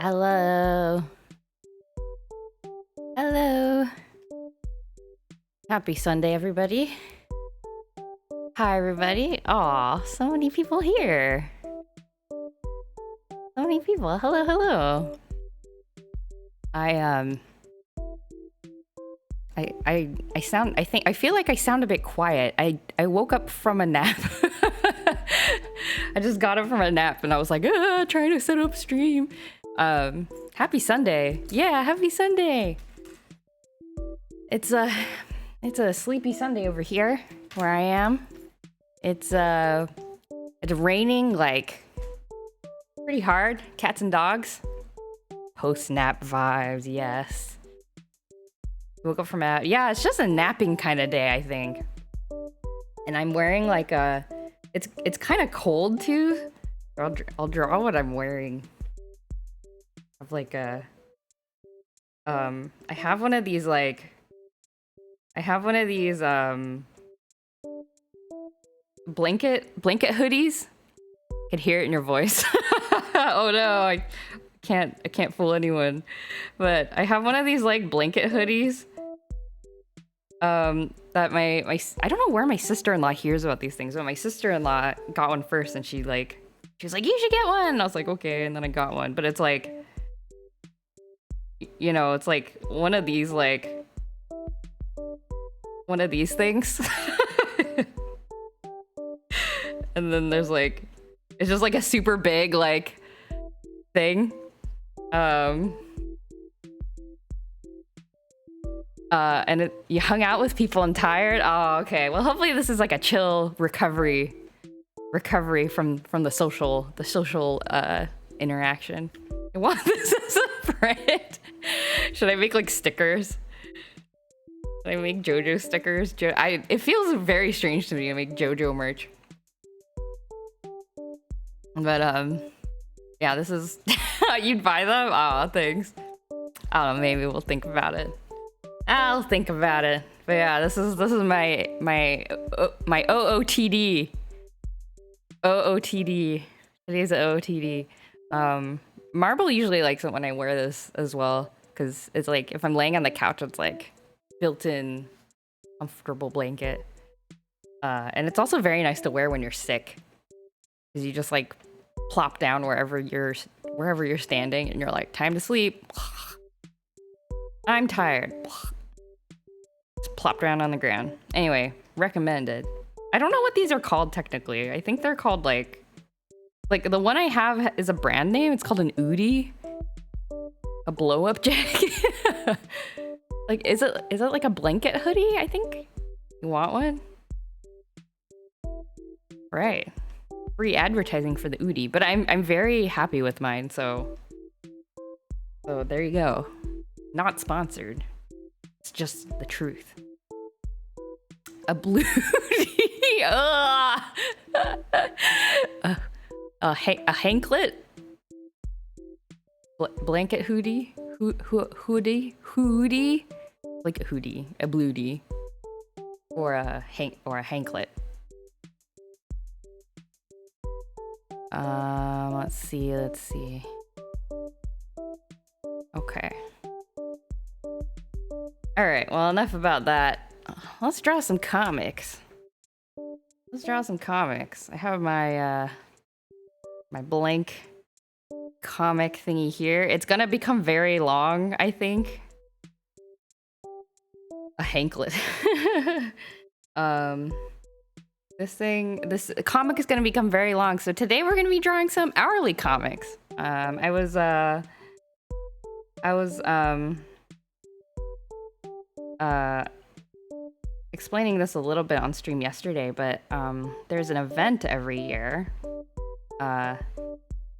Hello. Hello. Happy Sunday, everybody. Hi, everybody. Aw, so many people here. So many people. Hello, hello. I feel like I sound a bit quiet. I woke up from a nap. I just got up from a nap and I was like, trying to set up stream. Happy Sunday. Yeah, happy Sunday. It's a sleepy Sunday over here where I am. It's raining like pretty hard. Cats and dogs. Post-nap vibes, yes. Woke up from a... Yeah, it's just a napping kind of day, I think. And I'm wearing like a... It's kind of cold too. I'll draw what I'm wearing. I have like a... I have one of these like... blanket hoodies. I could hear it in your voice. Oh no, I can't fool anyone. But I have one of these like blanket hoodies. That my I don't know where my sister-in-law hears about these things, but my sister-in-law got one first and she was like, you should get one. And I was like, okay, and then I got one. But it's like you know, it's like one of these things. And then there's like, it's just like a super big like thing. And you hung out with people and tired. Oh, okay. Well, hopefully this is like a chill recovery from the social interaction. I want this as a brand. Should I make like stickers? Should I make JoJo stickers? It feels very strange to me to make JoJo merch. But yeah, this is you'd buy them? Oh, thanks. I don't know, maybe we'll think about it. I'll think about it. But yeah, this is my OOTD. OOTD. Today's OOTD. Marble usually likes it when I wear this as well, because it's like if I'm laying on the couch, it's like built-in comfortable blanket. And it's also very nice to wear when you're sick, because you just like plop down wherever you're standing, and you're like, time to sleep. I'm tired. Just plop down on the ground. Anyway, recommended. I don't know what these are called technically. I think they're called like the one I have is a brand name. It's called an Udi. A blow-up jacket. Like, is it like a blanket hoodie? I think. You want one? Right. Free advertising for the Udi, but I'm very happy with mine. So there you go. Not sponsored. It's just the truth. A blue hoodie. A hanklet. Blanket hoodie. Hoodie. Like a hoodie. A bluedie. Or a hanklet. Let's see. Okay. Alright, well, enough about that. Let's draw some comics. I have my my blank comic thingy here. It's gonna become very long, I think. A hanklet. This comic is gonna become very long, so today we're gonna be drawing some hourly comics. I was explaining this a little bit on stream yesterday, but there's an event every year,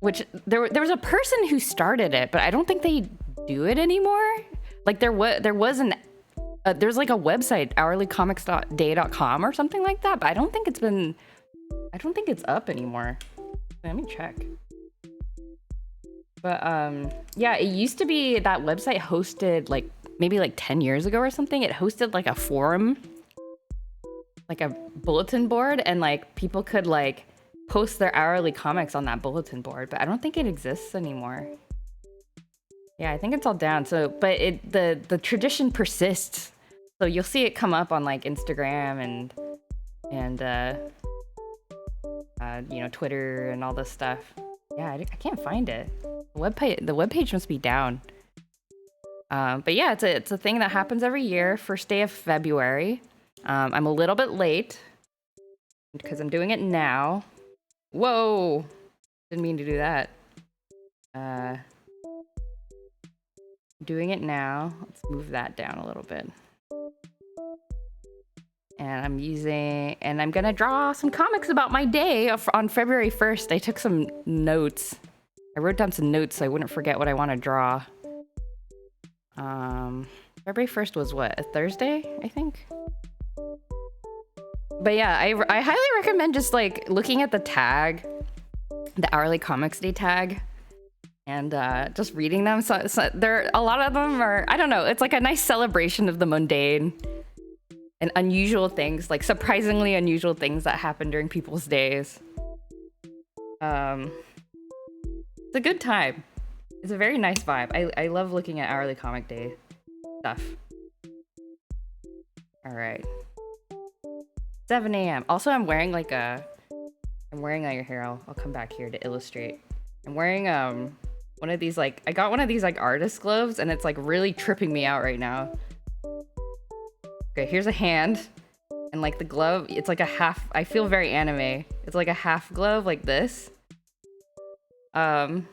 which there was a person who started it, but I don't think they do it anymore. Like there's like a website, hourlycomicsday.com or something like that, but I don't think it's up anymore. Let me check. But yeah, it used to be that website hosted like maybe like 10 years ago or something. It hosted like a forum, like a bulletin board, and like people could like post their hourly comics on that bulletin board, but I don't think it exists anymore. Yeah, I think it's all down. So, but the tradition persists. So you'll see it come up on like Instagram and you know, Twitter and all this stuff. Yeah, I can't find it. The webpage must be down. But yeah, it's a thing that happens every year, first day of February. I'm a little bit late because I'm doing it now. Whoa! Didn't mean to do that. Doing it now. Let's move that down a little bit. And I'm gonna draw some comics about my day on February 1st. I took some notes. I wrote down some notes so I wouldn't forget what I want to draw. February 1st was what? A Thursday, I think? But yeah, I highly recommend just like looking at the tag, the Hourly Comics Day tag, and just reading them. So there, a lot of them are, I don't know, it's like a nice celebration of the mundane and unusual things, like surprisingly unusual things that happen during people's days. It's a good time. It's a very nice vibe. I love looking at Hourly Comic Day stuff. All right. 7 a.m. Also, I'm wearing like here, I'll come back here to illustrate. I'm wearing one of these like, I got one of these like artist gloves and it's like really tripping me out right now. Okay, here's a hand. And like the glove, it's like a half, I feel very anime. It's like a half glove like this. And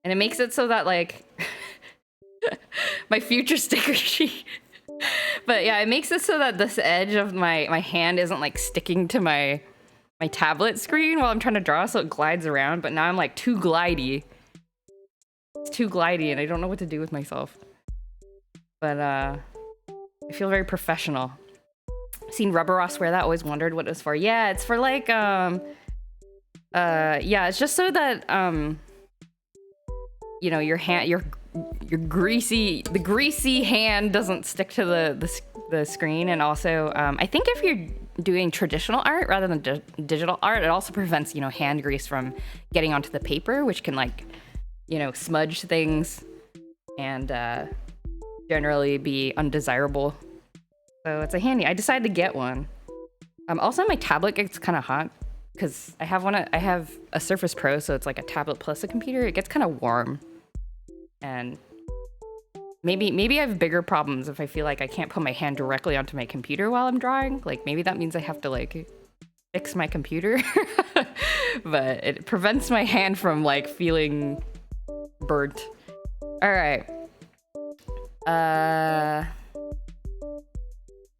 it makes it so that like, my future sticker sheet. But yeah, it makes it so that this edge of my hand isn't like sticking to my tablet screen while I'm trying to draw, so it glides around. But now I'm like too glidey. It's too glidey and I don't know what to do with myself. But I feel very professional. Seen Rubber Ross wear that, always wondered what it was for. Yeah, it's for like yeah, it's just so that you know, your hand, your greasy hand doesn't stick to the screen. And also I think if you're doing traditional art rather than digital art, it also prevents, you know, hand grease from getting onto the paper, which can like, you know, smudge things and generally be undesirable. So it's a handy. I decided to get one. Also my tablet gets kind of hot because I have a Surface Pro, so it's like a tablet plus a computer. It gets kind of warm, and maybe I have bigger problems if I feel like I can't put my hand directly onto my computer while I'm drawing. Like maybe that means I have to like fix my computer, but it prevents my hand from like feeling burnt. All right.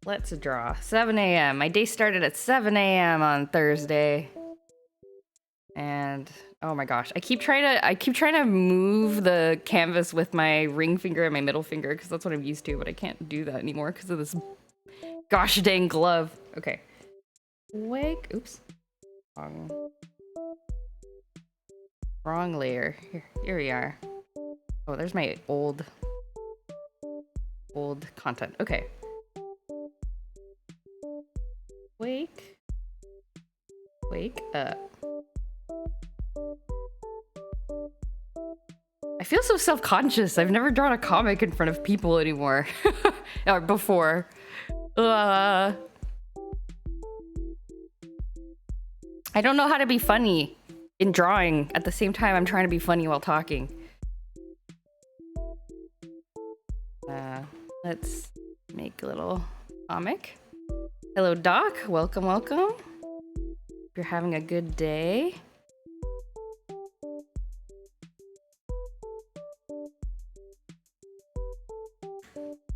Let's draw. 7 a.m. My day started at 7 a.m. on Thursday. And oh my gosh, I keep trying to move the canvas with my ring finger and my middle finger because that's what I'm used to, but I can't do that anymore because of this gosh dang glove. Okay. Oops. Wrong layer. Here we are. Oh, there's my old content. Okay. Wake up. I feel so self-conscious. I've never drawn a comic in front of people anymore. Or before. I don't know how to be funny in drawing. At the same time, I'm trying to be funny while talking. Let's make a little comic. Hello, Doc. Welcome, welcome. Hope you're having a good day.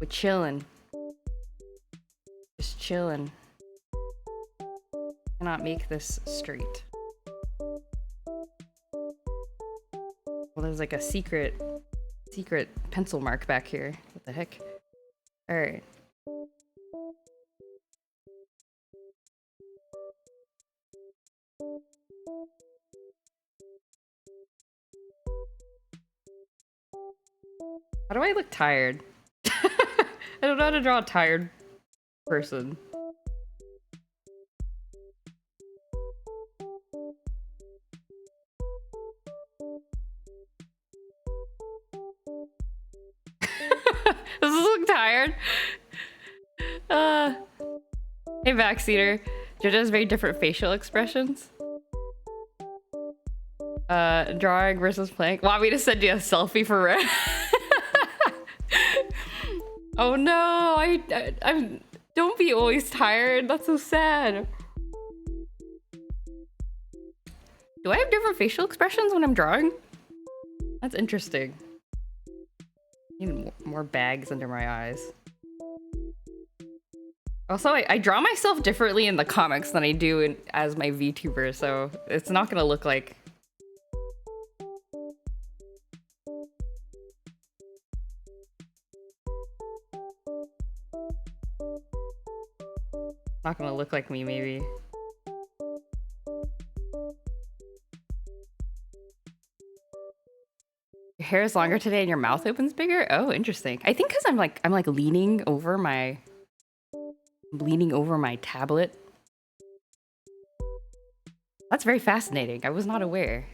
We're chilling. Just chilling. Cannot make this straight. Well, there's like a secret pencil mark back here. What the heck? All right. How do I look tired? I don't know how to draw a tired person. Does this look tired? Hey, Backseater. JoJo has very different facial expressions. Drawing versus playing. Want me to send you a selfie for Red? Oh no, I'm don't be always tired. That's so sad. Do I have different facial expressions when I'm drawing? That's interesting. Need more bags under my eyes. Also, I draw myself differently in the comics than I do as my VTuber, so it's not gonna look like... Not gonna look like me, maybe. Your hair is longer today and your mouth opens bigger? Oh, interesting. I think because I'm like leaning over my tablet. That's very fascinating. I was not aware.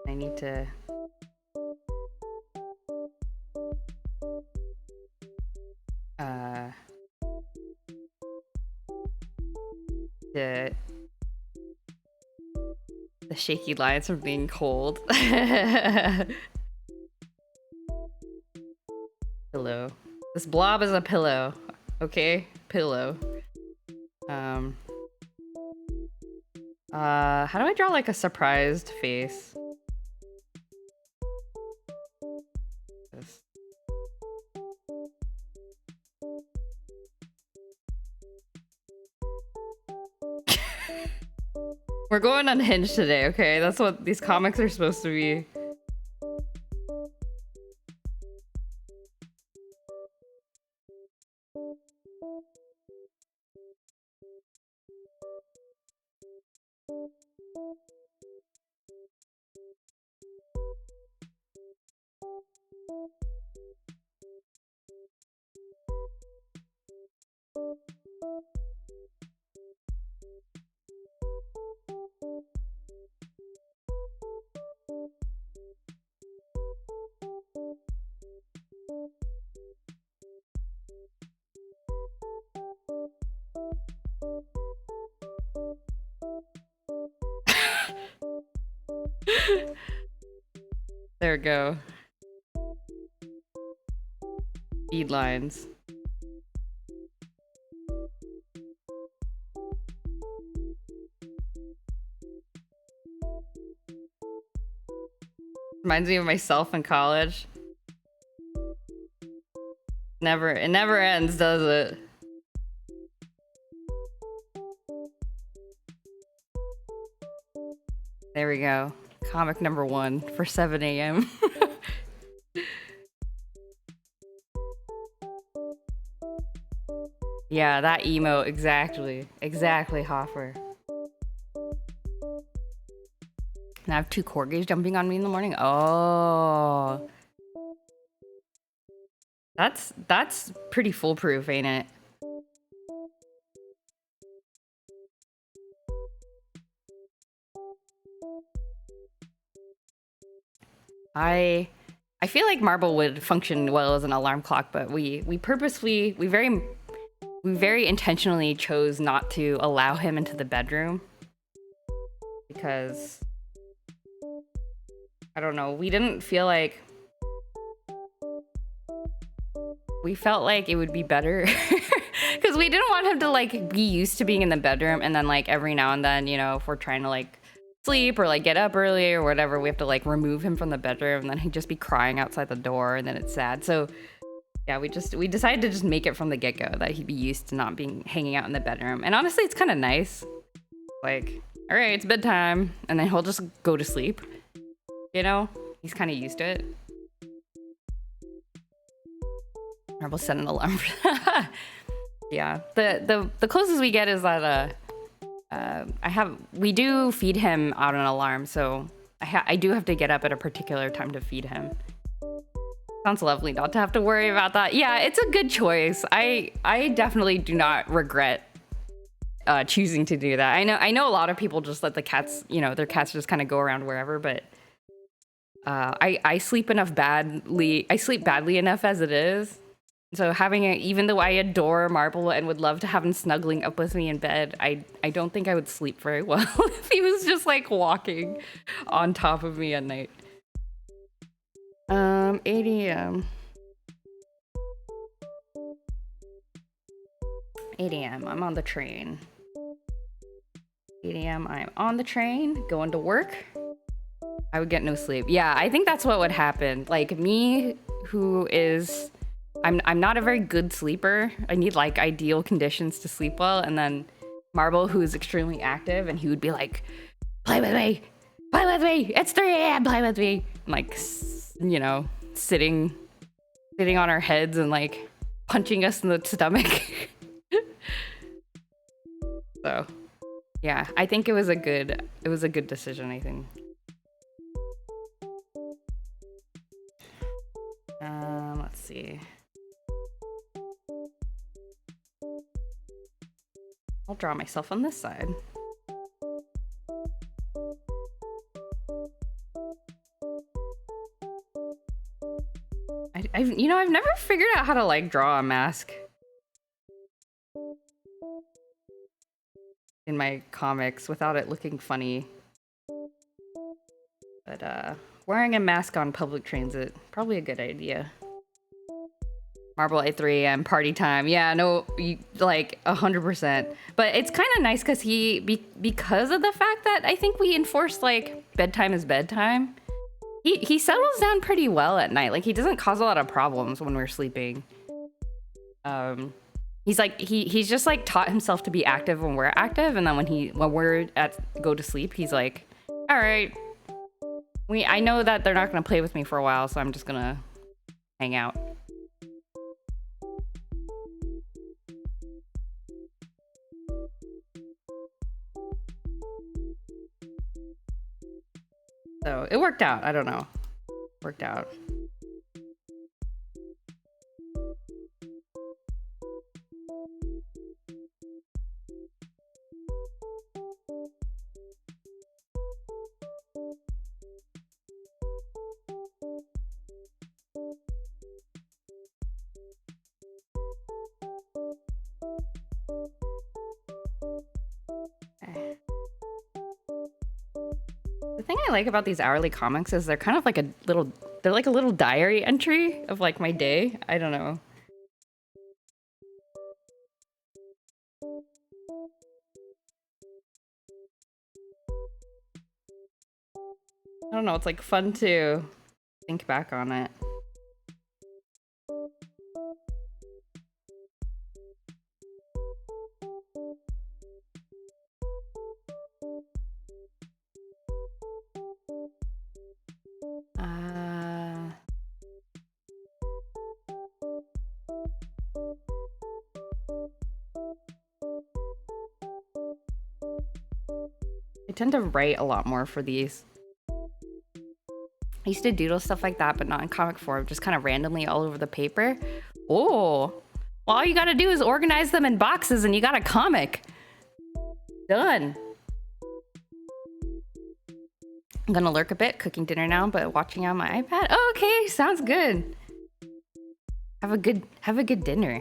I need to... The shaky lines from being cold. Pillow. This blob is a pillow. Okay? Pillow. How do I draw like a surprised face? This. We're going unhinged today, okay? That's what these comics are supposed to be. There we go. Bead lines. Reminds me of myself in college. It never ends, does it? There we go. Comic number 1 for 7 a.m. Yeah, that emote, exactly. Exactly, Hoffer. And I have 2 corgis jumping on me in the morning. Oh. That's pretty foolproof, ain't it? I feel like Marble would function well as an alarm clock, but we very intentionally chose not to allow him into the bedroom because I don't know, we felt like it would be better because we didn't want him to like be used to being in the bedroom and then like every now and then, you know, if we're trying to like sleep or like get up early or whatever, we have to like remove him from the bedroom and then he'd just be crying outside the door and then it's sad. So yeah, we decided to just make it from the get-go that he'd be used to not being hanging out in the bedroom. And honestly, it's kind of nice. Like, all right, it's bedtime, and then he'll just go to sleep. You know, he's kind of used to it. Or we'll set an alarm for that. Yeah, the closest we get is that we do feed him on an alarm, so I do have to get up at a particular time to feed him. Sounds lovely not to have to worry about that. Yeah, it's a good choice. I definitely do not regret choosing to do that. I know a lot of people just let the cats, you know, their cats just kind of go around wherever, but I sleep badly enough as it is. So even though I adore Marble and would love to have him snuggling up with me in bed, I don't think I would sleep very well if he was just like walking on top of me at night. 8 a.m. 8 a.m. I'm on the train. 8 a.m. I'm on the train, going to work. I would get no sleep. Yeah, I think that's what would happen. Like me, who is... I'm not a very good sleeper. I need like ideal conditions to sleep well. And then Marble, who is extremely active, and he would be like, play with me. Play with me. It's 3 a.m. Play with me. And, like, you know, sitting on our heads and like punching us in the stomach. So yeah, I think it was a good decision, I think. Let's see. I'll draw myself on this side. I've never figured out how to like draw a mask in my comics without it looking funny. But wearing a mask on public transit, probably a good idea. Marble at 3 a.m. party time. Yeah, no, like 100%. But it's kind of nice because because of the fact that I think we enforce like bedtime is bedtime. He settles down pretty well at night. Like he doesn't cause a lot of problems when we're sleeping. He's like he's just like taught himself to be active when we're active, and then when we're go to sleep, he's like, all right, I know that they're not gonna play with me for a while, so I'm just gonna hang out. So it worked out. I don't know. Worked out. The thing I like about these hourly comics is they're kind of like they're like a little diary entry of like my day. I don't know. I don't know, it's like fun to think back on it. I tend to write a lot more for these. I used to doodle stuff like that, but not in comic form, just kind of randomly all over the paper. Oh, well, all you gotta do is organize them in boxes and you got a comic. Done. I'm gonna lurk a bit, cooking dinner now, but watching on my iPad. Oh, okay, sounds good. Have a good dinner.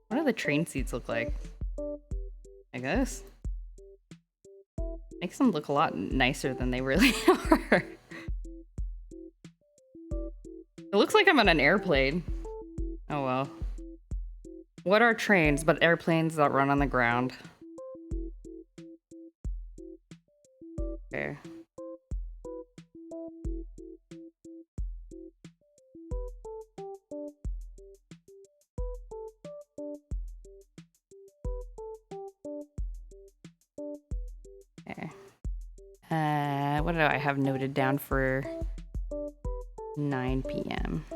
What do the train seats look like? I guess. Makes them look a lot nicer than they really are. It looks like I'm on an airplane. Oh well. What are trains but airplanes that run on the ground? Okay. What do I have noted down for 9 p.m.?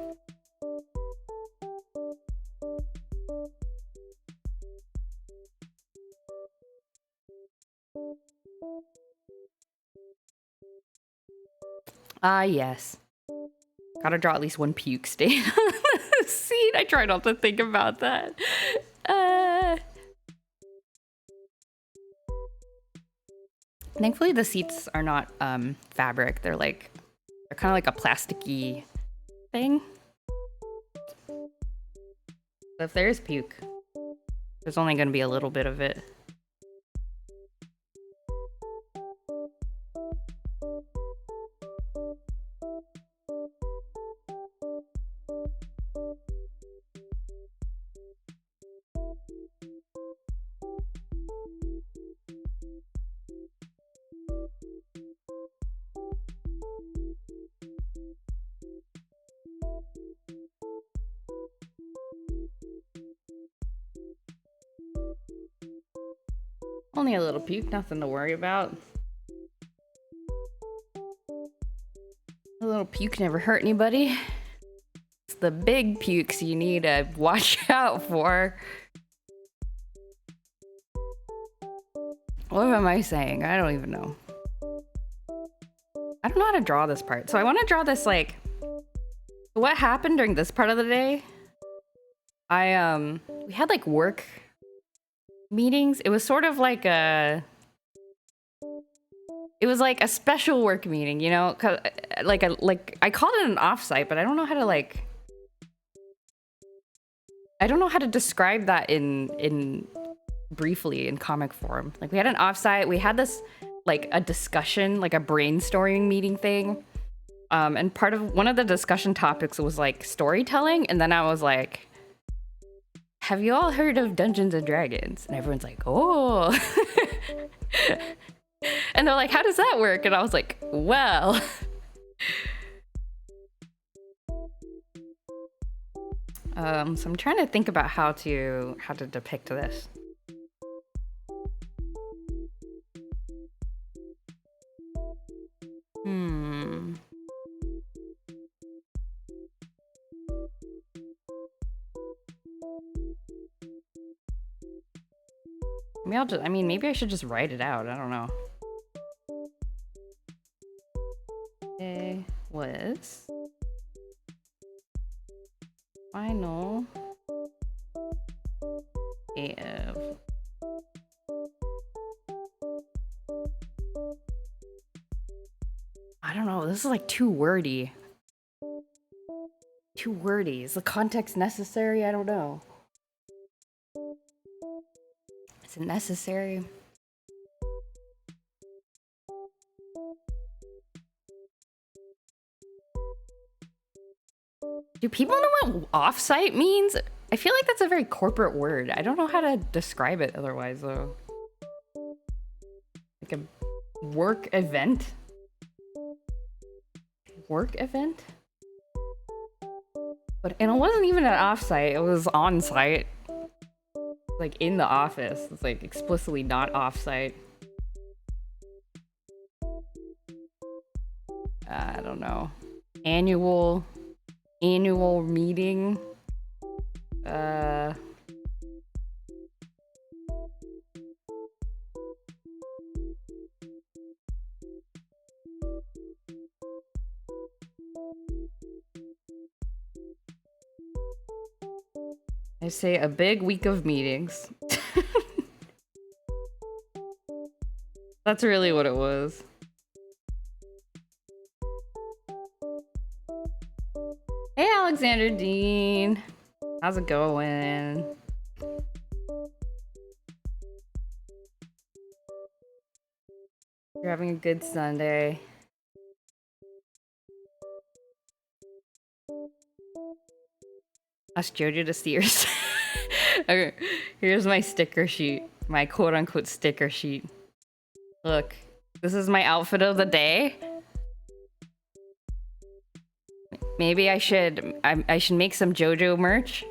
Yes. Gotta draw at least one puke stain on the seat. I try not to think about that. Thankfully, the seats are not fabric. They're kind of like a plasticky thing. So if there is puke, there's only going to be a little bit of it. Only a little puke, nothing to worry about. A little puke never hurt anybody. It's the big pukes you need to watch out for. What am I saying? I don't even know. I don't know how to draw this part. So I want to draw this, like, what happened during this part of the day. We had like work meetings. It was sort of like it was like a special work meeting, you know, like I called it an offsite, but I don't know how to I don't know how to describe that in briefly in comic form. Like, we had an offsite, we had this like a discussion, like a brainstorming meeting thing. And part of one of the discussion topics was like storytelling, and then I was like, have you all heard of Dungeons and Dragons? And everyone's like, oh. And they're like, how does that work? And I was like, well. So I'm trying to think about how to depict this. Maybe I should just write it out. I don't know. It was final AF. I don't know. This is like too wordy. Too wordy. Is the context necessary? I don't know. Is it necessary? Do people know what offsite means? I feel like that's a very corporate word. I don't know how to describe it otherwise, though. Like a work event? Work event? And it wasn't even an offsite, it was on-site. Like, in the office. It's like explicitly not offsite. I don't know. Annual meeting. I say a big week of meetings. That's really what it was. Hey, Alexander Dean. How's it going? You're having a good Sunday. Ask Jojo to see yours. Okay, here's my sticker sheet. My quote-unquote sticker sheet. Look, this is my outfit of the day. Maybe I should make some JoJo merch.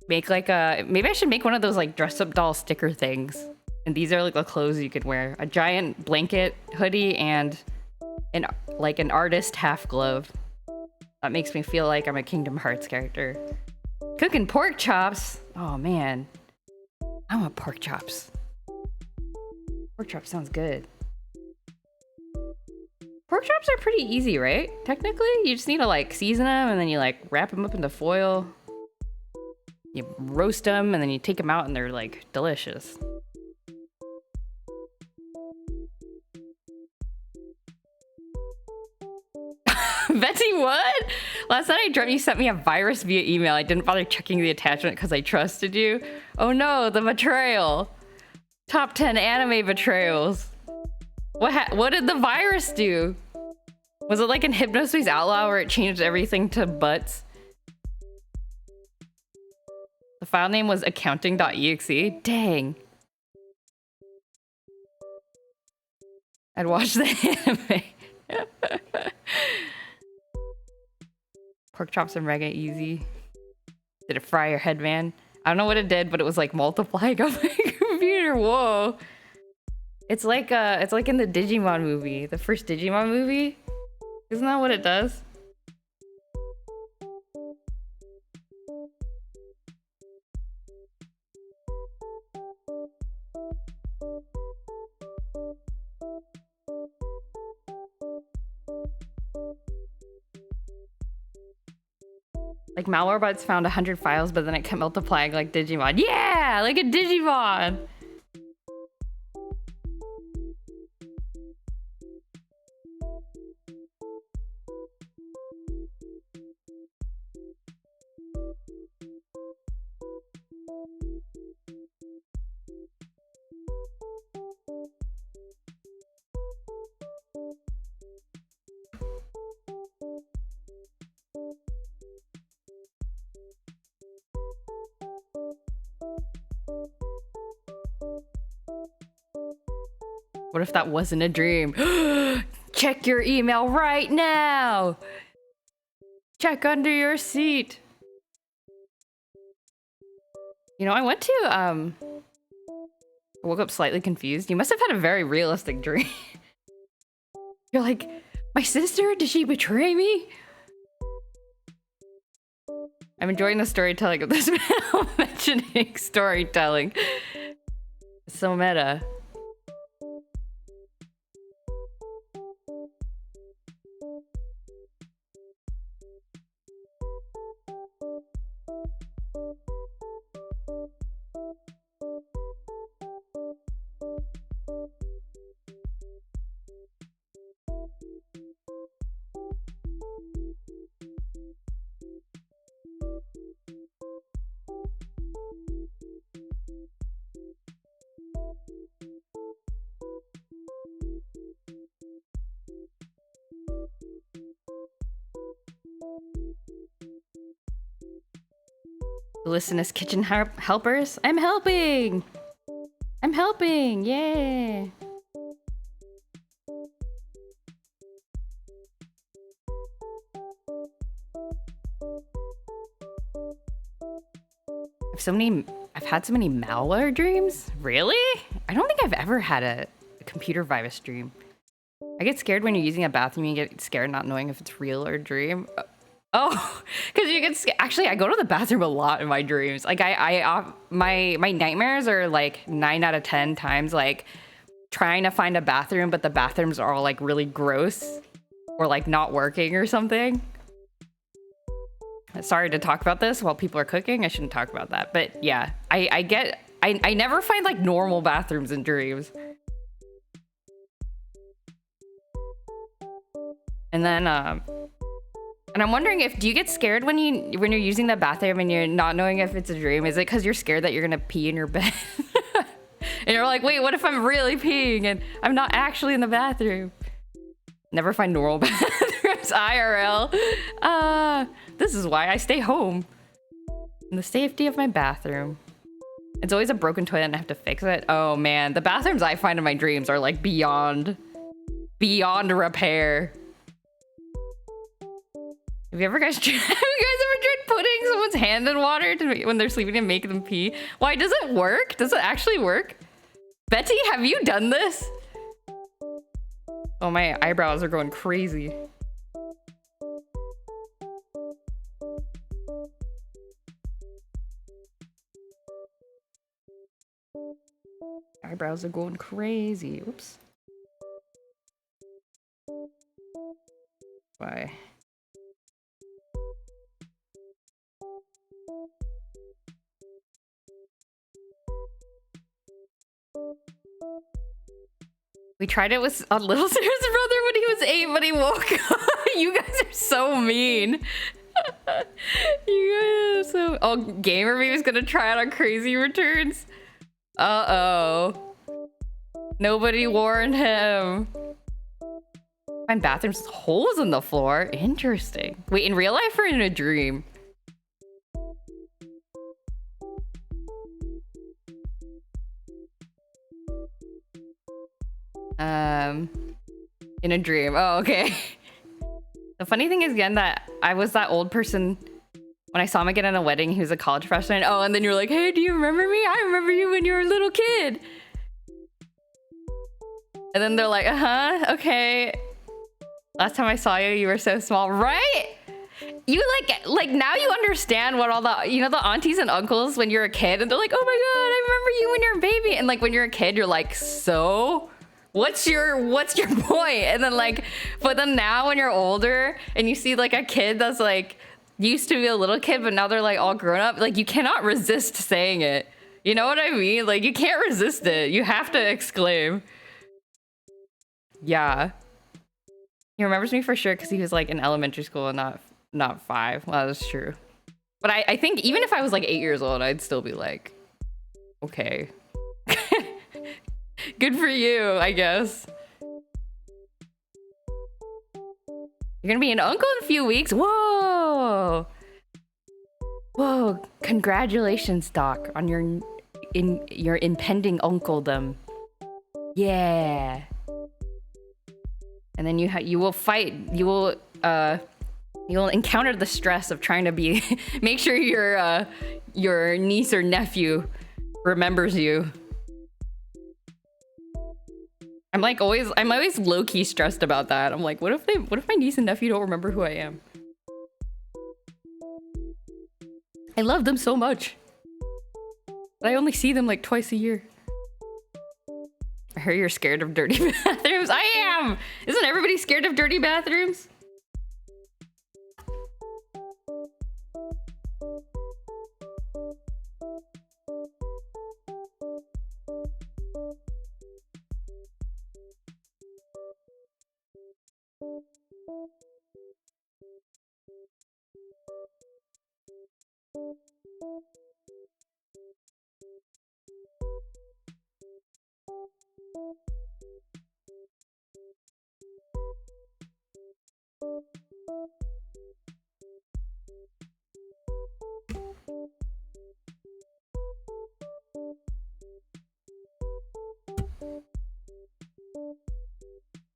Maybe I should make one of those like dress-up doll sticker things. And these are like the clothes you could wear. A giant blanket, hoodie, and an artist half glove. That makes me feel like I'm a Kingdom Hearts character. Cooking pork chops. Oh man, I want pork chops. Pork chops sounds good. Pork chops are pretty easy, right? Technically, you just need to like season them and then you like wrap them up into foil. You roast them and then you take them out and they're like delicious. Betsy, what? Last night I dreamt you sent me a virus via email. I didn't bother checking the attachment because I trusted you. Oh no, the betrayal. Top 10 anime betrayals. What did the virus do? Was it like in Hypnospace Outlaw where it changed everything to butts? The file name was accounting.exe. Dang. I'd watch the anime. Pork chops and reggae easy. Did it fry your head, man? I don't know what it did, but it was like multiplying on my computer here. Whoa. It's like in the Digimon movie, the first Digimon movie. Isn't that what it does? Like Malwarebytes found 100 files, but then it kept multiplying like Digimon. Yeah, like a Digimon. What if that wasn't a dream? Check your email right now. Check under your seat. You know, I went to, I woke up slightly confused. You must have had a very realistic dream. You're like, my sister, did she betray me? I'm enjoying the storytelling of this panel, mentioning storytelling. It's so meta. Listeners, kitchen helpers. I'm helping. I'm helping. Yeah. I've had so many malware dreams. Really? I don't think I've ever had a computer virus dream. I get scared when you're using a bathroom. You get scared not knowing if it's real or a dream. Oh, because you get scared. Actually, I go to the bathroom a lot in my dreams. Like my nightmares are like 9 out of 10 times like trying to find a bathroom, but the bathrooms are all like really gross or like not working or something. Sorry to talk about this while people are cooking. I shouldn't talk about that. But yeah, I never find like normal bathrooms in dreams. And then and I'm wondering do you get scared when you're using the bathroom and you're not knowing if it's a dream? Is it because you're scared that you're gonna pee in your bed? And you're like, wait, what if I'm really peeing and I'm not actually in the bathroom? Never find normal bathrooms IRL. This is why I stay home. In the safety of my bathroom. It's always a broken toilet and I have to fix it. Oh man, the bathrooms I find in my dreams are like beyond repair. Have you guys ever tried putting someone's hand in water when they're sleeping and make them pee? Why, does it work? Does it actually work? Betty, have you done this? Oh, my eyebrows are going crazy. Eyebrows are going crazy. Oops. Why? We tried it with a little Sarah's brother when he was 8, but he woke up. You guys are so mean. You guys are so... Oh, Gamer Baby's gonna try it on Crazy Returns. Uh-oh. Nobody warned him. Find bathrooms with holes in the floor. Interesting. Wait, in real life or in a dream? In a dream. Oh, okay. The funny thing is, again, that I was that old person when I saw him again at a wedding. He was a college freshman. Oh, and then you're like, hey, do you remember me? I remember you when you were a little kid. And then they're like, okay. Last time I saw you, you were so small, right? You like now you understand what all the, you know, the aunties and uncles when you're a kid and they're like, oh my God, I remember you when you're a baby. And like when you're a kid, you're like, so what's your point? And then like, but then now when you're older and you see like a kid that's like used to be a little kid, but now they're like all grown up, like you cannot resist saying it. You know what I mean? Like you can't resist it. You have to exclaim. Yeah. He remembers me for sure because he was like in elementary school and not 5. Well, that's true. But I think even if I was like 8 years old, I'd still be like, okay. Good for you, I guess. You're gonna be an uncle in a few weeks? Whoa! Whoa, congratulations, Doc, on your impending uncledom. Yeah. And then you will fight, you'll encounter the stress of trying to be make sure your niece or nephew remembers you. I'm always low-key stressed about that. I'm like, what if my niece and nephew don't remember who I am? I love them so much. But I only see them like twice a year. I heard you're scared of dirty bathrooms. I am! Isn't everybody scared of dirty bathrooms?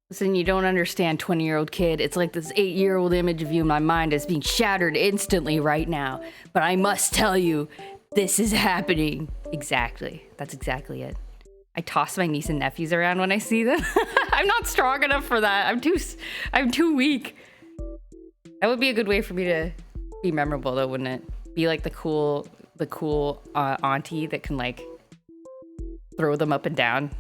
Listen, you don't understand, 20-year-old kid. It's like this 8-year-old image of you in my mind is being shattered instantly right now. But I must tell you, this is happening. Exactly. That's exactly it. I toss my niece and nephews around when I see them. I'm not strong enough for that. I'm too weak. That would be a good way for me to be memorable, though, wouldn't it? Be like the cool auntie that can like throw them up and down.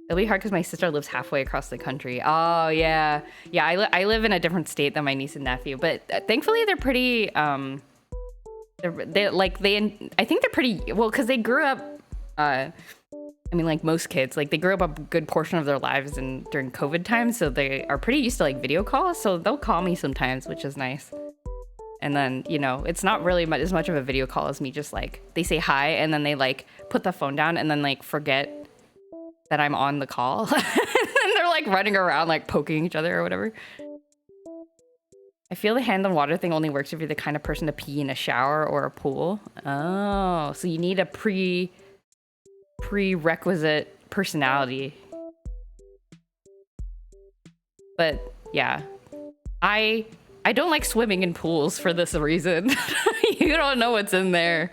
It'll be hard because my sister lives halfway across the country. Oh yeah, yeah. I live in a different state than my niece and nephew, but thankfully they're pretty. I think they're pretty well because they grew up. I mean, like most kids, like they grew up a good portion of their lives during COVID times, so they are pretty used to like video calls. So they'll call me sometimes, which is nice. And then, you know, it's not really as much of a video call as me just like they say hi and then they like put the phone down and then like forget that I'm on the call. And they're like running around like poking each other or whatever. I feel the hand on water thing only works if you're the kind of person to pee in a shower or a pool. Oh, so you need a prerequisite personality. But yeah, I don't like swimming in pools for this reason. You don't know what's in there.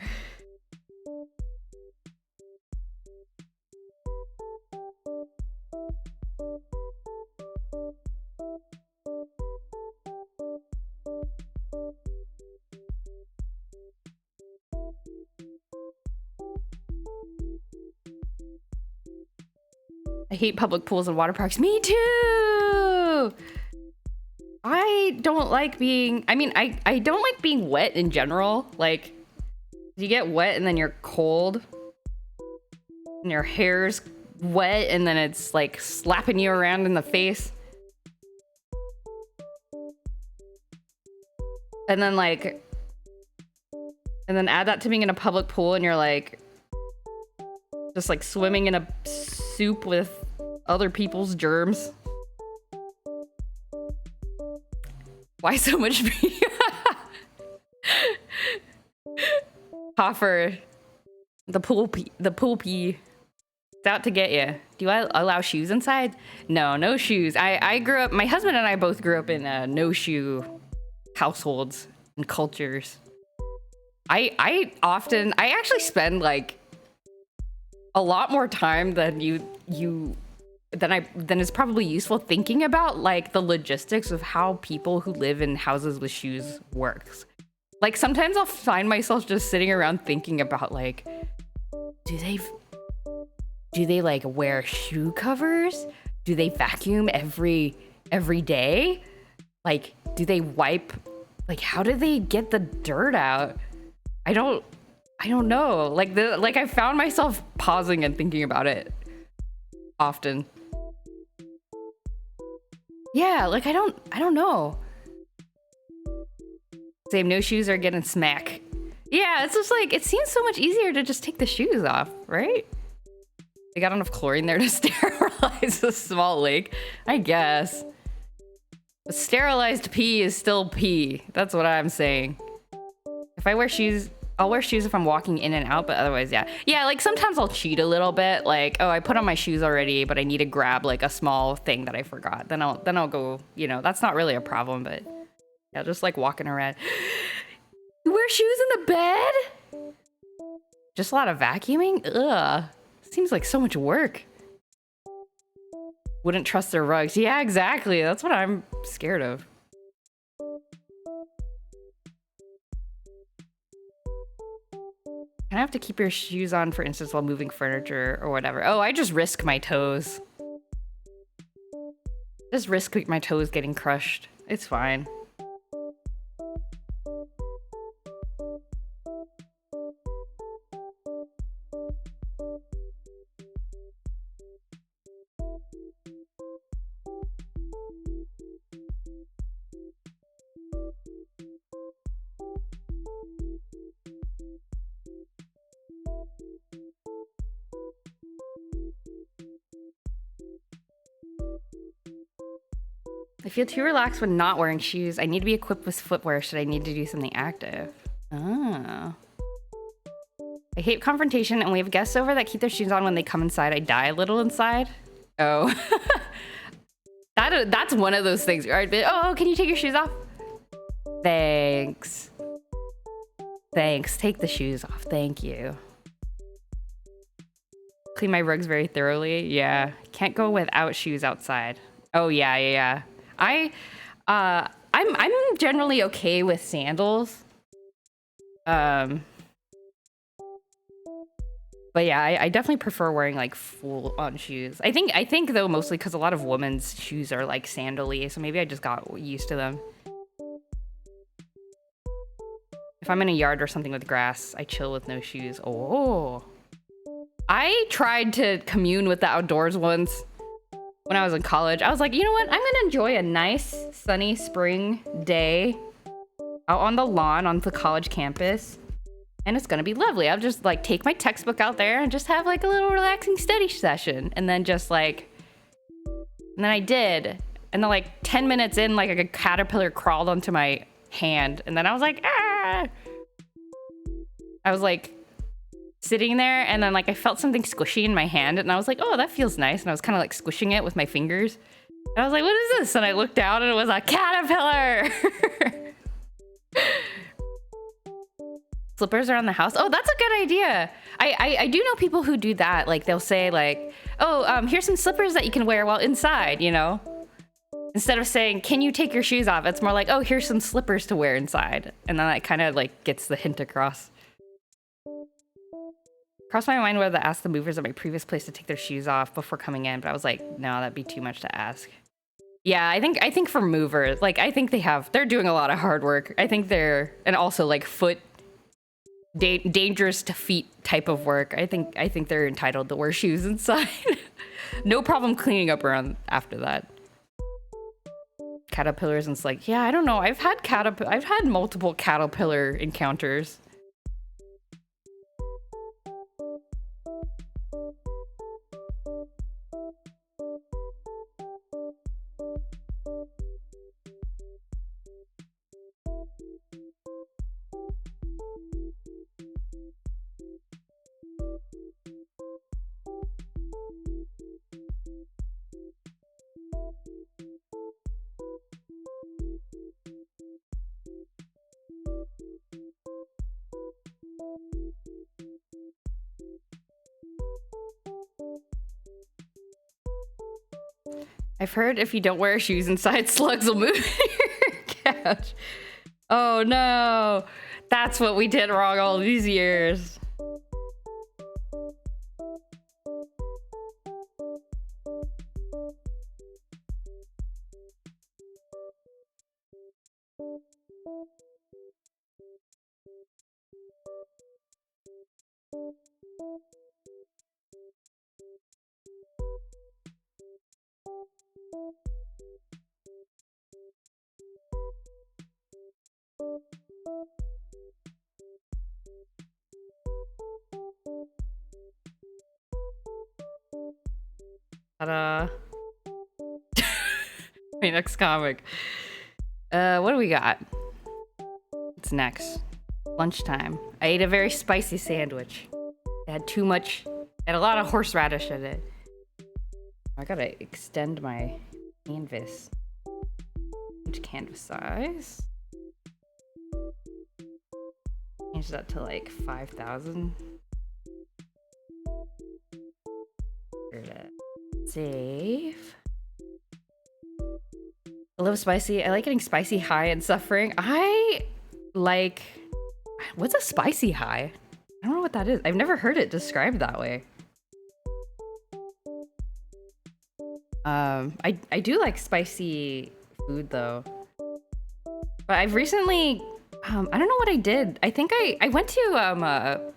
I hate public pools and water parks. Me too! I don't like being... I mean, I don't like being wet in general. Like, you get wet and then you're cold. And your hair's wet and then it's like slapping you around in the face. And then like... And then add that to being in a public pool and you're like... Just like swimming in a soup with other people's germs. Why so much pee? Hoffer, the pool pee. It's out to get you. Do I allow shoes inside? No shoes. I grew up, my husband and I both grew up in no shoe households and cultures. I actually spend like a lot more time than you then it's probably useful thinking about like the logistics of how people who live in houses with shoes works. Like sometimes I'll find myself just sitting around thinking about like, do they like wear shoe covers? Do they vacuum every day? Like, do they wipe? Like, how do they get the dirt out? I don't know. Like I found myself pausing and thinking about it often. Yeah, like I don't know. Same, no shoes are getting smack. Yeah, it's just like, it seems so much easier to just take the shoes off, right? They got enough chlorine there to sterilize a small lake, I guess. But sterilized pee is still pee. That's what I'm saying. If I wear shoes, I'll wear shoes if I'm walking in and out, but otherwise, yeah. Yeah, like sometimes I'll cheat a little bit. Like, oh, I put on my shoes already, but I need to grab like a small thing that I forgot. Then I'll go, you know, that's not really a problem, but yeah, just like walking around. You wear shoes in the bed? Just a lot of vacuuming? Ugh. Seems like so much work. Wouldn't trust their rugs. Yeah, exactly. That's what I'm scared of. I have to keep your shoes on, for instance, while moving furniture or whatever. Oh, I just risk my toes. Just risk my toes getting crushed. It's fine. I feel too relaxed when not wearing shoes. I need to be equipped with footwear should I need to do something active. Oh. I hate confrontation, and we have guests over that keep their shoes on when they come inside. I die a little inside. Oh. That's one of those things, right? Oh, can you take your shoes off? Thanks. Thanks. Take the shoes off. Thank you. Clean my rugs very thoroughly. Yeah. Can't go without shoes outside. Oh, yeah. I'm generally okay with sandals. But yeah, I definitely prefer wearing like full on shoes. I think though mostly because a lot of women's shoes are like sandal-y, so maybe I just got used to them. If I'm in a yard or something with grass, I chill with no shoes. Oh. I tried to commune with the outdoors once when I was in college. I was like, you know what? I'm gonna enjoy a nice sunny spring day out on the lawn on the college campus. And it's gonna be lovely. I'll just like take my textbook out there and just have like a little relaxing study session. And then I did. And then like 10 minutes in, like a caterpillar crawled onto my hand. And then I was like, ah! I was like sitting there and then like I felt something squishy in my hand. And I was like, oh, that feels nice. And I was kind of like squishing it with my fingers. And I was like, what is this? And I looked down and it was a caterpillar. Slippers around the house. Oh, that's a good idea. I do know people who do that. Like they'll say like, oh, here's some slippers that you can wear while inside, you know? Instead of saying, can you take your shoes off? It's more like, oh, here's some slippers to wear inside. And then that kind of like gets the hint across. Crossed my mind whether to ask the movers at my previous place to take their shoes off before coming in, but I was like, no, that'd be too much to ask. Yeah, I think for movers, like I think they're doing a lot of hard work. I think and also like dangerous to feet type of work. I think they're entitled to wear shoes inside. No problem cleaning up around after that. Caterpillars, and it's like, yeah, I don't know. I've had multiple caterpillar encounters. I've heard if you don't wear shoes inside, slugs will move your couch. Oh no, that's what we did wrong all these years. Ta-da. My next comic. What do we got? What's next? Lunchtime. I ate a very spicy sandwich. It had too much, it had a lot of horseradish in it. I gotta extend my canvas. Change canvas size. Change that to like 5,000. Save. I love spicy. I like getting spicy high and suffering. I like... What's a spicy high? I don't know what that is. I've never heard it described that way. I do like spicy food though. But I've recently... I don't know what I did. I think I went to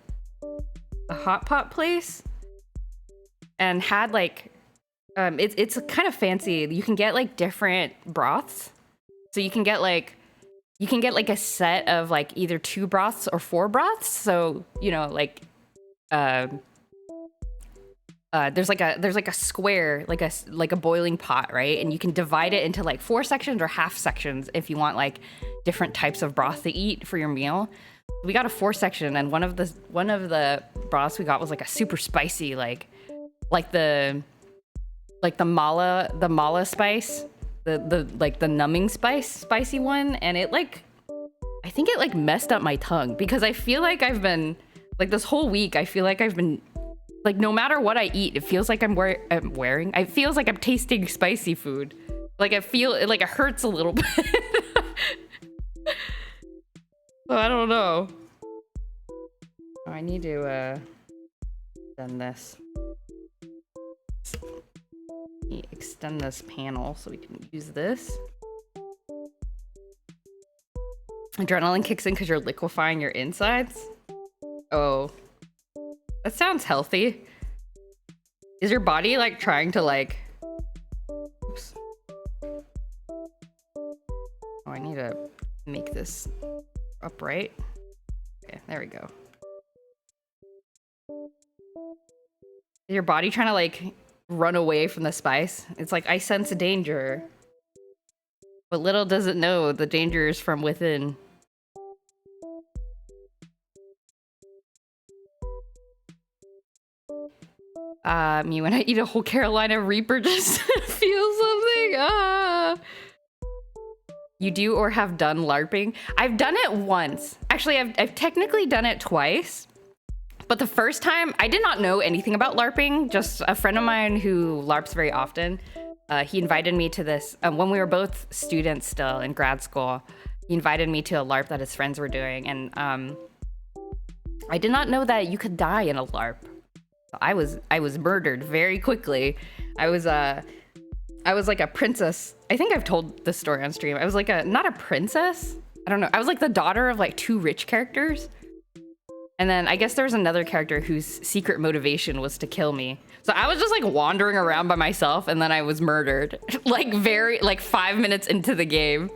a hot pot place and had like... it's kind of fancy. You can get like different broths. So you can get like a set of like either 2 broths or 4 broths. So, you know, like there's like a square, like a boiling pot, right? And you can divide it into like 4 sections or half sections if you want like different types of broth to eat for your meal. We got a 4 section, and one of the broths we got was like a super spicy, like the mala spice, the numbing spicy one, and it like, I think it like messed up my tongue because I feel like I've been like this whole week, I feel like I've been like, no matter what I eat, it feels like it feels like I'm tasting spicy food. Like it hurts a little bit. So I don't know. Oh, I need to extend this. Extend this panel so we can use this. Adrenaline kicks in because you're liquefying your insides. Oh, that sounds healthy. Is your body like trying to like... Oops. Oh, I need to make this upright. Okay, there we go. Is your body trying to like run away from the spice? It's like, I sense danger. But little does it know, the danger is from within. Me when I eat a whole Carolina Reaper just feel something. You do or have done LARPing? I've done it once. Actually, I've technically done it twice. But the first time, I did not know anything about LARPing. Just a friend of mine who LARPs very often, he invited me to this, when we were both students still in grad school, he invited me to a LARP that his friends were doing. And I did not know that you could die in a LARP. I was murdered very quickly. I was like a princess. I think I've told this story on stream. I was like not a princess. I don't know. I was like the daughter of like 2 rich characters. And then I guess there was another character whose secret motivation was to kill me. So I was just like wandering around by myself, and then I was murdered like 5 minutes into the game.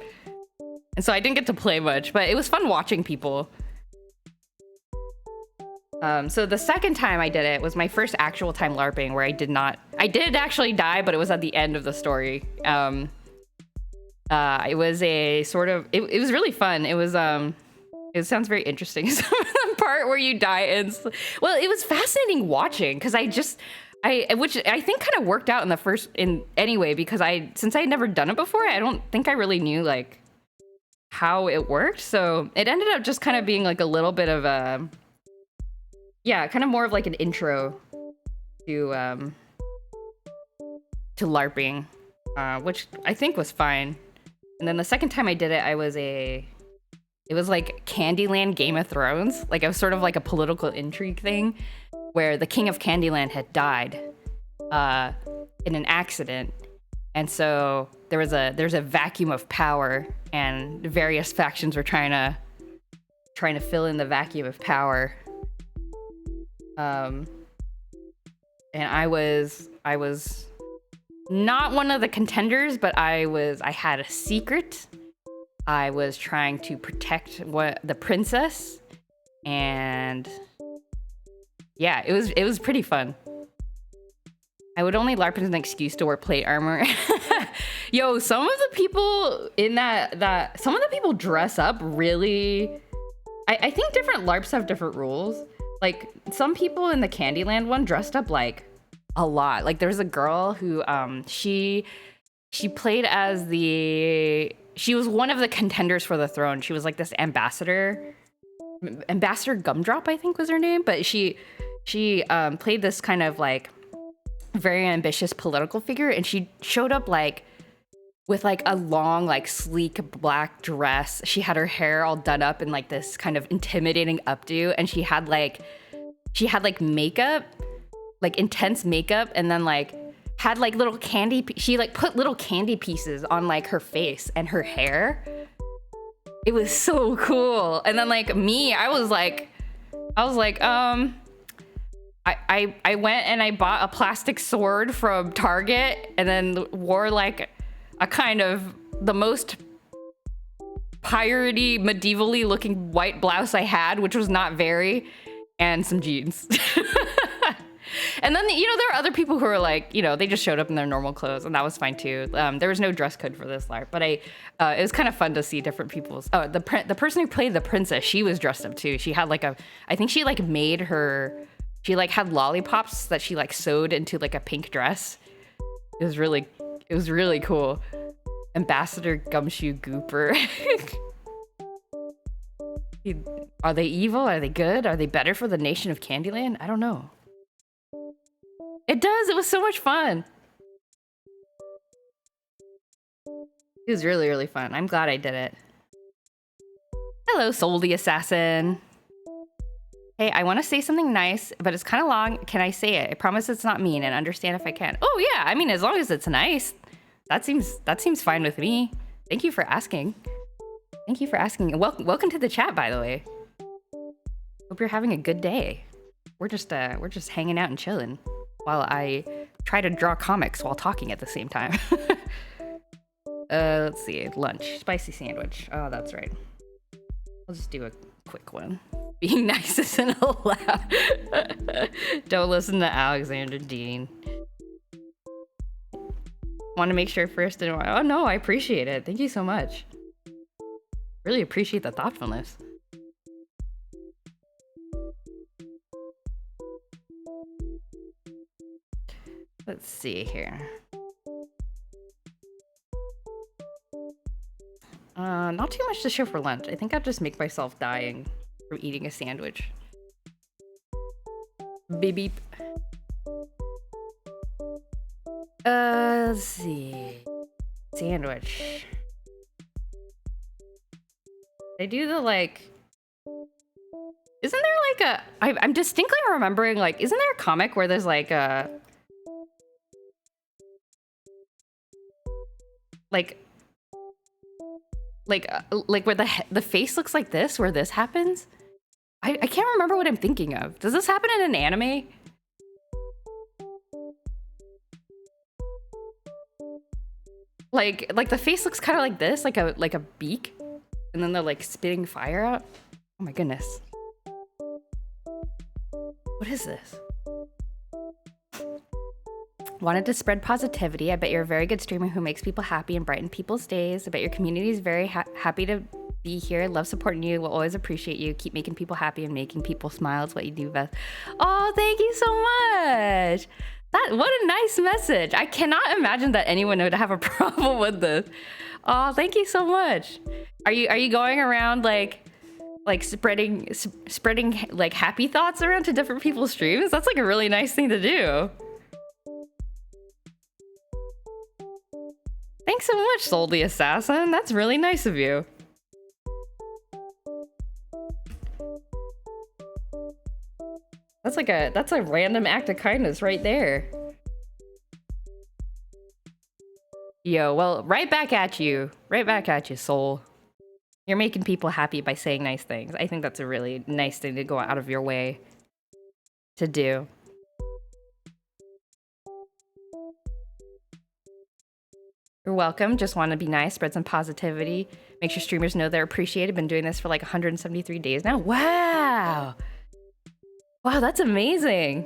And so I didn't get to play much, but it was fun watching people. So the second time I did it was my first actual time LARPing, where I did actually die, but it was at the end of the story. It was a sort of, it was really fun. It was, it sounds very interesting. Some of the part where you die well, it was fascinating watching, because which I think kind of worked out anyway, because since I had never done it before, I don't think I really knew like how it worked. So it ended up just kind of being like a little bit of a, yeah, kind of more of like an intro to to LARPing, which I think was fine. And then the second time I did it, it was like Candyland Game of Thrones. Like it was sort of like a political intrigue thing where the king of Candyland had died in an accident. And so there's a vacuum of power, and various factions were trying to fill in the vacuum of power. And I was not one of the contenders, but I had a secret. I was trying to protect the princess, and yeah, it was pretty fun. I would only LARP as an excuse to wear plate armor. Yo, some of the people in that some of the people dress up really. I think different LARPs have different rules. Like some people in the Candyland one dressed up like a lot. Like there's a girl who she played as she was one of the contenders for the throne. She was like this ambassador Gumdrop, I think was her name, but she played this kind of like very ambitious political figure, and she showed up like with like a long like sleek black dress. She had her hair all done up in like this kind of intimidating updo, and she had like makeup, like intense makeup, and then like had like little candy. She like put little candy pieces on like her face and her hair. It was so cool. And then like me, I was like, I went and I bought a plastic sword from Target, and then wore like a kind of the most piratey, medievally looking white blouse I had, which was not very, and some jeans. And then, you know, there are other people who are like, you know, they just showed up in their normal clothes, and that was fine too. There was no dress code for this LARP, but it was kind of fun to see different people's. Oh, the person who played the princess, she was dressed up too. She had like I think she like made she like had lollipops that she like sewed into like a pink dress. It was really cool. Ambassador Gumshoe Gooper. Are they evil? Are they good? Are they better for the nation of Candyland? I don't know. It does. It was so much fun. It was really, really fun. I'm glad I did it. Hello, Soul the Assassin. Hey, I want to say something nice, but it's kind of long. Can I say it? I promise it's not mean, and understand if I can. Oh yeah, I mean, as long as it's nice. That seems fine with me. Thank you for asking. Thank you for asking. Welcome to the chat, by the way. Hope you're having a good day. We're just hanging out and chilling while I try to draw comics while talking at the same time. Let's see. Lunch. Spicy sandwich. Oh, that's right. I'll just do a quick one. Being nice isn't allowed. Don't listen to Alexander Dean. Want to make sure first and oh no, I appreciate it. Thank you so much. Really appreciate the thoughtfulness. Let's see here. Not too much to show for lunch. I think I'll just make myself dying from eating a sandwich. Beep beep. Let's see. Sandwich. I do the like. Isn't there like a? I'm distinctly remembering like. Isn't there a comic where there's like a? Like where the face looks like this, where this happens. I can't remember what I'm thinking of. Does this happen in an anime? Like the face looks kind of like this, like a beak, and then they're like spitting fire out. Oh my goodness. What is this? Wanted to spread positivity. I bet you're a very good streamer who makes people happy and brighten people's days. I bet your community is very happy to be here. Love supporting you. We'll always appreciate you. Keep making people happy and making people smile. It's what you do best. Oh, thank you so much. What a nice message. I cannot imagine that anyone would have a problem with this. Oh, thank you so much. Are you going around like spreading like happy thoughts around to different people's streams? That's like a really nice thing to do. Thanks so much, Soul the Assassin. That's really nice of you. That's a random act of kindness right there. Yo, well, right back at you. Right back at you, Soul. You're making people happy by saying nice things. I think that's a really nice thing to go out of your way to do. You're welcome. Just want to be nice, spread some positivity. Make sure streamers know they're appreciated. Been doing this for like 173 days now. Wow. Wow, that's amazing.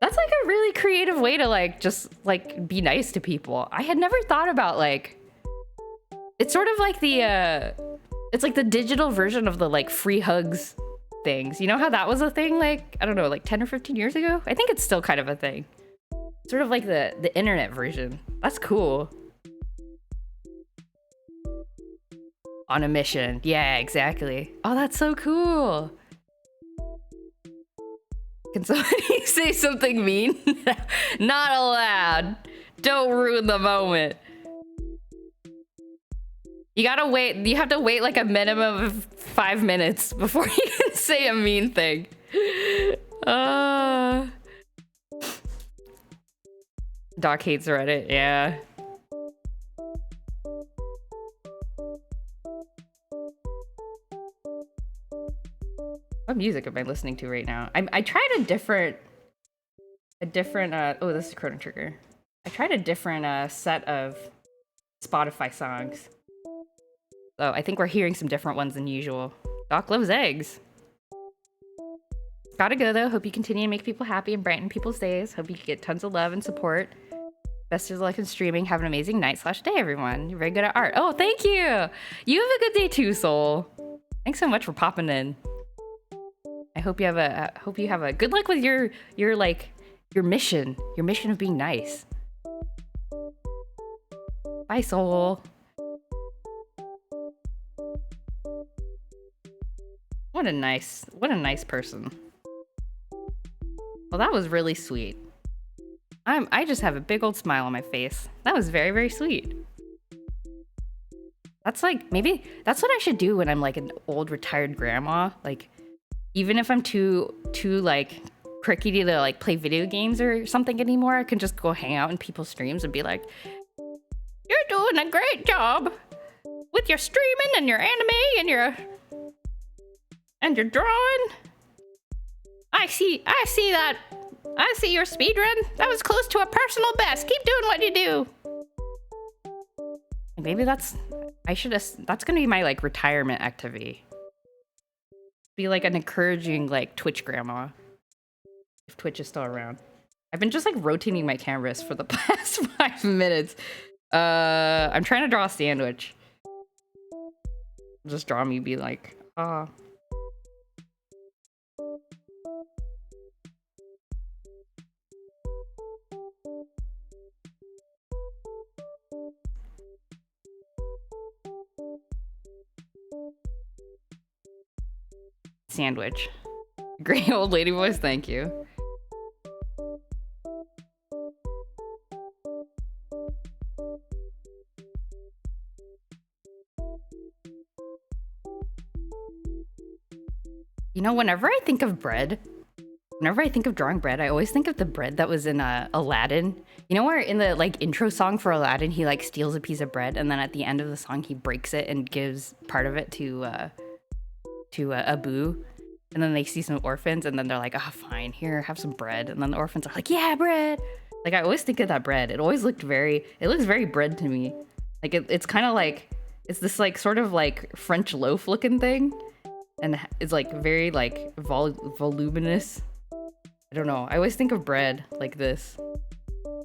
That's like a really creative way to like just like be nice to people. I had never thought about like, it's sort of like the it's like the digital version of the like free hugs things. You know how that was a thing like, I don't know, like 10 or 15 years ago? I think it's still kind of a thing. Sort of like the internet version. That's cool. On a mission. Yeah, exactly. Oh, that's so cool. Can somebody say something mean? Not allowed. Don't ruin the moment. You gotta wait. You have to wait like a minimum of 5 minutes before you can say a mean thing. Doc hates Reddit, yeah. What music am I listening to right now? I tried a different oh, this is Chrono Trigger. I tried a different set of Spotify songs. So I think we're hearing some different ones than usual. Doc loves eggs. Gotta go though. Hope you continue to make people happy and brighten people's days. Hope you get tons of love and support. Best of luck in streaming. Have an amazing night/day, everyone. You're very good at art. Oh, thank you. You have a good day too, Soul. Thanks so much for popping in. I hope you have a good luck with your mission of being nice. Bye, Soul. What a nice person. Well, that was really sweet. I just have a big old smile on my face. That was very, very sweet. That's like, maybe that's what I should do when I'm like an old retired grandma. Like, even if I'm too like crickety to like play video games or something anymore, I can just go hang out in people's streams and be like, "You're doing a great job with your streaming and your anime and your drawing. I see that. I see your speedrun. That was close to a personal best. Keep doing what you do." And maybe that's gonna be my like retirement activity. Be like an encouraging like Twitch grandma. If Twitch is still around. I've been just like rotating my cameras for the past 5 minutes. I'm trying to draw a sandwich. Just draw me be like, ah. Sandwich. Great old lady voice, thank you. You know, whenever I think of bread, whenever I think of drawing bread, I always think of the bread that was in Aladdin. You know where in the like intro song for Aladdin, he like steals a piece of bread and then at the end of the song, he breaks it and gives part of it to Abu. And then they see some orphans and then they're like, "Ah, oh, fine, here, have some bread." And then the orphans are like, "Yeah, bread." Like I always think of that bread. It always looks very bread to me. Like it's kind of like, it's this like sort of like French loaf looking thing. And it's like very like voluminous. I don't know. I always think of bread like this.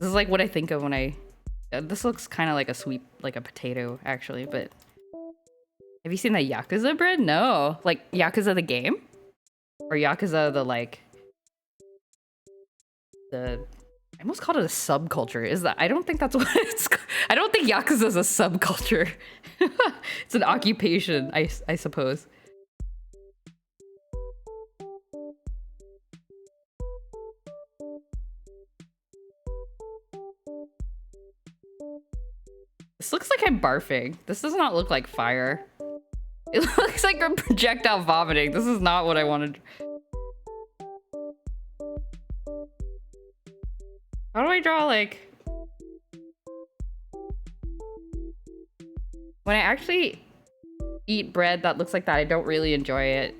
This is like what I think of when this looks kind of like a sweet, like a potato actually, but have you seen that Yakuza bread? No. Like Yakuza the game? Or Yakuza the like, I almost called it a subculture. Is that, I don't think that's what it's, I don't think Yakuza is a subculture. It's an occupation, I suppose. looks like I'm barfing. This does not look like fire. It looks like I'm projectile vomiting. This is not what I wanted. How do I draw, like... When I actually eat bread that looks like that, I don't really enjoy it.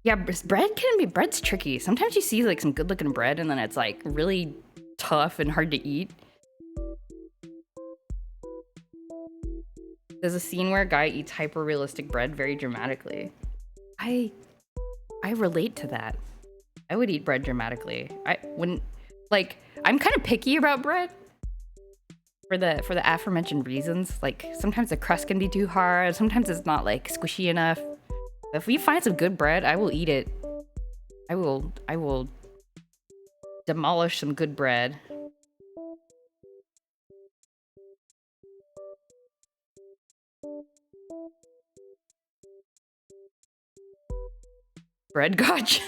Yeah, bread's tricky. Sometimes you see like some good looking bread and then it's like really tough and hard to eat. There's a scene where a guy eats hyper-realistic bread very dramatically. I relate to that. I would eat bread dramatically. I'm kind of picky about bread for the aforementioned reasons. Like sometimes the crust can be too hard, sometimes it's not like squishy enough. But if we find some good bread, I will eat it. I will demolish some good bread. Bread gotcha.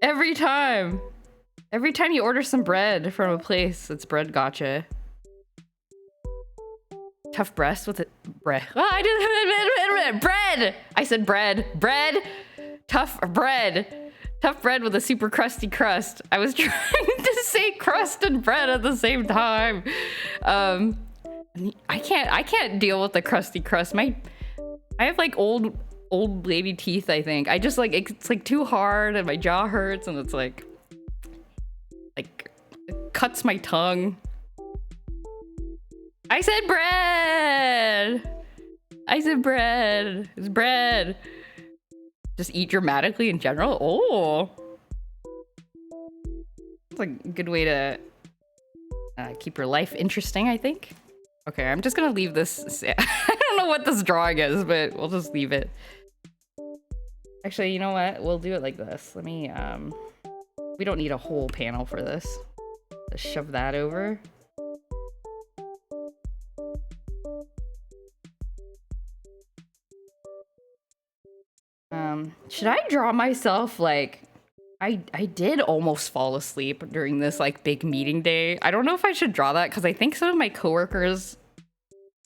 Every time you order some bread from a place, it's bread gotcha. Tough breast with it. Bread. Oh, I did bread. I said bread. Bread. Tough bread. Tough bread with a super crusty crust. I was trying to say crust and bread at the same time. I can't deal with the crusty crust. I have like old lady teeth, I think. I just like it's like too hard and my jaw hurts and it's like it cuts my tongue. I said bread. I said bread. It's bread. Just eat dramatically in general. Oh, it's like a good way to keep your life interesting, I think. Okay, I'm just gonna leave this. I don't know what this drawing is, but we'll just leave it. Actually, you know what? We'll do it like this. Let me, we don't need a whole panel for this. Just shove that over. Should I draw myself like... I did almost fall asleep during this like big meeting day. I don't know if I should draw that because I think some of my coworkers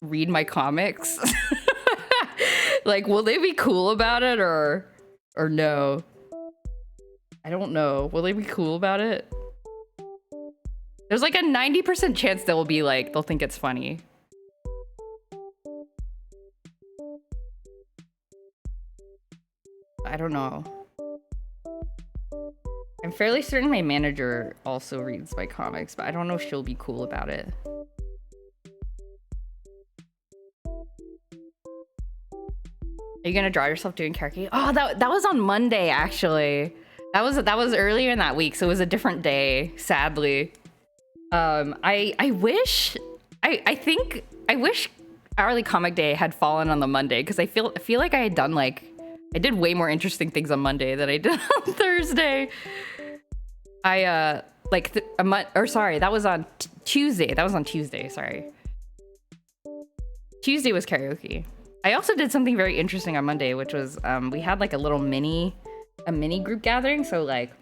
read my comics. Like, will they be cool about it or no? I don't know. Will they be cool about it? There's like a 90% chance they'll be like, they'll think it's funny. I don't know. I'm fairly certain my manager also reads my comics, but I don't know if she'll be cool about it. Are you gonna draw yourself doing karaoke? Oh, that was on Monday, actually. That was earlier in that week, so it was a different day, sadly. I wish Hourly Comic Day had fallen on the Monday, because I feel like I had done like I did way more interesting things on Monday than I did on Thursday. That was on Tuesday. That was on Tuesday, sorry. Tuesday was karaoke. I also did something very interesting on Monday, which was we had like a mini group gathering. So like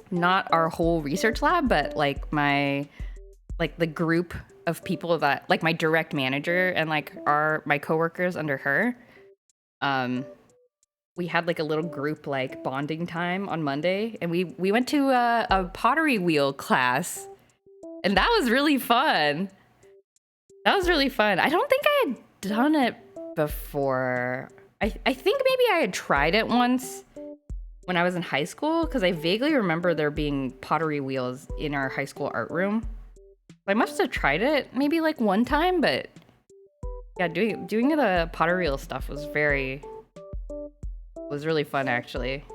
not our whole research lab, but like the group of people that like my direct manager and like my coworkers under her. We had like a little group like bonding time on Monday, and we went to a pottery wheel class, and that was really fun. I don't think I had done it before. I think maybe I had tried it once when I was in high school, because I vaguely remember there being pottery wheels in our high school art room. I must have tried it maybe like one time, but yeah, doing the pottery wheel stuff was really fun, actually.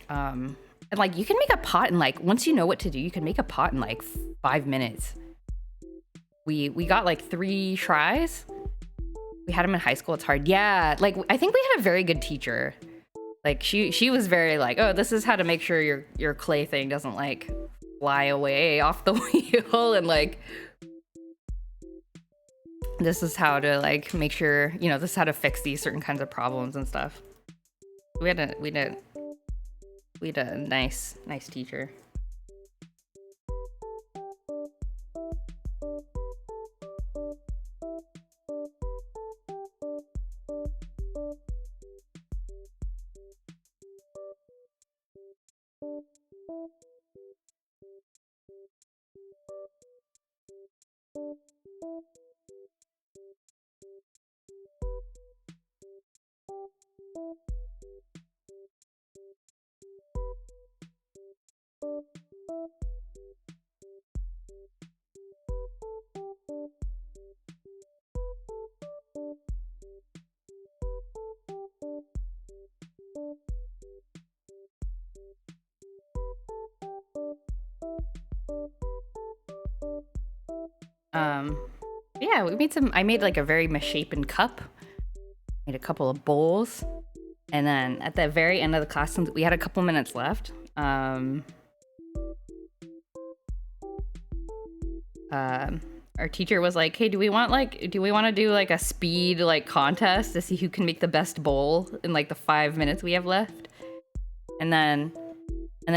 And like you can make a pot in like, once you know what to do, you can make a pot in like 5 minutes. We got like 3 tries. We had them in high school. It's hard. Yeah, like I think we had a very good teacher. Like she was very like, oh, this is how to make sure your clay thing doesn't like fly away off the wheel, and like this is how to like make sure, you know, this is how to fix these certain kinds of problems and stuff. We had a nice teacher. Yeah, we made some. I made like a very misshapen cup. Made a couple of bowls, and then at the very end of the class, since we had a couple minutes left, our teacher was like, "Hey, do we want to do like a speed like contest to see who can make the best bowl in like the 5 minutes we have left?" And then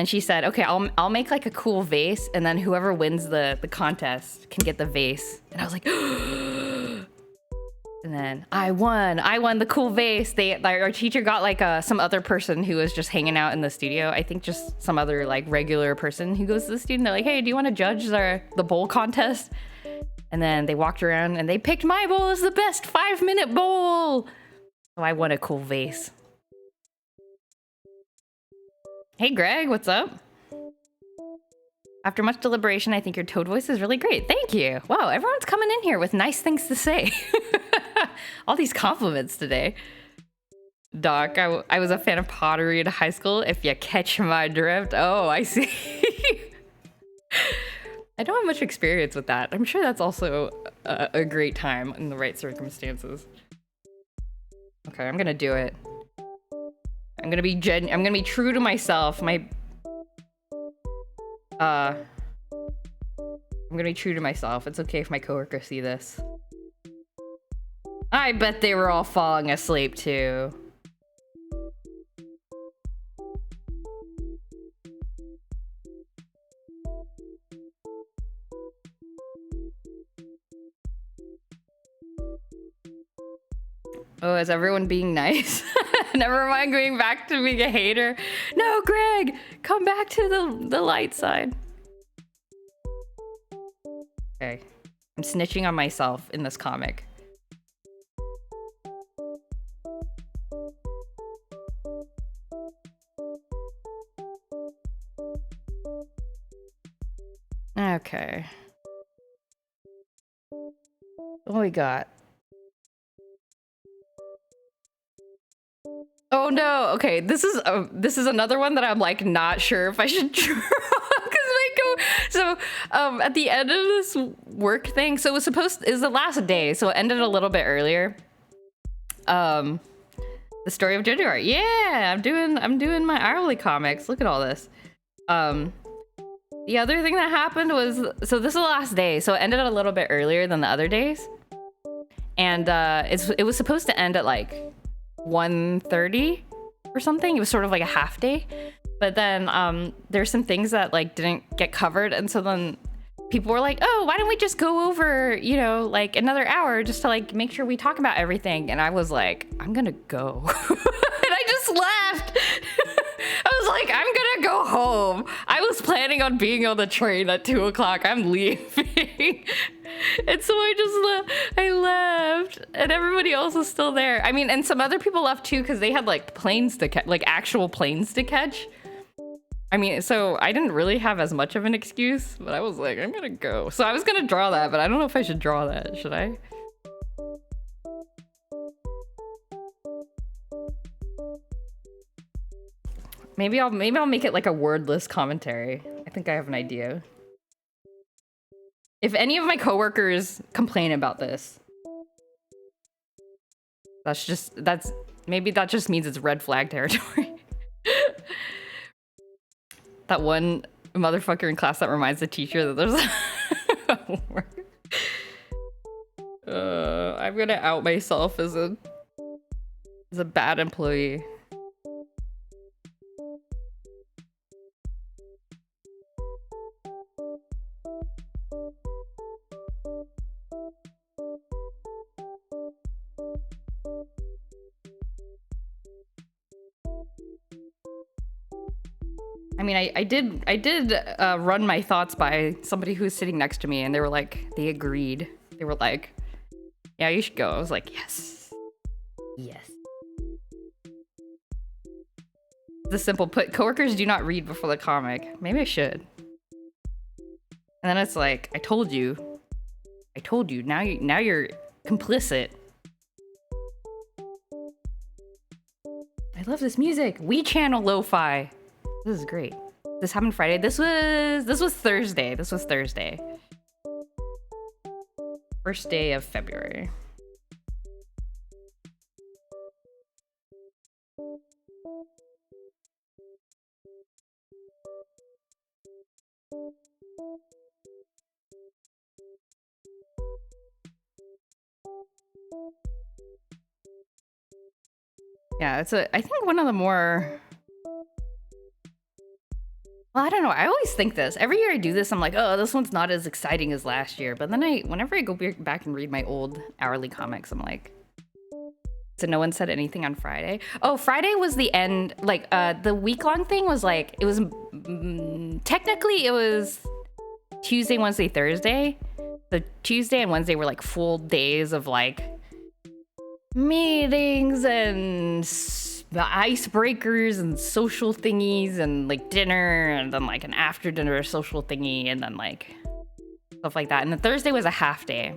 she said, "Okay, I'll make like a cool vase, and then whoever wins the contest can get the vase." And I was like, and then I won the cool vase. Our teacher got like some other person who was just hanging out in the studio. I think just some other like regular person who goes to the studio. And they're like, "Hey, do you want to judge the bowl contest?" And then they walked around and they picked my bowl as the best 5-minute bowl. So I won a cool vase. Hey Greg, what's up? After much deliberation, I think your toad voice is really great. Thank you. Wow, everyone's coming in here with nice things to say. All these compliments today. Doc, I was a fan of pottery in high school, if you catch my drift. Oh, I see. I don't have much experience with that. I'm sure that's also a great time in the right circumstances. Okay, I'm gonna do it. I'm gonna be true to myself. I'm gonna be true to myself. It's okay if my coworkers see this. I bet they were all falling asleep too. Oh, is everyone being nice? Never mind going back to being a hater. No, Greg, come back to the light side. Okay, I'm snitching on myself in this comic. Okay. What we got? Oh no, okay, this is another one that I'm like not sure if I should draw at the end of this work thing, so it was the last day, so it ended a little bit earlier. The story of Ginger Art. Yeah, I'm doing my hourly comics. Look at all this. The other thing that happened was, so this is the last day, so it ended a little bit earlier than the other days. And it was supposed to end at like 1:30 or something. It was sort of like a half day, but then there's some things that like didn't get covered, and so then people were like, "Oh, why don't we just go over, you know, like another hour just to like make sure we talk about everything?" And I was like, "I'm gonna go," and I just left. I was like, "I'm gonna go home." I was planning on being on the train at 2 o'clock. I'm leaving. And so I left, and everybody else was still there. I mean, and some other people left too, because they had like planes to catch, like actual planes to catch. I mean, so I didn't really have as much of an excuse, but I was like, I'm gonna go. So I was gonna draw that, but I don't know if I should draw that. Should I? Maybe I'll make it like a wordless commentary. I think I have an idea. If any of my coworkers complain about this, maybe that just means it's red flag territory. That one motherfucker in class that reminds the teacher that there's homework. I'm gonna out myself as a bad employee. I mean, I did run my thoughts by somebody who was sitting next to me, and they were like, they agreed. They were like, yeah, you should go. I was like, yes. Yes. The simple put, coworkers do not read before the comic. Maybe I should. And then it's like, I told you. Now you're complicit. I love this music. We channel lo-fi. This is great. This happened Friday. This was Thursday. This was Thursday. First day of February. Yeah, I think one of the more... Well, I don't know. I always think this. Every year I do this, I'm like, oh, this one's not as exciting as last year. But then whenever I go back and read my old hourly comics, I'm like... So no one said anything on Friday. Oh, Friday was the end. Like, the week-long thing was like, it was... technically, it was Tuesday, Wednesday, Thursday. So Tuesday and Wednesday were like full days of like... meetings and the icebreakers and social thingies and like dinner and then like an after dinner social thingy and then like stuff like that. And then Thursday was a half day.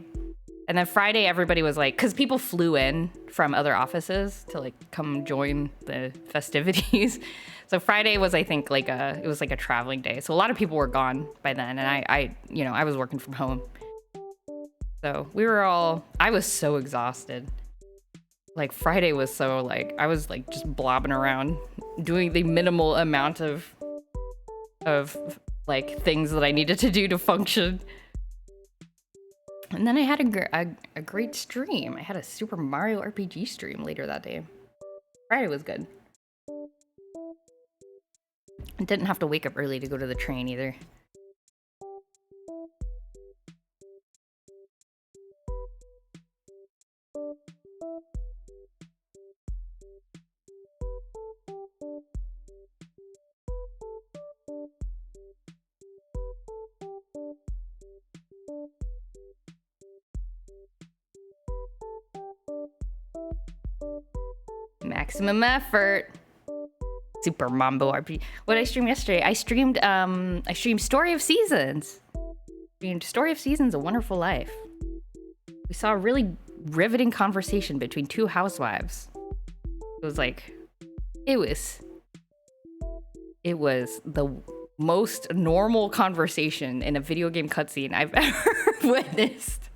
And then Friday everybody was like, because people flew in from other offices to like come join the festivities. So Friday was, I think, like it was like a traveling day. So a lot of people were gone by then, and I was working from home. So I was so exhausted. Like Friday was so like, I was like just blobbing around doing the minimal amount of like things that I needed to do to function. And then I had a great stream. I had a Super Mario RPG stream later that day. Friday was good. I didn't have to wake up early to go to the train either. Maximum effort. Super Mambo RPG. What did I stream yesterday? I streamed Story of Seasons. Story of Seasons, A Wonderful Life. We saw a really riveting conversation between two housewives. It was the most normal conversation in a video game cutscene I've ever witnessed.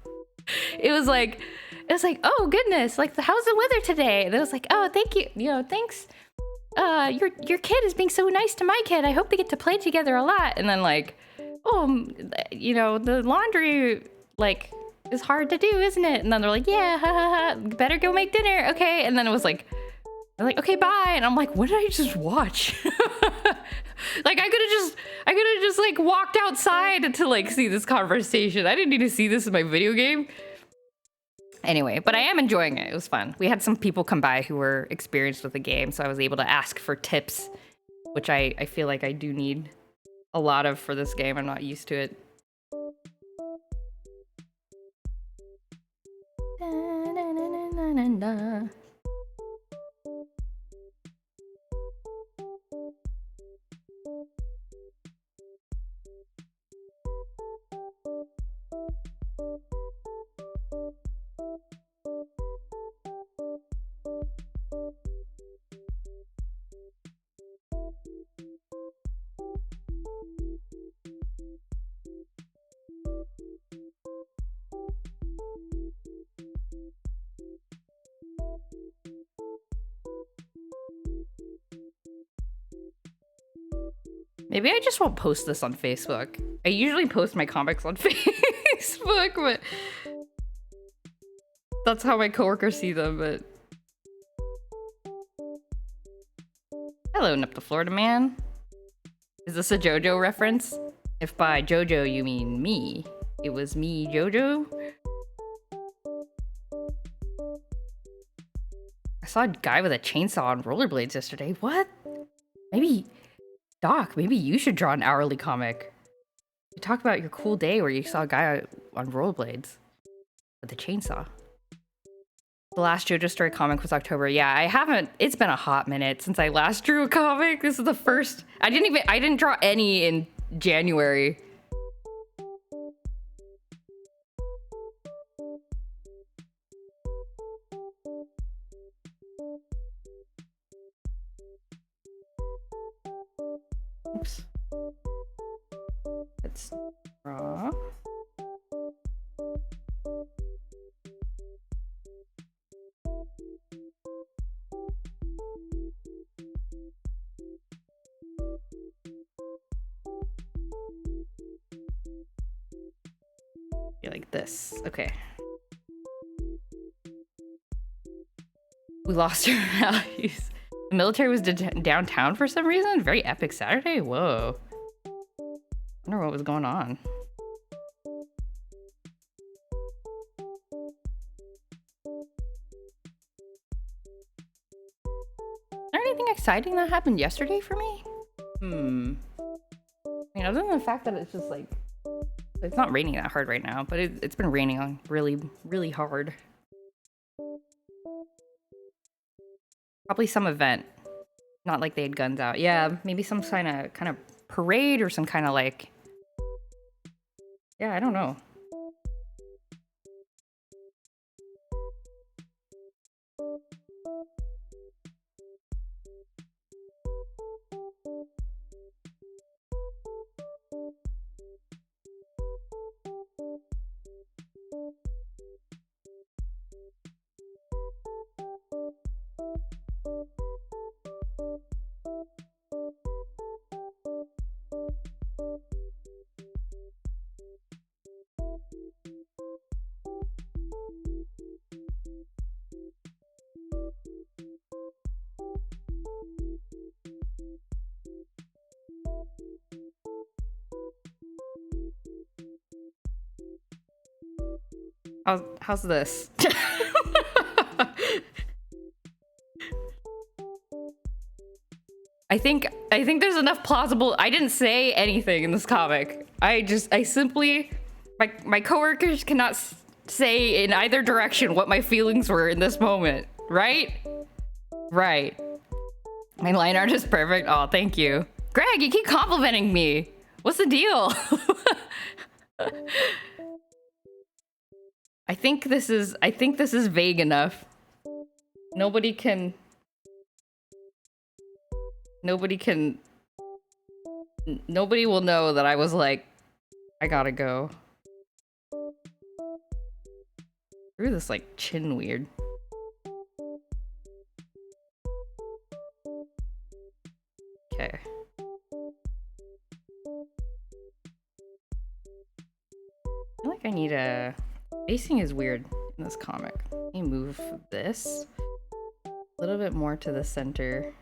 It was like, oh goodness, like how's the weather today? And it was like, oh, thank you, thanks. Your kid is being so nice to my kid. I hope they get to play together a lot. And then like, oh, the laundry like is hard to do, isn't it? And then they're like, yeah, ha ha ha, better go make dinner, okay? And then it was like, they're like, okay, bye. And I'm like, what did I just watch? Like I could have just like walked outside to like see this conversation. I didn't need to see this in my video game. Anyway, but I am enjoying it. It was fun. We had some people come by who were experienced with the game, so I was able to ask for tips, which I feel like I do need a lot of for this game. I'm not used to it. Maybe I just won't post this on Facebook. I usually post my comics on Facebook, but that's how my coworkers see them, but... Hello, Nip the Florida Man. Is this a JoJo reference? If by JoJo you mean me, it was me, JoJo? I saw a guy with a chainsaw on rollerblades yesterday. What? Maybe Doc, maybe you should draw an hourly comic. You talk about your cool day where you saw a guy on rollerblades with a chainsaw. The last JoJo story comic was October. Yeah, I haven't. It's been a hot minute since I last drew a comic. This is the first. I didn't draw any in January. Oops. Let's draw. Like this. Okay. We lost our values. The military was downtown for some reason. Very epic Saturday. Whoa. I wonder what was going on. Is there anything exciting that happened yesterday for me? I mean, other than the fact that it's just like, it's not raining that hard right now, but it's been raining on really, really hard. Probably some event. Not like they had guns out. Yeah, maybe some kind of parade or some kind of like... Yeah, I don't know. How's this? I think there's enough plausible. I didn't say anything in this comic. I simply, my coworkers cannot say in either direction what my feelings were in this moment. Right? Right. My line art is perfect. Oh, thank you. Greg, you keep complimenting me. What's the deal? I think this is vague enough. Nobody will know that I was like, I gotta go. Drew this like chin weird. Okay. I feel like I need a... Spacing is weird in this comic. Let me move this a little bit more to the center.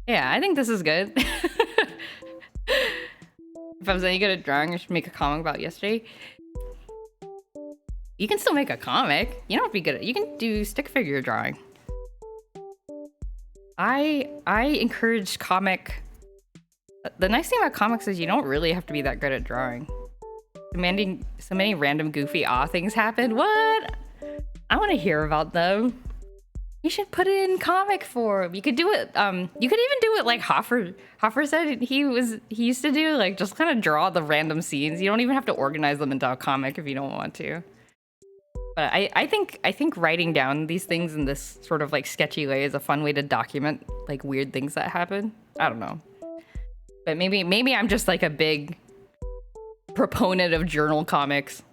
Yeah, I think this is good. If I was any good at drawing, I should make a comic about yesterday. You can still make a comic. You don't have to be good at it. You can do stick figure drawing. I encourage comic... The nice thing about comics is you don't really have to be that good at drawing. So many random goofy things happen. What? I want to hear about them. You should put it in comic form. You could do it. You could even do it like Hoffer said he used to do, like just kind of draw the random scenes. You don't even have to organize them into a comic if you don't want to. But I think writing down these things in this sort of like sketchy way is a fun way to document like weird things that happen. I don't know. But maybe I'm just like a big proponent of journal comics.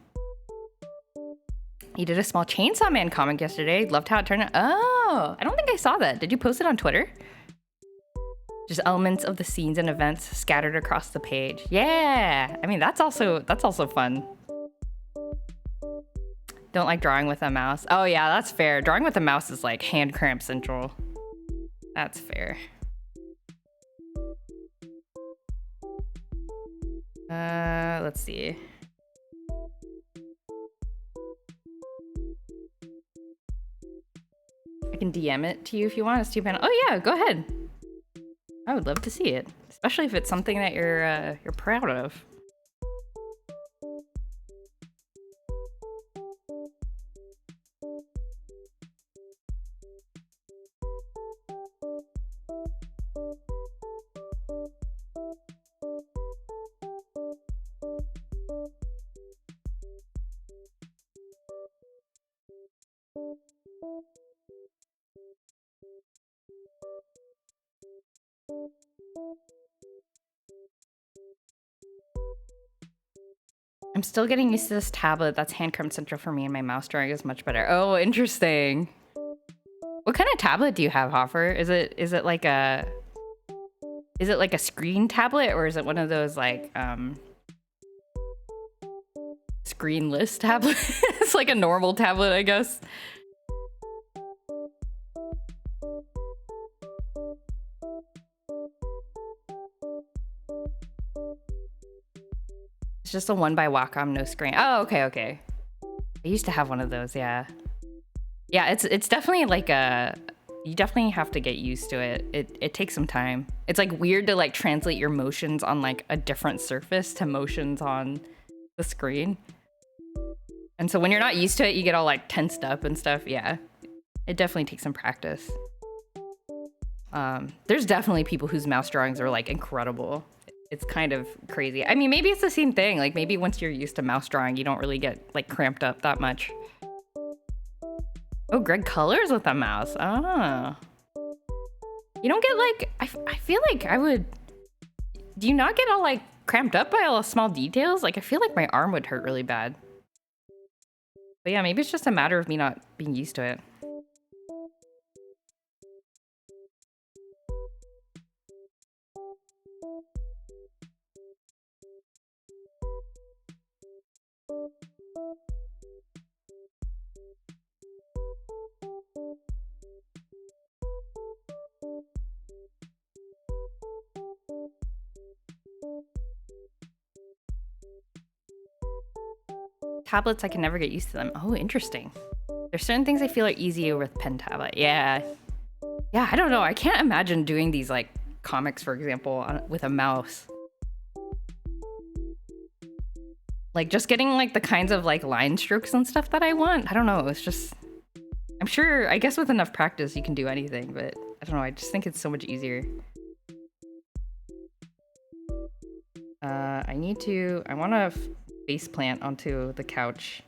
You did a small Chainsaw Man comic yesterday. Loved how it turned out. Oh, I don't think I saw that. Did you post it on Twitter? Just elements of the scenes and events scattered across the page. Yeah, I mean that's also fun. Don't like drawing with a mouse. Oh yeah, that's fair. Drawing with a mouse is like hand cramp central. That's fair. Let's see. I can DM it to you if you want. It's 2 panel. Oh yeah, go ahead. I would love to see it, especially if it's something that you're proud of. I'm still getting used to this tablet. That's hand crammed central for me, and my mouse drawing is much better. Oh, interesting. What kind of tablet do you have, Hoffer? Is it like a screen tablet, or is it one of those like screenless tablets? It's like a normal tablet, I guess. It's just a 1x Wacom, no screen. Oh, okay. I used to have one of those, yeah. Yeah, it's definitely like you definitely have to get used to it. It takes some time. It's like weird to like translate your motions on like a different surface to motions on the screen. And so when you're not used to it, you get all like tensed up and stuff. Yeah, it definitely takes some practice. There's definitely people whose mouse drawings are like incredible. It's kind of crazy. I mean, maybe it's the same thing. Like maybe once you're used to mouse drawing, you don't really get like cramped up that much. Oh, Greg colors with a mouse. Oh. You don't get like, I feel like I would, do you not get all like cramped up by all the small details? Like I feel like my arm would hurt really bad. But yeah, maybe it's just a matter of me not being used to it. Tablets, I can never get used to them. Oh, interesting. There's certain things I feel are easier with pen tablet. Yeah, I don't know. I can't imagine doing these like comics, for example, with a mouse. Like just getting like the kinds of like line strokes and stuff that I want. I don't know. It's just, I'm sure, I guess with enough practice you can do anything, but I don't know. I just think it's so much easier. I want to face plant onto the couch.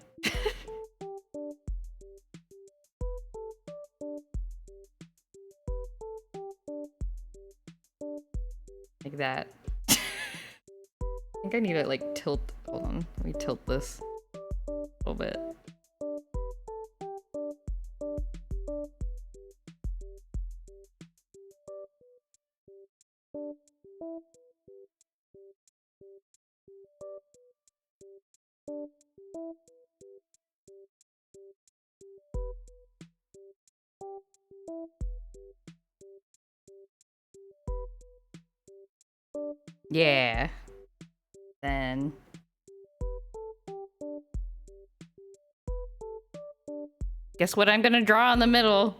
Like that. I think I need to like tilt, hold on, let me tilt this a little bit. Yeah. Then guess what I'm gonna draw in the middle?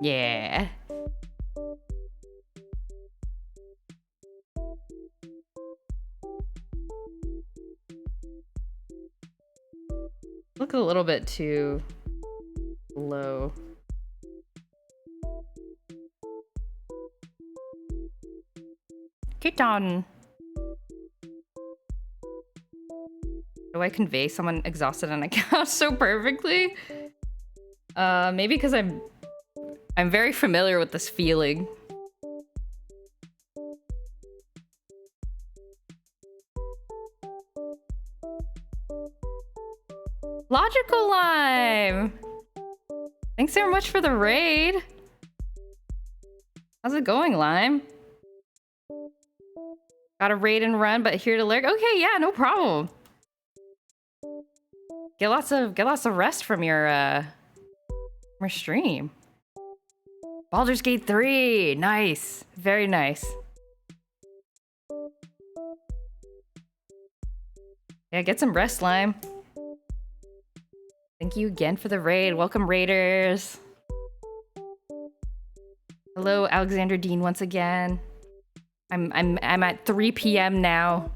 Yeah. Look a little bit too low. Get on. Do I convey someone exhausted on a couch so perfectly? Maybe because I'm very familiar with this feeling. Logical Lime! Thanks so much for the raid. How's it going, Lime? Got a raid and run, but here to lurk. Okay, yeah, no problem. Get lots of rest from your stream. Baldur's Gate 3, nice, very nice. Yeah, get some rest, Lime. Thank you again for the raid. Welcome, raiders. Hello, Alexander Dean, once again. I'm at 3 p.m. now.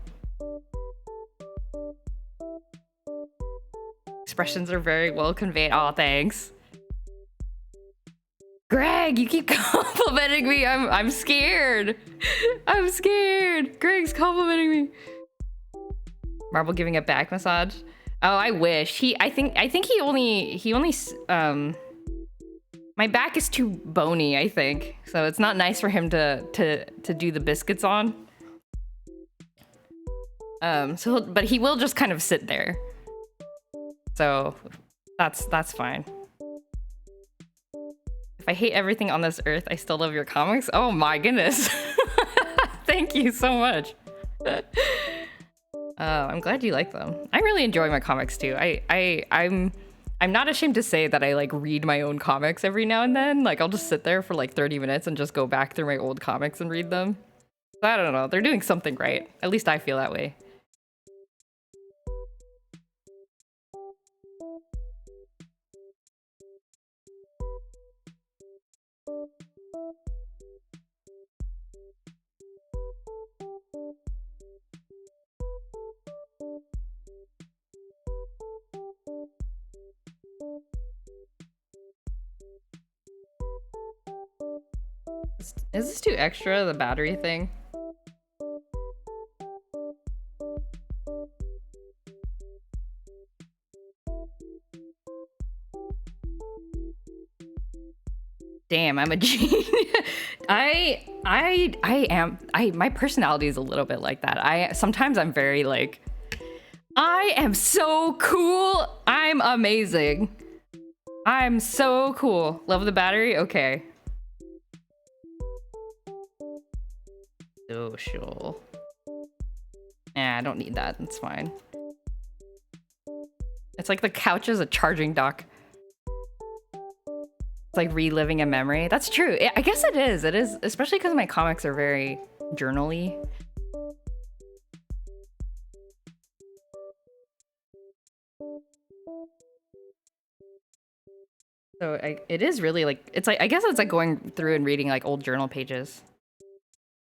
Expressions are very well conveyed. Aw, thanks. Greg, you keep complimenting me. I'm scared. I'm scared. Greg's complimenting me. Marble giving a back massage. Oh, I wish. I think he only my back is too bony, I think. So it's not nice for him to do the biscuits on. But he will just kind of sit there. So that's fine. If I hate everything on this earth, I still love your comics. Oh my goodness. Thank you so much. I'm glad you like them. I really enjoy my comics too. I'm not ashamed to say that I like read my own comics every now and then. Like I'll just sit there for like 30 minutes and just go back through my old comics and read them. I don't know. They're doing something right. At least I feel that way. Is this too extra, the battery thing? Damn, I'm a genius. My personality is a little bit like that. Sometimes I'm very like, I am so cool. I'm amazing. I'm so cool. Love the battery? Okay. Social. Nah, I don't need that. That's fine. It's like the couch is a charging dock. It's like reliving a memory. That's true. I guess it is. It is, especially because my comics are very journal-y. So it is really like, it's like, I guess it's like going through and reading like old journal pages.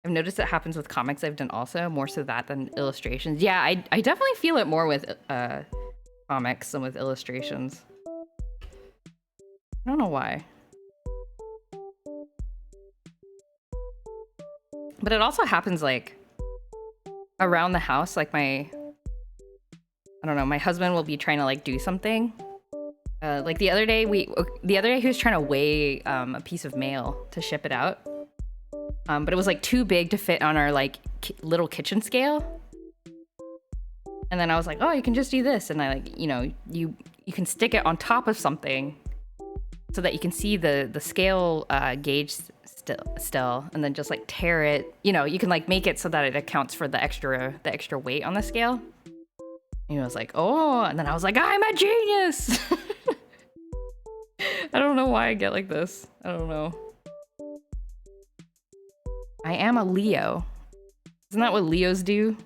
I've noticed it happens with comics I've done also, more so that than illustrations. Yeah, I definitely feel it more with comics than with illustrations. I don't know why. But it also happens like around the house, like I don't know, my husband will be trying to like do something. Like the other day he was trying to weigh a piece of mail to ship it out. But it was like too big to fit on our like little kitchen scale. And then I was like, oh, you can just do this. And I like, you know, you can stick it on top of something so that you can see the scale gauge still, and then just like tear it. You know, you can like make it so that it accounts for the extra weight on the scale. And he was like, oh, and then I was like, I'm a genius. I don't know why I get like this. I don't know. I am a Leo. Isn't that what Leos do?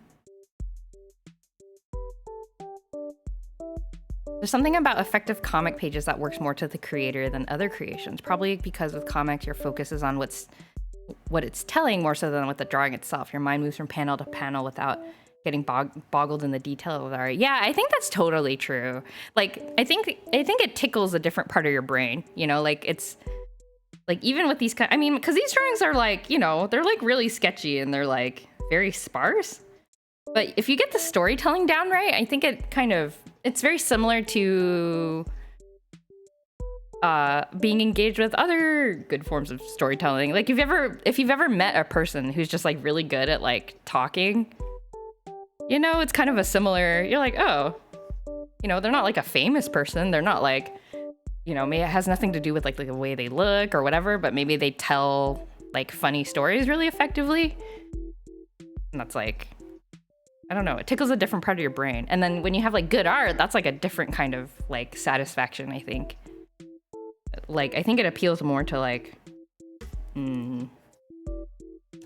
There's something about effective comic pages that works more to the creator than other creations. Probably because with comics, your focus is on what it's telling more so than with the drawing itself. Your mind moves from panel to panel without getting boggled in the detail of the art. Yeah, I think that's totally true. Like, I think it tickles a different part of your brain. You know, like it's like even with these I mean, because these drawings are like, you know, they're like really sketchy and they're like very sparse. But if you get the storytelling down right, I think it's very similar to being engaged with other good forms of storytelling. Like if you've ever met a person who's just like really good at like talking, you know, it's kind of a similar, you're like, oh, you know, they're not like a famous person. They're not like, you know, maybe it has nothing to do with like the way they look or whatever, but maybe they tell like funny stories really effectively. And that's like, I don't know, it tickles a different part of your brain. And then when you have like good art, that's like a different kind of like satisfaction, I think. Like, I think it appeals more to like, I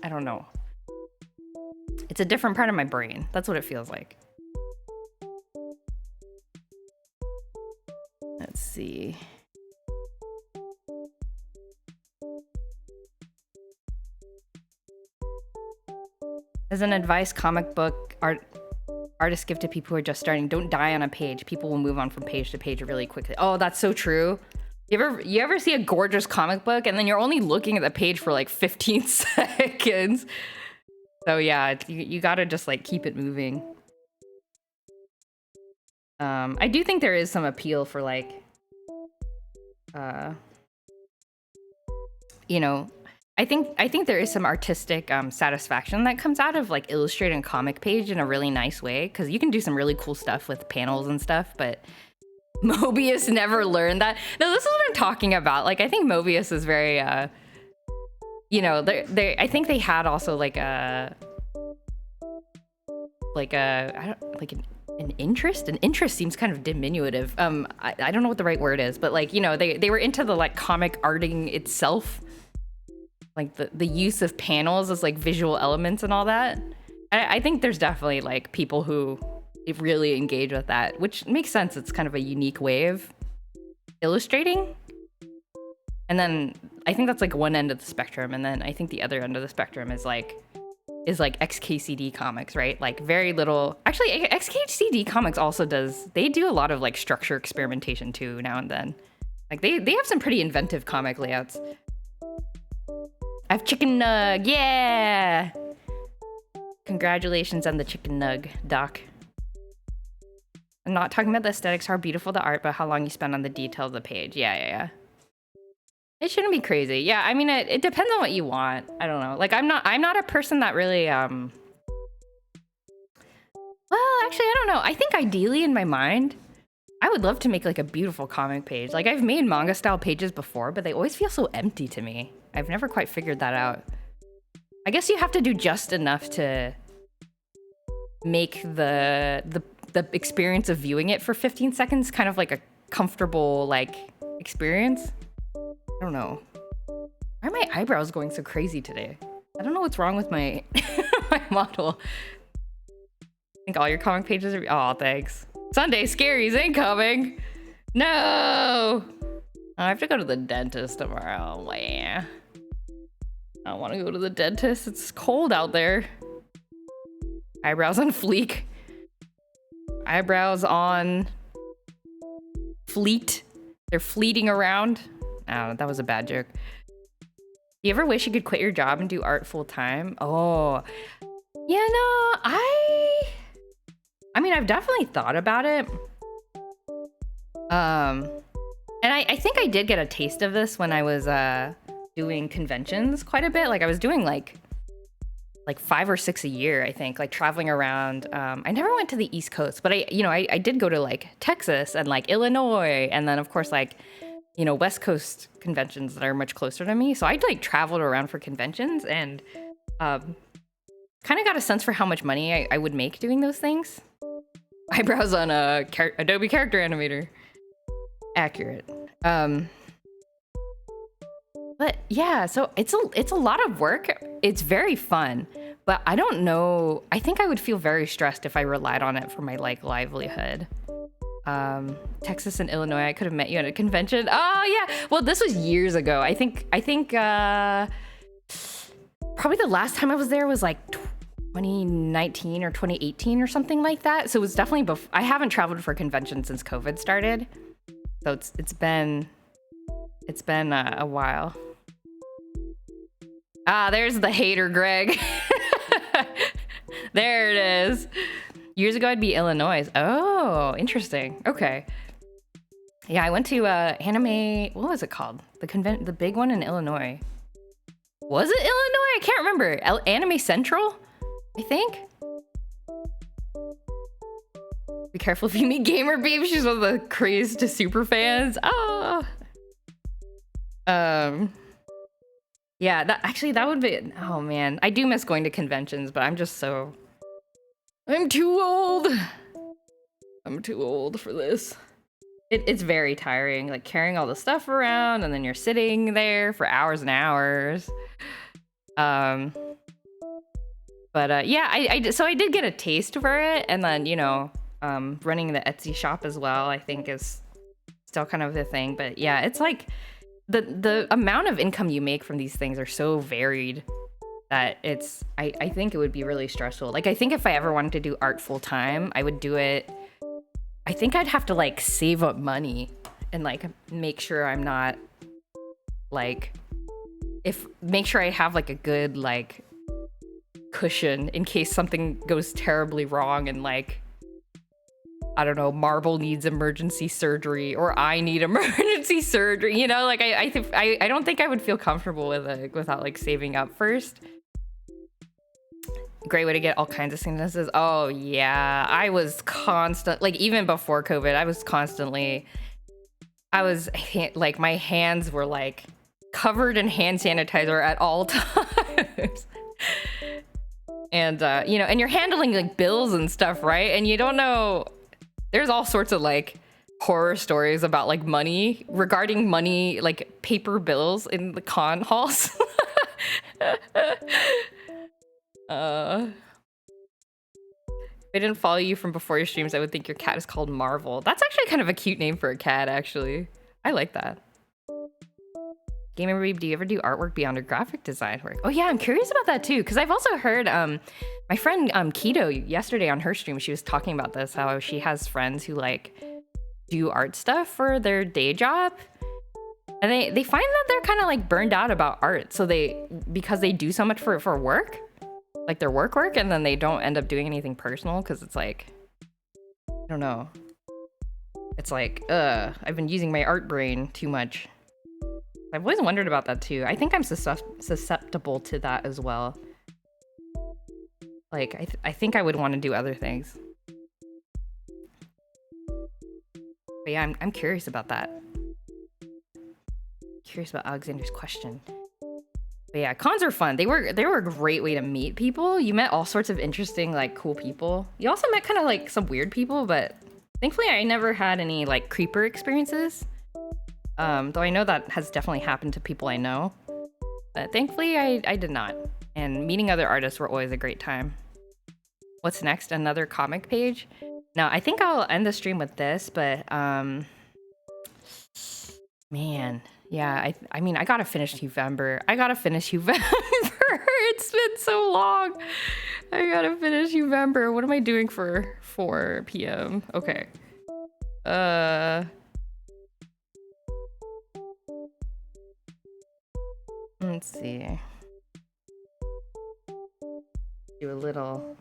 don't know. It's a different part of my brain. That's what it feels like. Let's see. As an advice, comic book artists give to people who are just starting: don't die on a page. People will move on from page to page really quickly. Oh, that's so true. You ever see a gorgeous comic book and then you're only looking at the page for like 15 seconds? So yeah, you gotta just like keep it moving. I do think there is some appeal for like, you know, I think there is some artistic satisfaction that comes out of like illustrating a comic page in a really nice way, because you can do some really cool stuff with panels and stuff, but Mobius never learned that. No, this is what I'm talking about. Like, I think Mobius is very, you know, I think they had also like an interest. An interest seems kind of diminutive. I don't know what the right word is, but like, you know, they were into the like comic arting itself, like the use of panels as like visual elements and all that. I think there's definitely like people who really engage with that, which makes sense. It's kind of a unique way of illustrating. And then I think that's like one end of the spectrum, and then I think the other end of the spectrum is like XKCD comics, right? Like very little. Actually, XKCD comics also they do a lot of like structure experimentation too now and then. Like they have some pretty inventive comic layouts. I have chicken nug, yeah! Congratulations on the chicken nug, Doc. I'm not talking about the aesthetics, how beautiful the art, but how long you spend on the detail of the page. Yeah. It shouldn't be crazy. Yeah, I mean, it depends on what you want. I don't know. Like, I'm not a person that really, well, actually, I don't know. I think ideally in my mind, I would love to make like a beautiful comic page. Like, I've made manga style pages before, but they always feel so empty to me. I've never quite figured that out. I guess you have to do just enough to make the experience of viewing it for 15 seconds kind of like a comfortable like experience. I don't know. Why are my eyebrows going so crazy today? I don't know what's wrong with my my model. I think all your comic pages are... Oh, thanks. Sunday Scaries incoming! No! I have to go to the dentist tomorrow. Yeah. I don't want to go to the dentist. It's cold out there. Eyebrows on fleek. Eyebrows on fleet. They're fleeting around. Oh, that was a bad joke. You ever wish you could quit your job and do art full time? Oh, yeah, no, I mean, I've definitely thought about it. And I think I did get a taste of this when I was doing conventions quite a bit. Like I was doing like 5 or 6 a year, I think, like traveling around. I never went to the East Coast, but I did go to like Texas and like Illinois, and then of course like, you know, West Coast conventions that are much closer to me. So I like traveled around for conventions and kind of got a sense for how much money I would make doing those things. Eyebrows on Adobe Character Animator. Accurate. But yeah, so it's a lot of work. It's very fun, but I don't know. I think I would feel very stressed if I relied on it for my like livelihood. Texas and Illinois, I could have met you at a convention. Oh yeah. Well, this was years ago. I think probably the last time I was there was like 2019 or 2018 or something like that. So it was definitely I haven't traveled for a convention since COVID started. So it's been a while. Ah, there's the hater, Greg. There it is. Years ago, I'd be Illinois. Oh, interesting. Okay. Yeah, I went to anime. What was it called? The big one in Illinois. Was it Illinois? I can't remember. Anime Central, I think. Be careful if you meet Gamer Beam. She's one of the crazed super fans. Oh. Yeah, that would be. Oh man, I do miss going to conventions, but I'm just so I'm too old. I'm too old for this. It's very tiring, like carrying all the stuff around and then you're sitting there for hours and hours. But yeah, so I did get a taste for it, and then, you know, running the Etsy shop as well, I think is still kind of the thing. But yeah, it's like the amount of income you make from these things are so varied that I think it would be really stressful. Like, I think if I ever wanted to do art full time, I would do it. I think I'd have to like save up money and like make sure I'm not like, make sure I have like a good like cushion in case something goes terribly wrong and like, I don't know, Marble needs emergency surgery or I need emergency surgery, you know, like I don't think I would feel comfortable with it without like saving up first. Great way to get all kinds of sicknesses. Oh yeah, I was constant, like even before COVID, like my hands were like covered in hand sanitizer at all times. And you know, and you're handling like bills and stuff, right? And you don't know, there's all sorts of like horror stories about like money, regarding money, like paper bills in the con halls. If I didn't follow you from before your streams, I would think your cat is called Marvel. That's actually kind of a cute name for a cat, actually. I like that. Gamer Reeb, do you ever do artwork beyond your graphic design work? Oh yeah, I'm curious about that too, because I've also heard my friend Keto yesterday on her stream, she was talking about this, how she has friends who like do art stuff for their day job. And they find that they're kind of like burned out about art. So because they do so much for work, like their work, and then they don't end up doing anything personal because it's like, I don't know. It's like, I've been using my art brain too much. I've always wondered about that too. I think I'm susceptible to that as well. Like, I think I would want to do other things. But yeah, I'm curious about that. Curious about Alexander's question. But yeah, cons are fun. They were a great way to meet people. You met all sorts of interesting, like, cool people. You also met kind of like some weird people, but thankfully I never had any like creeper experiences. Though I know that has definitely happened to people I know. But thankfully I did not. And meeting other artists were always a great time. What's next? Another comic page? No, I think I'll end the stream with this, but man. Yeah, I mean, I gotta finish November. It's been so long. I gotta finish November. What am I doing for 4 p.m.? Okay. Let's see. Do a little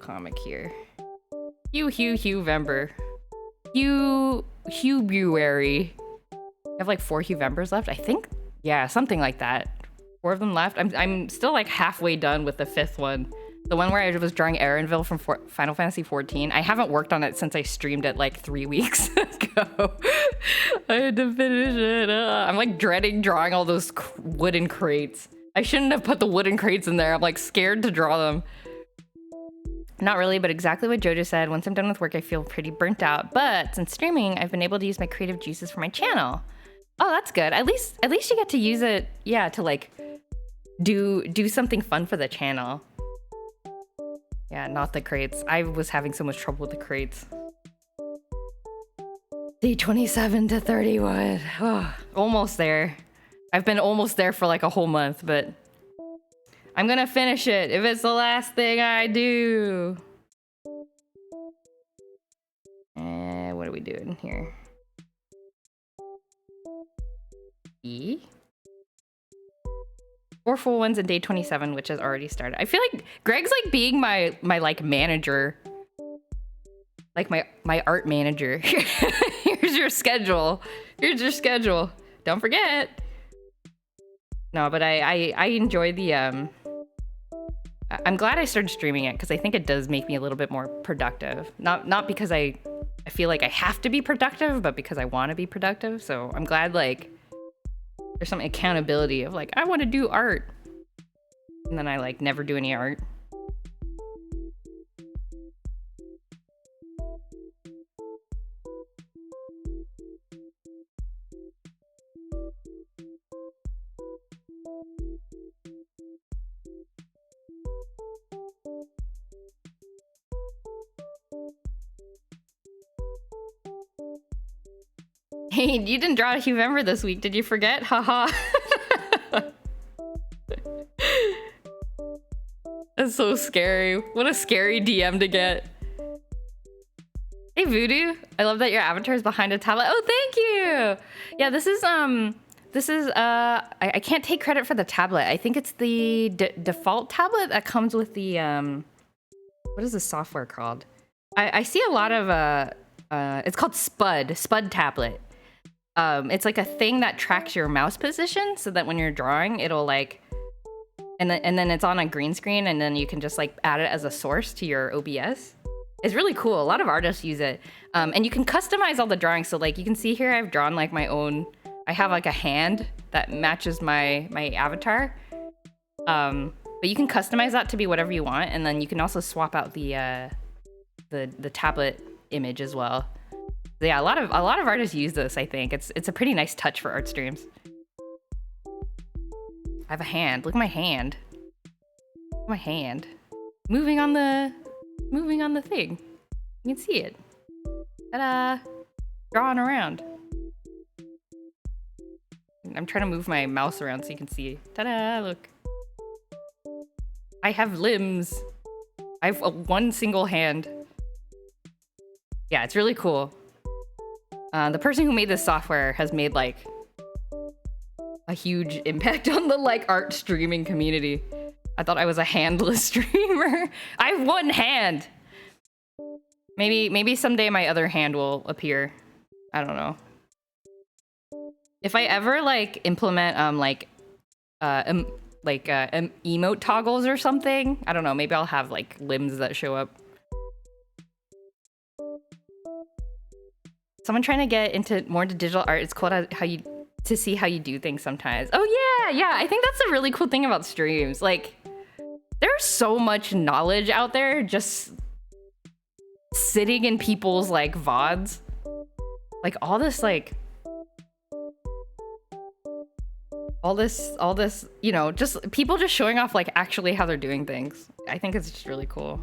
comic here. November. February. I have like 4 Novembers left, I think. Yeah, something like that. 4 of them left. I'm still like halfway done with the 5th one. The one where I was drawing Erenville from Final Fantasy XIV. I haven't worked on it since I streamed it like 3 weeks ago. I had to finish it. I'm like dreading drawing all those wooden crates. I shouldn't have put the wooden crates in there. I'm like scared to draw them. Not really, but exactly what Jojo said. Once I'm done with work, I feel pretty burnt out. But since streaming, I've been able to use my creative juices for my channel. Oh, that's good. At least you get to use it, yeah, to like do something fun for the channel. Yeah, not the crates. I was having so much trouble with the crates. Day 27 to 31. Oh, almost there. I've been almost there for like a whole month, but I'm gonna finish it if it's the last thing I do. What are we doing here? E? 4 full ones in day 27, which has already started. I feel like Greg's like being my like manager. Like my art manager. Here's your schedule. Here's your schedule. Don't forget. No, but I enjoy the I'm glad I started streaming it because I think it does make me a little bit more productive. Not because I feel like I have to be productive, but because I want to be productive. So I'm glad like there's some accountability of like, I want to do art. And then I like never do any art. Hey, you didn't draw a Huevember this week. Did you forget? Haha. That's so scary. What a scary DM to get. Hey, Voodoo. I love that your avatar is behind a tablet. Oh, thank you. Yeah, this is I can't take credit for the tablet. I think it's the default tablet that comes with the what is the software called? I see a lot of it's called Spud tablet. It's like a thing that tracks your mouse position so that when you're drawing, it'll like, and then it's on a green screen, and then you can just like add it as a source to your OBS. It's really cool. A lot of artists use it. And you can customize all the drawings. So like you can see here, I've drawn like my own, I have like a hand that matches my avatar. But you can customize that to be whatever you want. And then you can also swap out the tablet image as well. So yeah, a lot of artists use this, I think. It's a pretty nice touch for art streams. I have a hand. Look at my hand. My hand. Moving on the thing. You can see it. Ta-da! Drawing around. I'm trying to move my mouse around so you can see. Ta-da! Look. I have limbs. I have one single hand. Yeah, it's really cool. The person who made this software has made like a huge impact on the like art streaming community. I thought I was a handless streamer. I have one hand. Maybe someday my other hand will appear. I don't know. If I ever like implement emote toggles or something, I don't know. Maybe I'll have like limbs that show up. Someone trying to get more into digital art. It's cool to see how you do things sometimes. Oh yeah. I think that's a really cool thing about streams. Like, there's so much knowledge out there just sitting in people's like VODs. Like all this, you know, just people just showing off like actually how they're doing things. I think it's just really cool.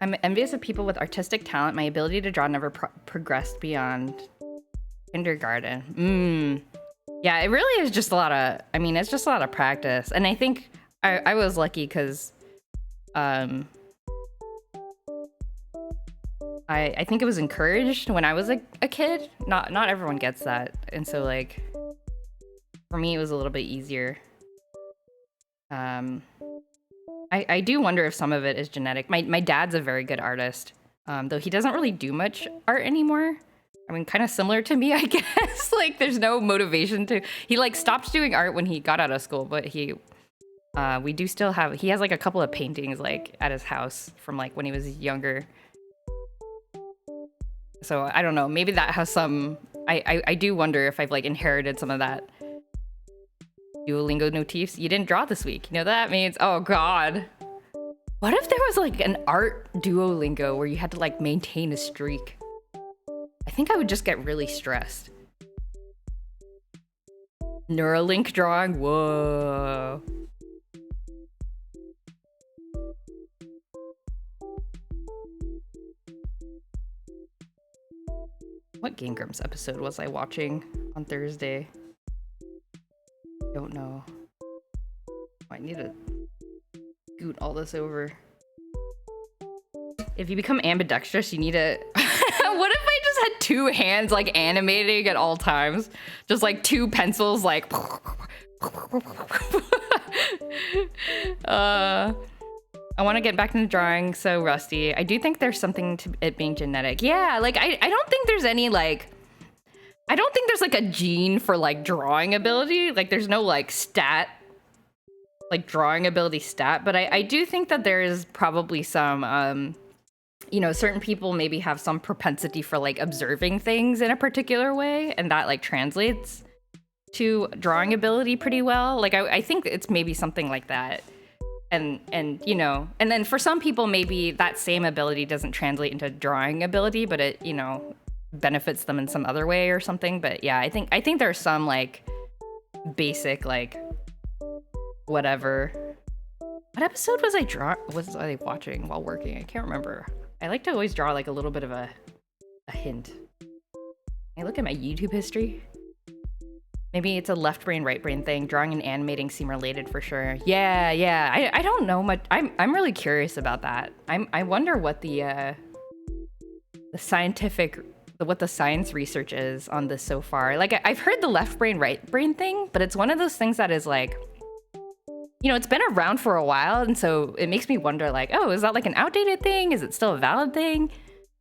I'm envious of people with artistic talent. My ability to draw never progressed beyond kindergarten. Yeah, it really is just a lot of, it's just a lot of practice. And I think I was lucky because I think it was encouraged when I was a kid. Not everyone gets that. And so like, for me, it was a little bit easier. I do wonder if some of it is genetic. My dad's a very good artist, though he doesn't really do much art anymore. I mean, kind of similar to me, I guess. Like, there's no motivation to... He, like, stopped doing art when he got out of school, but we do still have... He has, like, a couple of paintings, like, at his house from, like, when he was younger. So, I don't know. Maybe that has some... I do wonder if I've, like, inherited some of that. Duolingo motifs. You didn't draw this week. You know what that means? Oh, God. What if there was, like, an art Duolingo where you had to, like, maintain a streak? I think I would just get really stressed. Neuralink drawing? Whoa. What Game Grumps episode was I watching on Thursday? Don't know. I need to scoot all this over. If you become ambidextrous, you need to... What if I just had two hands, like, animating at all times? Just, like, two pencils, like... I want to get back into drawing, so rusty. I do think there's something to it being genetic. Yeah, like, I don't think there's any, like... I don't think there's, like, a gene for, like, drawing ability. Like, there's no, like, stat... Like, drawing ability stat. But I do think that there is probably some, you know, certain people maybe have some propensity for, like, observing things in a particular way. And that, like, translates to drawing ability pretty well. Like, I think it's maybe something like that. And you know, and then for some people, maybe that same ability doesn't translate into drawing ability, but it, you know, benefits them in some other way or something. But yeah, I think there's some like basic like whatever. What episode was I watching while working? I can't remember. I like to always draw like a little bit of a hint. Can I look at my YouTube history? Maybe it's a left brain, right brain thing. Drawing and animating seem related for sure. Yeah. I don't know much. I'm really curious about that. I wonder what the science research is on this so far. Like I've heard the left brain, right brain thing, but it's one of those things that is like, you know, it's been around for a while, and so it makes me wonder, like, oh, is that like an outdated thing? Is it still a valid thing?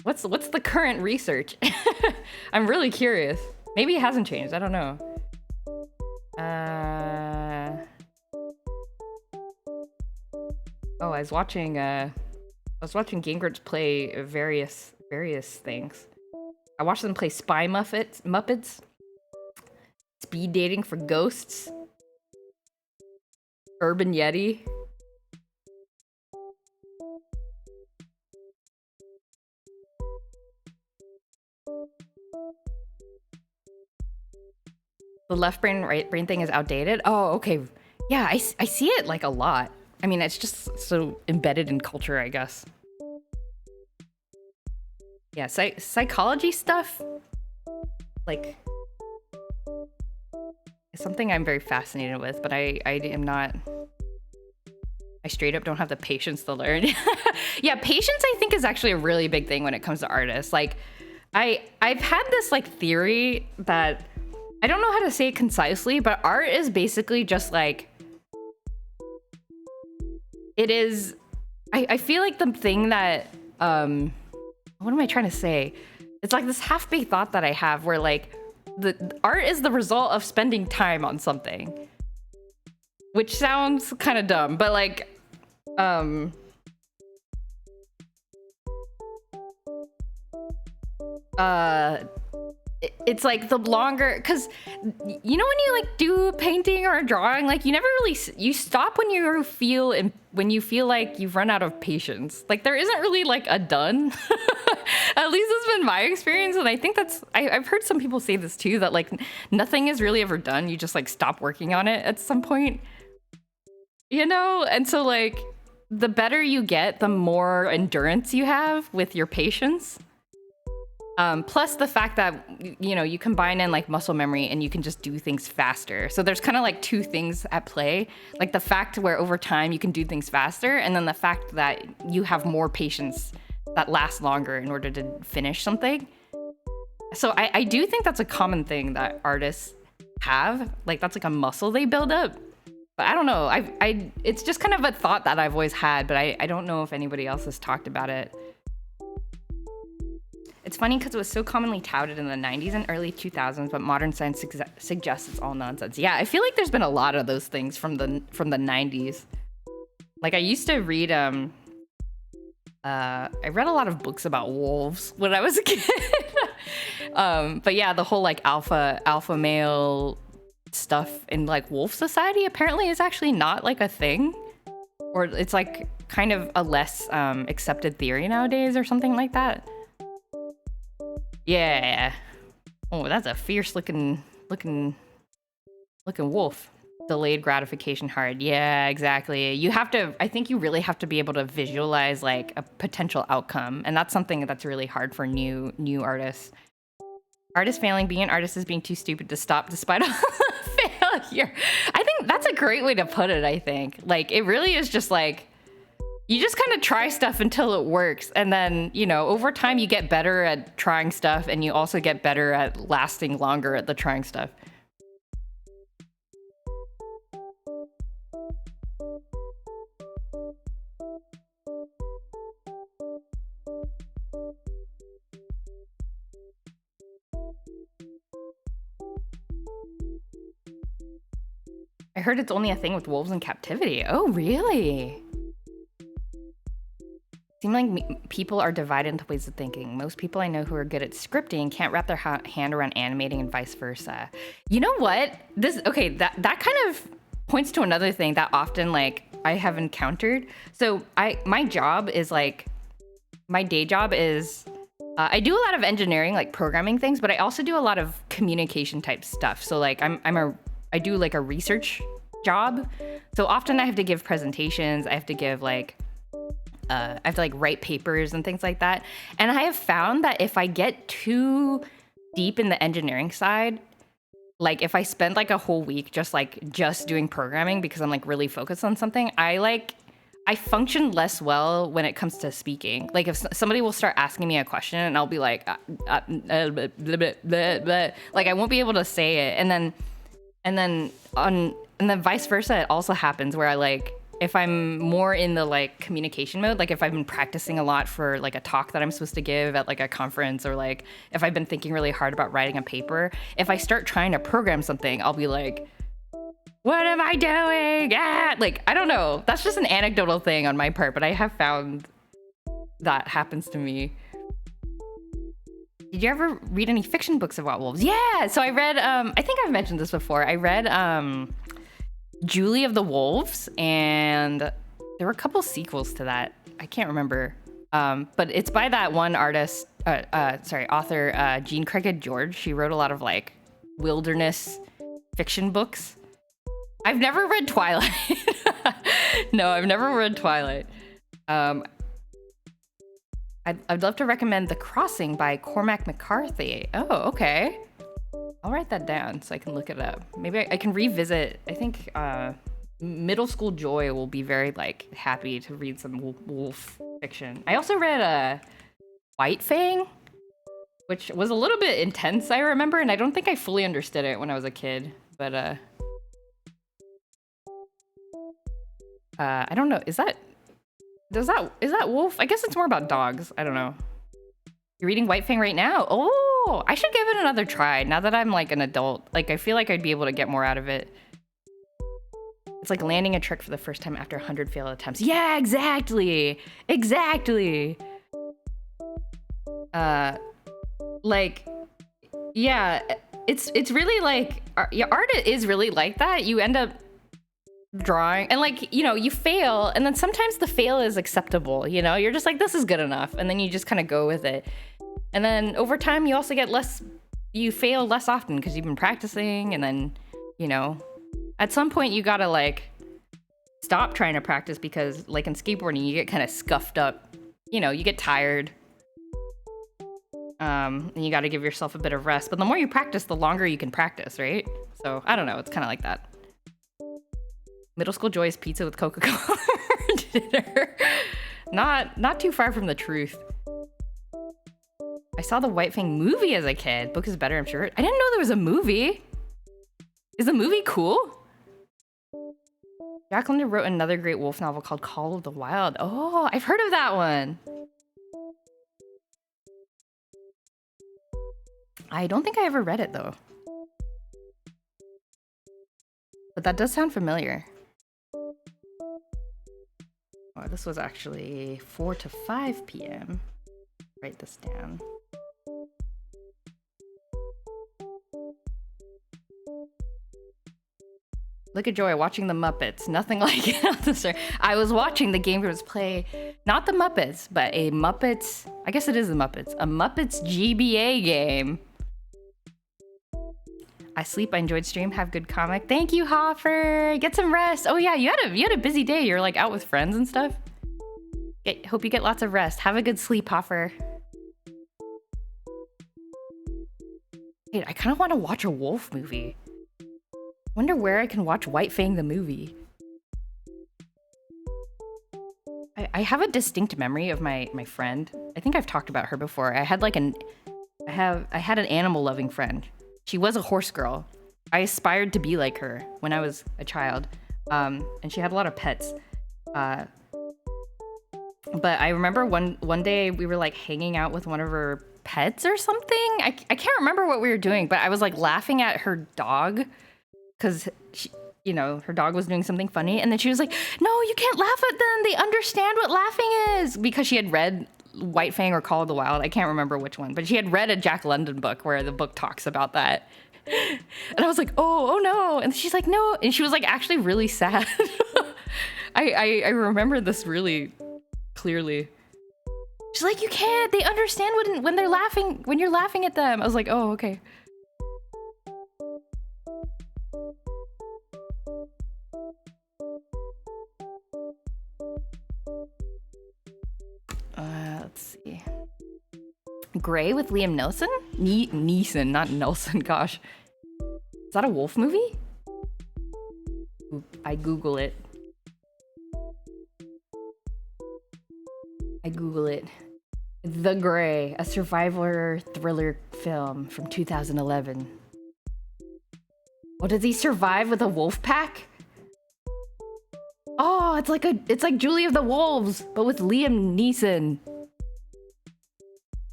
What's the current research? I'm really curious. Maybe it hasn't changed. I don't know. Oh, I was watching Gingrich play various things. I watched them play Spy Muppets, speed dating for ghosts, Urban Yeti. The left brain, right brain thing is outdated? Oh, okay. Yeah, I see it like a lot. I mean, it's just so embedded in culture, I guess. Yeah, psychology stuff, like, is something I'm very fascinated with, but I am not... I straight up don't have the patience to learn. Yeah, patience I think is actually a really big thing when it comes to artists. Like, I've had this like theory that, I don't know how to say it concisely, but art is basically just like, it is, I feel like the thing that, what am I trying to say? It's like this half-baked thought that I have where like, the art is the result of spending time on something. Which sounds kind of dumb, but like, it's like the longer, because you know when you like do a painting or a drawing, like you never really, you stop when you feel like you've run out of patience. Like there isn't really like a done. At least it's been my experience, and I think I've heard some people say this too, that like nothing is really ever done. You just like stop working on it at some point, you know? And so like the better you get, the more endurance you have with your patience. Plus the fact that, you know, you combine in like muscle memory and you can just do things faster. So there's kind of like two things at play, like the fact where over time you can do things faster, and then the fact that you have more patience that lasts longer in order to finish something. So I do think that's a common thing that artists have. Like that's like a muscle they build up. But I don't know. It's just kind of a thought that I've always had, but I don't know if anybody else has talked about it. It's funny because it was so commonly touted in the 90s and early 2000s, but modern science suggests it's all nonsense. Yeah, I feel like there's been a lot of those things from the 90s. Like I used to read I read a lot of books about wolves when I was a kid. But yeah, the whole like alpha male stuff in like wolf society apparently is actually not like a thing, or it's like kind of a less accepted theory nowadays or something like that. Yeah. Oh, that's a fierce looking wolf. Delayed gratification hard. Yeah, exactly. I think you really have to be able to visualize like a potential outcome. And that's something that's really hard for new artists. Artist failing, being an artist is being too stupid to stop despite all failure. I think that's a great way to put it, I think. Like, it really is just like, you just kind of try stuff until it works. And then, you know, over time you get better at trying stuff, and you also get better at lasting longer at the trying stuff. I heard it's only a thing with wolves in captivity. Oh, really? Seem like people are divided into ways of thinking. Most people I know who are good at scripting can't wrap their hand around animating, and vice versa. You know what? That kind of points to another thing that often like I have encountered. So my day job is I do a lot of engineering, like programming things, but I also do a lot of communication type stuff. So like I do like a research job. So often I have to give presentations. I have to give like I have to like write papers and things like that. And I have found that if I get too deep in the engineering side, like if I spend like a whole week just doing programming because I'm like really focused on something, I function less well when it comes to speaking. Like if somebody will start asking me a question and I'll be like, blah, blah, blah, blah. Like I won't be able to say it. And then vice versa, it also happens where I like, if I'm more in the like communication mode, like if I've been practicing a lot for like a talk that I'm supposed to give at like a conference, or like if I've been thinking really hard about writing a paper, if I start trying to program something, I'll be like, what am I doing? Ah! Like, I don't know. That's just an anecdotal thing on my part, but I have found that happens to me. Did you ever read any fiction books about wolves? Yeah, so I read, I think I've mentioned this before. I read Julie of the Wolves, and there were a couple sequels to that. I can't remember. But it's by that one author, Jean Craig George. She wrote a lot of like wilderness fiction books. I've never read Twilight. No, I've never read Twilight. I'd love to recommend The Crossing by Cormac McCarthy. Oh, okay. I'll write that down so I can look it up. Maybe I can revisit. I think middle school Joy will be very like happy to read some wolf fiction. I also read White Fang, which was a little bit intense, I remember, and I don't think I fully understood it when I was a kid. But I don't know. Is that wolf? I guess it's more about dogs. I don't know. You're reading White Fang right now? Oh, I should give it another try now that I'm like an adult. Like I feel like I'd be able to get more out of it. It's like landing a trick for the first time after 100 failed attempts. Yeah, exactly. Exactly. Like, yeah, it's really like, art is really like that. You end up drawing and like, you know, you fail, and then sometimes the fail is acceptable, you know, you're just like, this is good enough, and then you just kind of go with it. And then over time you also get you fail less often because you've been practicing, and then, you know, at some point you gotta like stop trying to practice because like in skateboarding you get kind of scuffed up, you know, you get tired, and you got to give yourself a bit of rest. But the more you practice, the longer you can practice, right? So I don't know, it's kind of like that. Middle school Joy's pizza with Coca-Cola for dinner. Not too far from the truth. I saw the White Fang movie as a kid. Book is better, I'm sure. I didn't know there was a movie. Is the movie cool? Jack London wrote another great wolf novel called Call of the Wild. Oh, I've heard of that one. I don't think I ever read it though. But that does sound familiar. Oh, this was actually 4 to 5 p.m. Write this down. Look at Joy watching the Muppets. Nothing like it. I was watching the Game Grumps play, not the Muppets, but a Muppets, I guess it is the Muppets, a Muppets GBA game. I sleep, I enjoyed stream, have good comic. Thank you, Hoffer. Get some rest. Oh yeah, you had a busy day. You're like out with friends and stuff. Hope you get lots of rest. Have a good sleep, Hoffer. Wait, I kind of want to watch a wolf movie. Wonder where I can watch White Fang the movie. I have a distinct memory of my friend. I think I've talked about her before. I had an animal loving friend. She was a horse girl. I aspired to be like her when I was a child. And she had a lot of pets. But I remember one day we were like hanging out with one of her pets or something. I can't remember what we were doing, but I was like laughing at her dog because her dog was doing something funny. And then she was like, no, you can't laugh at them. They understand what laughing is, because she had read White Fang or Call of the Wild. I can't remember which one, but she had read a Jack London book where the book talks about that. And I was like, oh no. And she's like, no. And she was like actually really sad. I remember this really clearly. She's like, you can't. They understand when they're laughing, when you're laughing at them. I was like, oh, okay. Let's see. Gray with Liam Neeson? Neeson, not Nelson, gosh. Is that a wolf movie? I Google it. The Gray, a survivor thriller film from 2011. Oh, does he survive with a wolf pack? Oh, it's like Julie of the Wolves, but with Liam Neeson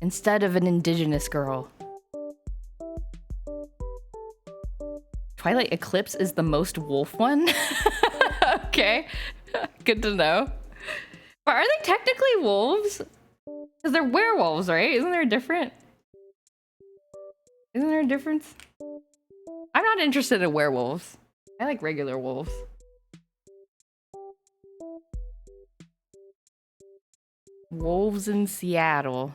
instead of an indigenous girl. Twilight Eclipse is the most wolf one. Okay, good to know. But are they technically wolves? Because they're werewolves, right? Isn't there a difference? I'm not interested in werewolves. I like regular wolves. Wolves in Seattle.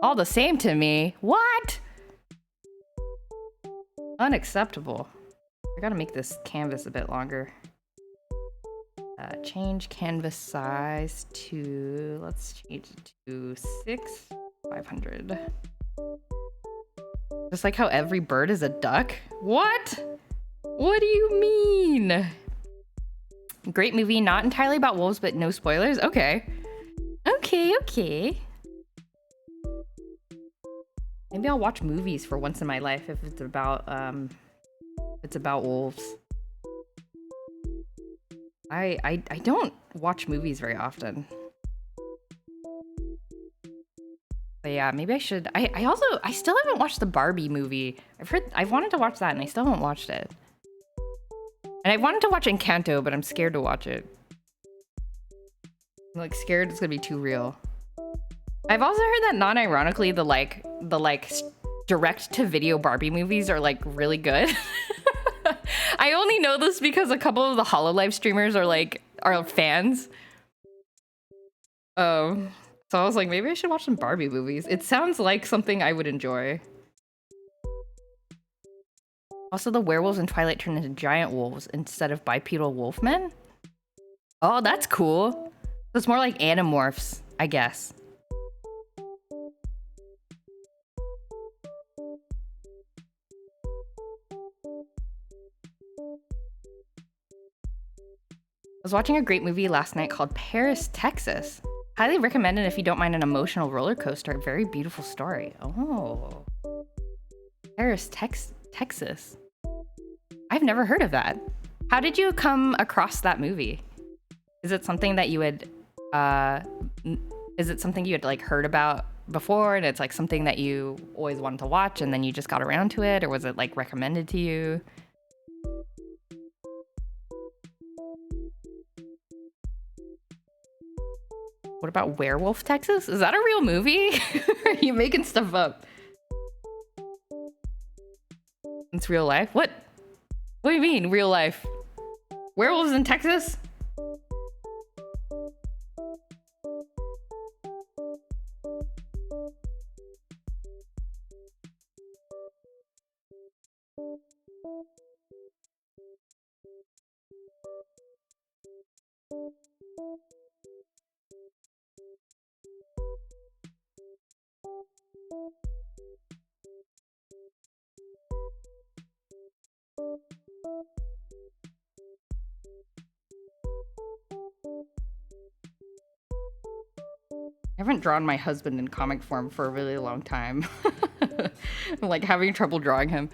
All the same to me. What? Unacceptable. I gotta make this canvas a bit longer. Change canvas size to, let's change it to 500. Just like how every bird is a duck? What? What do you mean? Great movie, not entirely about wolves, but no spoilers? Okay. Okay. Maybe I'll watch movies for once in my life if it's about wolves. I don't watch movies very often. But yeah, maybe I should. I still haven't watched the Barbie movie. I've wanted to watch that and I still haven't watched it. And I wanted to watch Encanto, but I'm scared to watch it. I'm like scared it's gonna be too real. I've also heard that non-ironically the direct to video Barbie movies are like really good. I only know this because a couple of the HoloLive streamers are fans. So I was like, maybe I should watch some Barbie movies. It sounds like something I would enjoy. Also, the werewolves in Twilight turn into giant wolves instead of bipedal wolfmen. Oh, that's cool. So it's more like animorphs, I guess. I was watching a great movie last night called Paris, Texas. Highly recommend it if you don't mind an emotional roller coaster. Very beautiful story. Oh. Paris, Texas. I've never heard of that. How did you come across that movie? Is it something that you had like heard about before and it's like something that you always wanted to watch and then you just got around to it, or was it like recommended to you? What about Werewolf, Texas? Is that a real movie? Are you making stuff up? It's real life? What? What do you mean, real life? Werewolves in Texas? I haven't drawn my husband in comic form for a really long time. I'm like having trouble drawing him.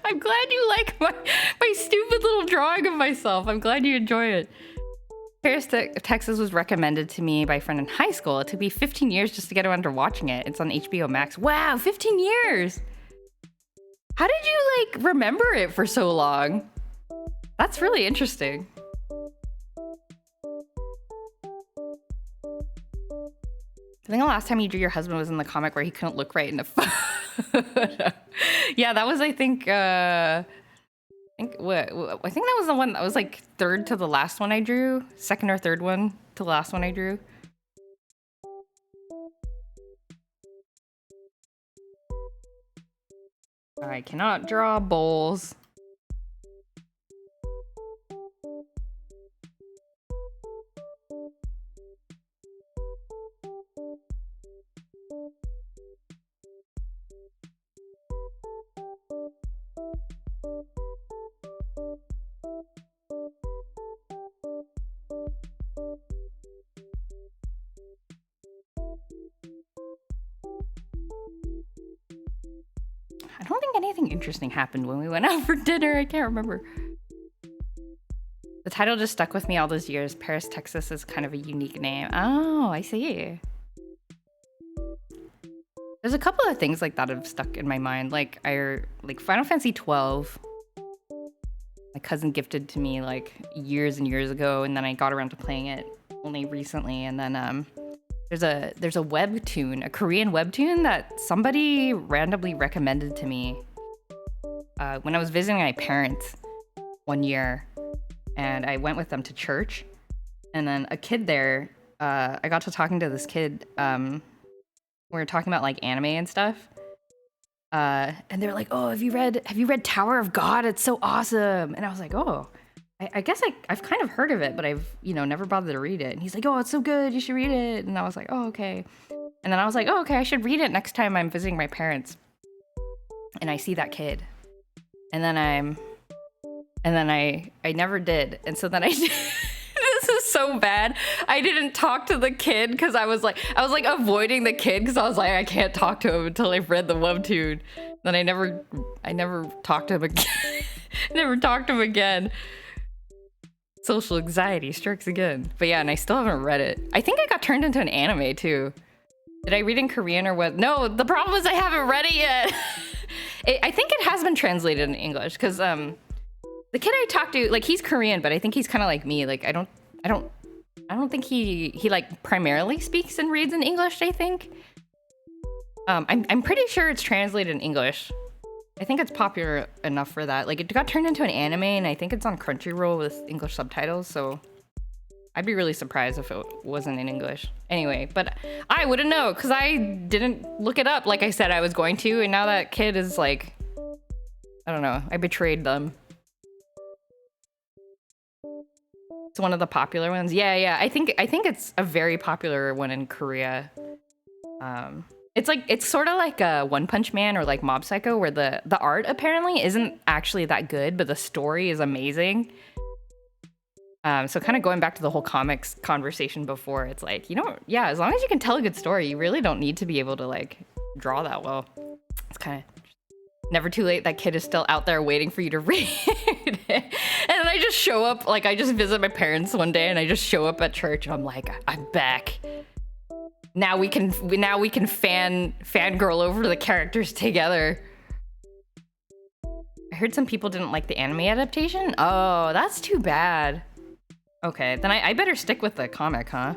I'm glad you like my stupid little drawing of myself. I'm glad you enjoy it. Paris, Texas was recommended to me by a friend in high school. It took me 15 years just to get around to watching it. It's on HBO Max. Wow, 15 years! How did you, like, remember it for so long? That's really interesting. I think the last time you drew your husband was in the comic where he couldn't look right in the photo. Yeah, that was, I think that was the one that was like third to the last one I drew. Second or third one to the last one I drew. I cannot draw bowls. I don't think anything interesting happened when we went out for dinner. I can't remember. The title just stuck with me all those years. Paris, Texas is kind of a unique name. Oh, I see. There's a couple of things like that have stuck in my mind. Like Final Fantasy 12. My cousin gifted to me like years and years ago, and then I got around to playing it only recently. And then there's a webtoon, a Korean webtoon that somebody randomly recommended to me when I was visiting my parents one year, and I went with them to church. And then a kid there, I got to talking to this kid. We were talking about like anime and stuff. And they're like, "Oh, have you read Tower of God? It's so awesome." And I was like, "Oh, I guess I've kind of heard of it, but I've, never bothered to read it." And he's like, "Oh, it's so good. You should read it." And I was like, "Oh, okay." And then I was like, "Oh, okay. I should read it next time I'm visiting my parents." And I see that kid, and then I never did. And so then I this is so bad. I didn't talk to the kid because I was like avoiding the kid because I was like, I can't talk to him until I've read the webtoon. Then I never talked to him again. Never talked to him again. Social anxiety strikes again. But yeah, and I still haven't read it. I think I got turned into an anime too. Did I read in Korean or what? No, the problem is I haven't read it yet. I think it has been translated in English because the kid I talked to, like, he's Korean, but I think he's kind of like me. Like, I don't think he like primarily speaks and reads in English. I think. I'm pretty sure it's translated in English. I think it's popular enough for that. Like, it got turned into an anime, and I think it's on Crunchyroll with English subtitles. So I'd be really surprised if it wasn't in English. Anyway, but I wouldn't know because I didn't look it up like I said I was going to, and now that kid is like, I don't know. I betrayed them. It's one of the popular ones. Yeah. I think it's a very popular one in Korea. It's sort of like a One Punch Man or like Mob Psycho, where the art apparently isn't actually that good, but the story is amazing. So kind of going back to the whole comics conversation before, it's like, as long as you can tell a good story, you really don't need to be able to like draw that well. It's kind of never too late. That kid is still out there waiting for you to read it. And then I just show up, like I just visit my parents one day and I just show up at church and I'm like, I'm back. Now we can fangirl over the characters together. I heard some people didn't like the anime adaptation. Oh, that's too bad. Okay, then I better stick with the comic, huh?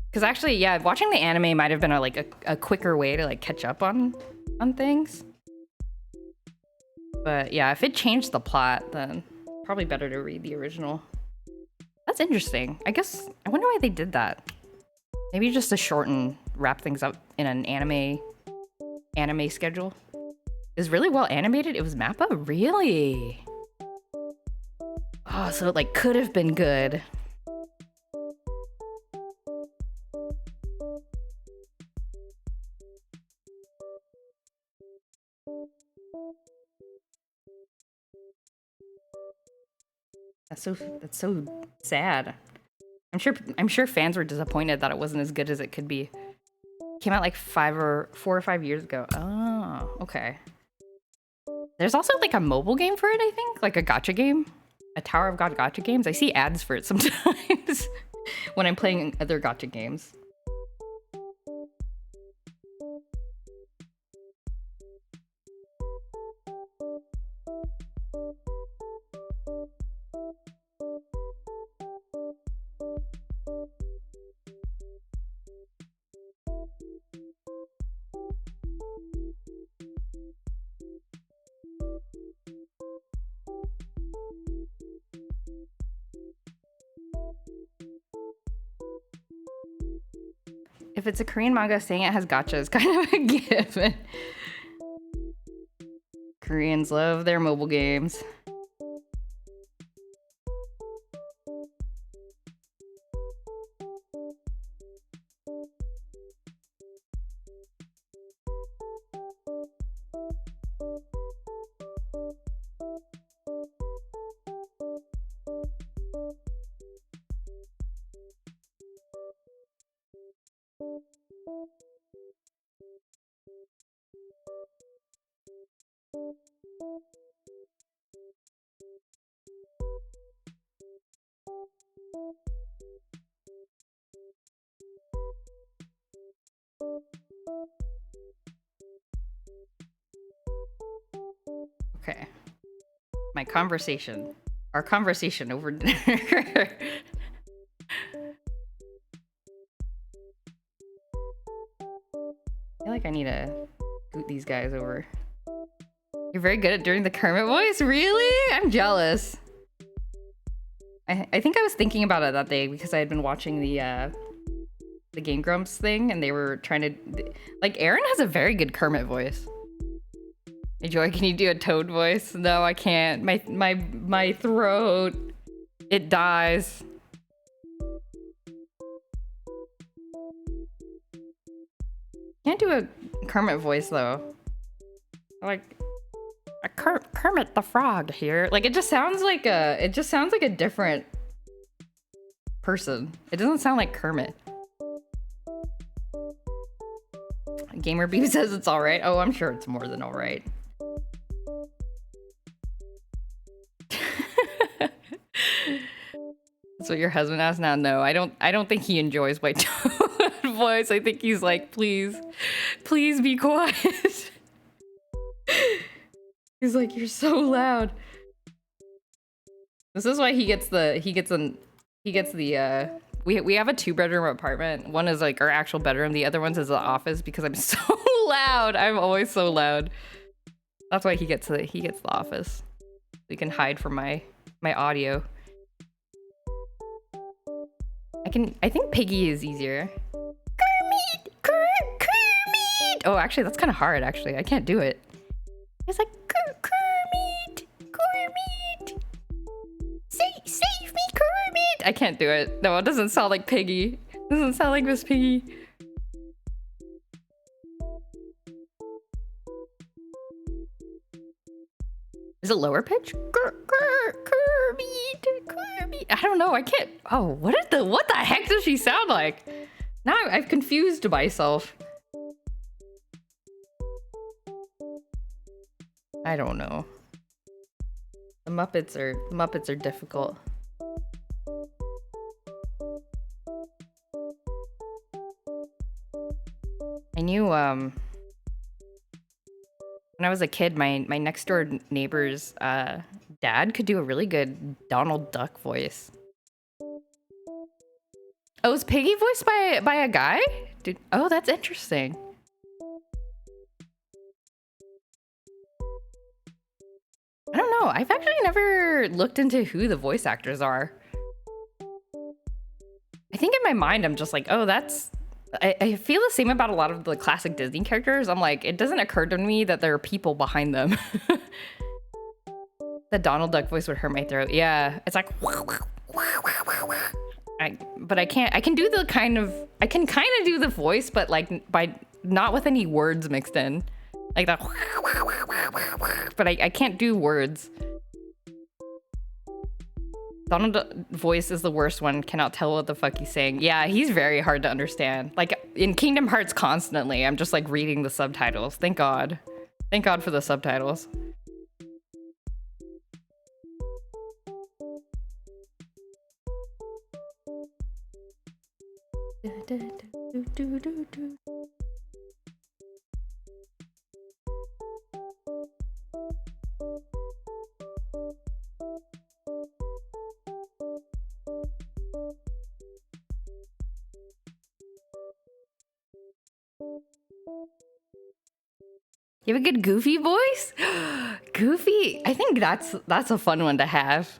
Because actually, yeah, watching the anime might have been a quicker way to like catch up on things. But yeah, if it changed the plot, then probably better to read the original. That's interesting. I guess I wonder why they did that. Maybe just to shorten, wrap things up in an anime schedule. It was really well animated. It was Mappa? Really? Oh, so it like could have been good. That's so sad. I'm sure fans were disappointed that it wasn't as good as it could be. Came out like 4 or 5 years ago. Oh, okay. There's also like a mobile game for it, I think, like a gacha game. A Tower of God gacha games? I see ads for it sometimes when I'm playing other gacha games. If it's a Korean manga, saying it has gacha is kind of a given. Koreans love their mobile games. Okay. Our conversation over dinner. I feel like I need to boot these guys over. You're very good at doing the Kermit voice? Really? I'm jealous. I think I was thinking about it that day because I had been watching the Game Grumps thing and they were trying to... Like, Aaron has a very good Kermit voice. Hey Joy, can you do a Toad voice? No, I can't. My throat, it dies. Can't do a Kermit voice though. Like a Kermit the Frog here. Like it just sounds like a different person. It doesn't sound like Kermit. Gamer Beef says it's alright. Oh, I'm sure it's more than alright. That's what your husband asked now? No, I don't think he enjoys my tone voice. I think he's like, please be quiet. He's like, you're so loud. This is why we have a 2-bedroom apartment. One is like our actual bedroom, the other one's is the office because I'm so loud. I'm always so loud. That's why he gets the office. We can hide from my audio. I think Piggy is easier. Kermit! Oh, actually, that's kind of hard, actually. I can't do it. It's like, Kermit! Save me, Kermit! I can't do it. No, it doesn't sound like Piggy. It doesn't sound like Miss Piggy. Is it lower pitch? Kermit. I don't know. I can't. Oh, what the heck does she sound like? Now I've confused myself. I don't know. The Muppets are difficult. I knew when I was a kid, my next door neighbor's dad could do a really good Donald Duck voice. Oh, is Piggy voiced by a guy? Dude, oh, that's interesting. I don't know. I've actually never looked into who the voice actors are. I think in my mind, I'm just like, oh, that's... I feel the same about a lot of the classic Disney characters. I'm like, it doesn't occur to me that there are people behind them. The Donald Duck voice would hurt my throat. Yeah, it's like... But I can't... I can kind of do the voice, but like not with any words mixed in. Like that... But I can't do words. Donald voice is the worst one. Cannot tell what the fuck he's saying. Yeah, he's very hard to understand. Like in Kingdom Hearts constantly, I'm just like reading the subtitles. Thank God. Thank God for the subtitles. You have a good Goofy voice? Goofy? I think that's a fun one to have.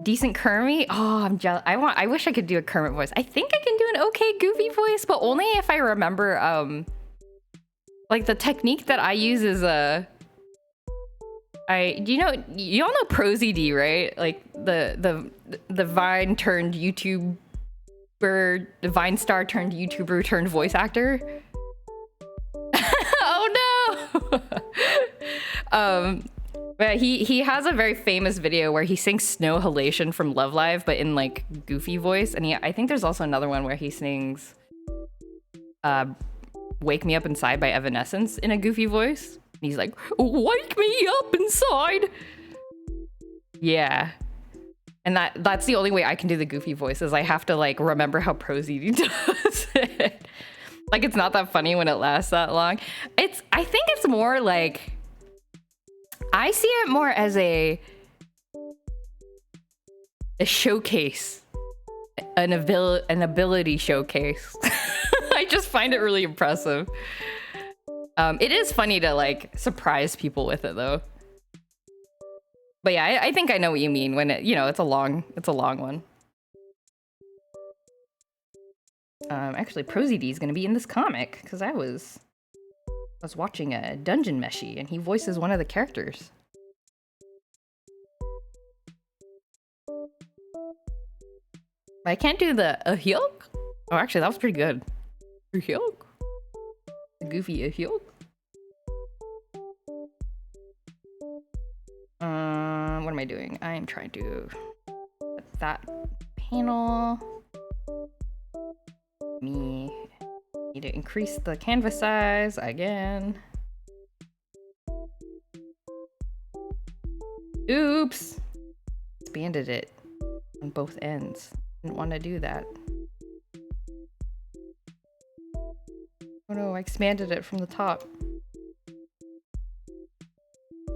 Decent Kermit? Oh, I'm jealous. I wish I could do a Kermit voice. I think I can do an okay Goofy voice, but only if I remember like the technique that I use is you all know ProZD, right? Like the Vine turned YouTuber, the Vine star turned YouTuber turned voice actor. Oh no. But he has a very famous video where he sings Snow Halation from Love Live, but in like Goofy voice. And I think there's also another one where he sings Wake Me Up Inside by Evanescence in a Goofy voice. And he's like, wake me up inside. Yeah. And that's the only way I can do the Goofy voice is I have to like remember how ProZD does it. Like it's not that funny when it lasts that long. I think it's more like, I see it more as a showcase, an ability showcase. I just find it really impressive. It is funny to like surprise people with it though. But yeah, I think I know what you mean when it's a long one. Actually, ProZD is gonna be in this comic because I was watching a Dungeon Meshi and he voices one of the characters. I can't do the Ahyok. Oh, actually, that was pretty good. Ahyok? The Goofy Ahyok? What am I doing? I am trying to put that panel. Need to increase the canvas size again. Oops! Expanded it on both ends. Didn't want to do that. Oh no, I expanded it from the top.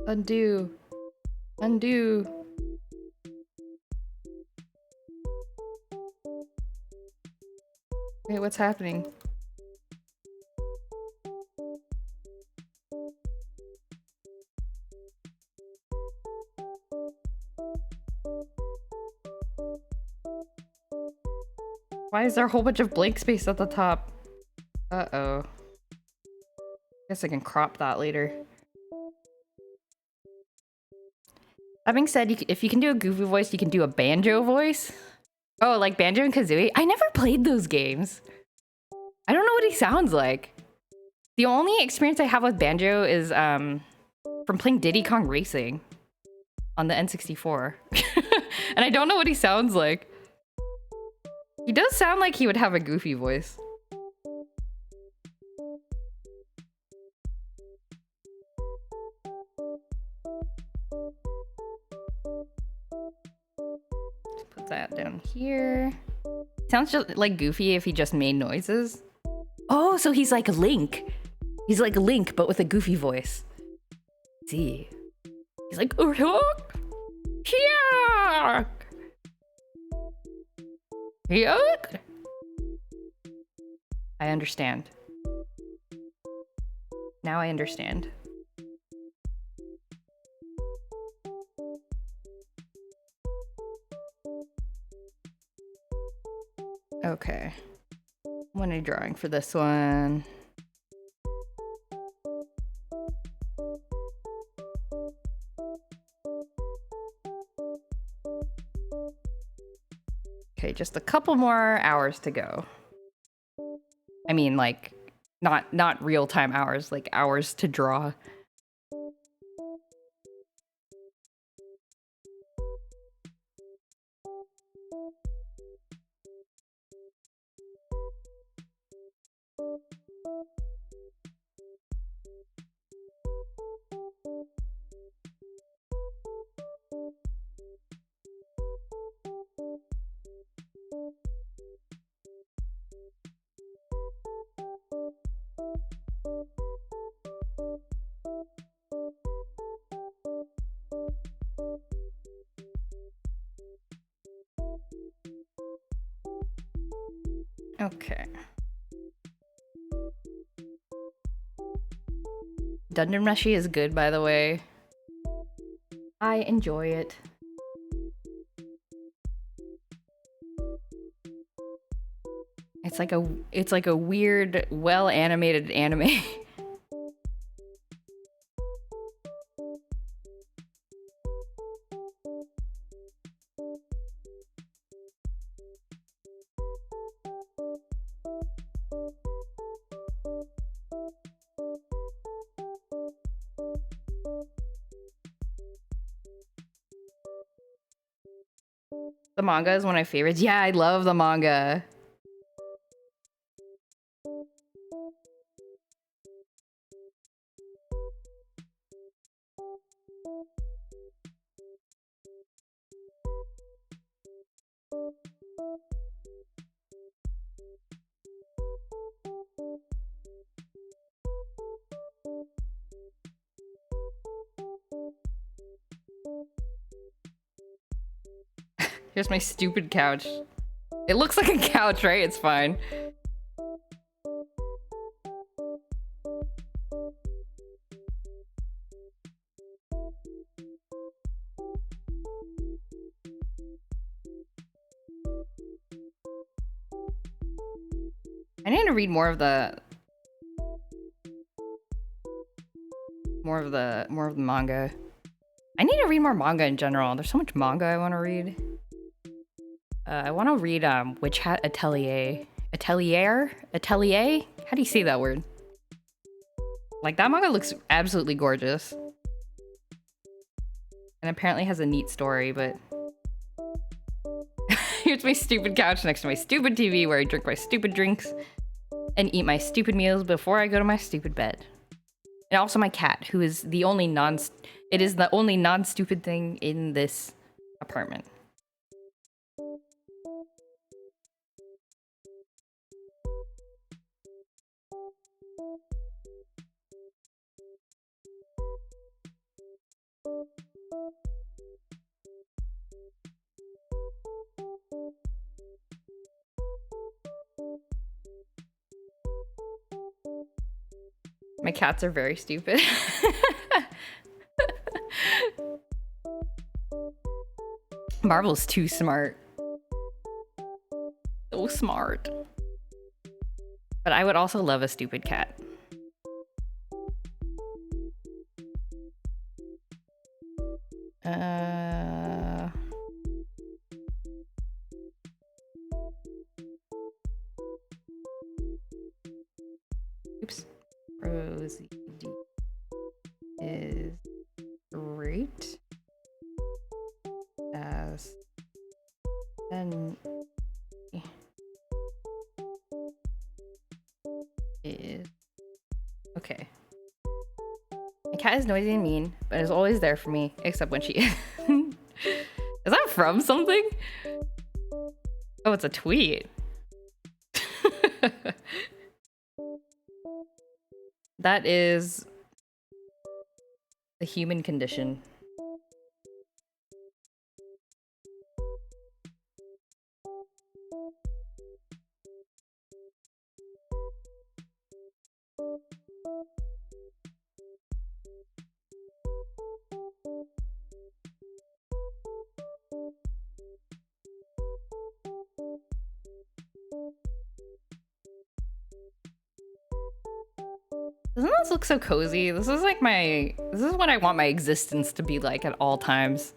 Undo. Undo. Wait, what's happening? Why is there a whole bunch of blank space at the top? Uh-oh. Guess I can crop that later. That being said, if you can do a Goofy voice, you can do a Banjo voice. Oh, like Banjo and Kazooie? I never played those games. I don't know what he sounds like. The only experience I have with Banjo is from playing Diddy Kong Racing on the N64. And I don't know what he sounds like. He does sound like he would have a Goofy voice. Just put that down here. Sounds just like Goofy if he just made noises. Oh, so he's like Link. He's like Link, but with a Goofy voice. Let's see. He's like, yeah. Yuck. I understand. Now I understand. Okay. What am I drawing for this one? Okay, just a couple more hours to go. I mean, like, not real-time hours, like hours to draw. Okay. Dungeon Meshi is good, by the way. I enjoy it. It's like a weird, well-animated anime. The manga is one of my favorites. Yeah, I love the manga. Here's my stupid couch. It looks like a couch, right? It's fine. I need to read more of the manga. I need to read more manga in general. There's so much manga I want to read. I want to read Witch Hat Atelier. Atelier? How do you say that word? Like, that manga looks absolutely gorgeous. And apparently has a neat story, but... Here's my stupid couch next to my stupid TV where I drink my stupid drinks and eat my stupid meals before I go to my stupid bed. And also my cat, who is the only non-stupid thing in this apartment. My cats are very stupid. Marvel's too smart. So smart. But I would also love a stupid cat. Oops. Rosie is great as an is okay. My cat is noisy and mean, but is always there for me, except when she is. Is that from something? Oh, it's a tweet. That is the human condition. Doesn't this look so cozy? This is like this is what I want my existence to be like at all times.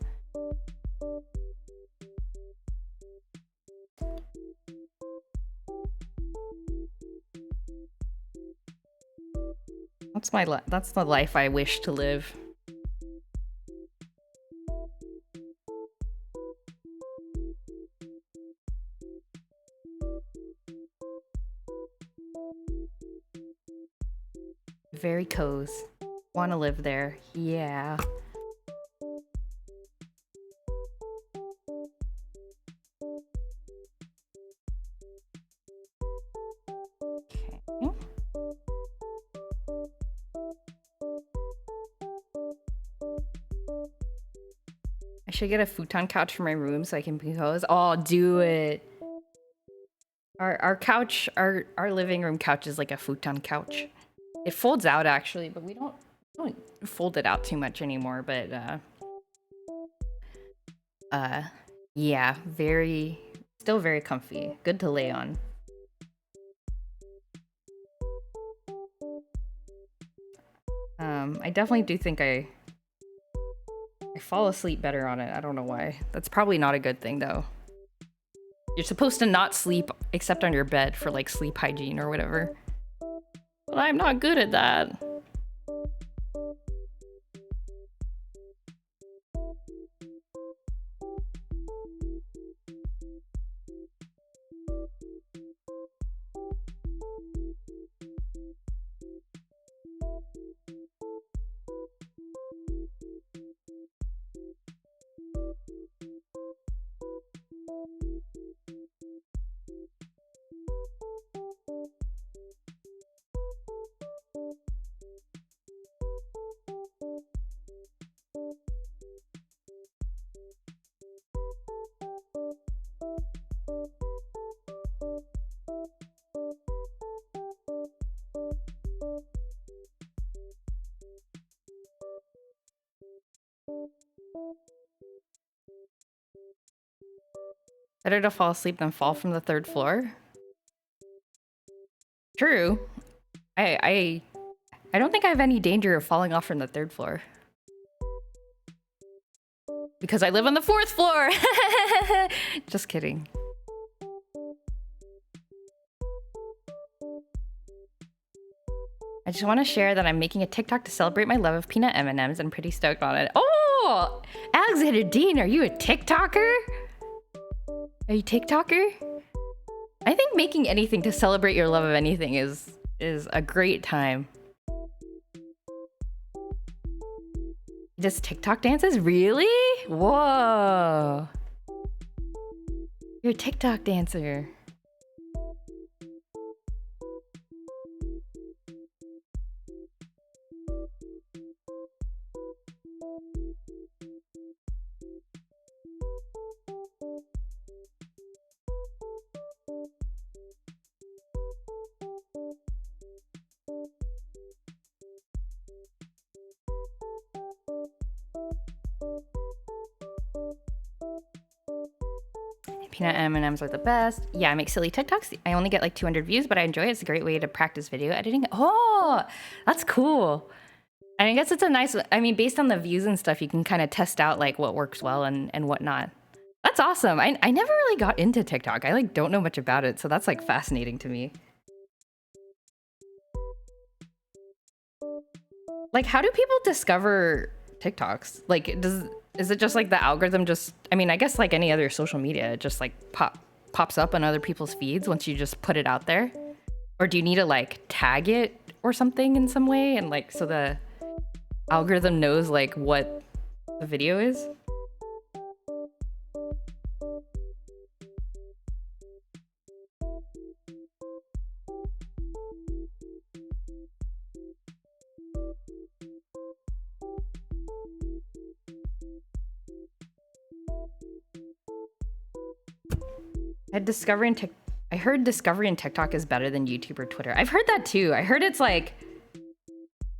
That's the life I wish to live. Very cozy. Want to live there. Yeah. Okay. I should get a futon couch for my room so I can compose. Oh, do it. Our couch, our living room couch is like a futon couch. It folds out actually, but we don't fold it out too much anymore. But yeah, still very comfy. Good to lay on. I definitely do think I fall asleep better on it. I don't know why. That's probably not a good thing though. You're supposed to not sleep except on your bed for like sleep hygiene or whatever. But I'm not good at that. Better to fall asleep than fall from the 3rd floor. True. I don't think I have any danger of falling off from the 3rd floor. Because I live on the 4th floor! Just kidding. I just want to share that I'm making a TikTok to celebrate my love of peanut M&Ms. I'm pretty stoked on it. Oh! Alexander Dean, are you a TikToker? Are you TikToker? I think making anything to celebrate your love of anything is a great time. Just TikTok dances? Really? Whoa. You're a TikTok dancer. Peanut M&Ms are the best. Yeah, I make silly TikToks. I only get like 200 views, but I enjoy it. It's a great way to practice video editing. Oh, that's cool. And I guess it's a nice, I mean, based on the views and stuff, you can kind of test out like what works well and whatnot. That's awesome. I never really got into TikTok. I like don't know much about it, so that's like fascinating to me. Like, how do people discover TikToks? Like, is it just like the algorithm just, I mean, I guess like any other social media, it just like pops up on other people's feeds once you just put it out there? Or do you need to like tag it or something in some way? And like, so the algorithm knows like what the video is? I heard Discovery and TikTok is better than YouTube or Twitter. I've heard that too. I heard it's like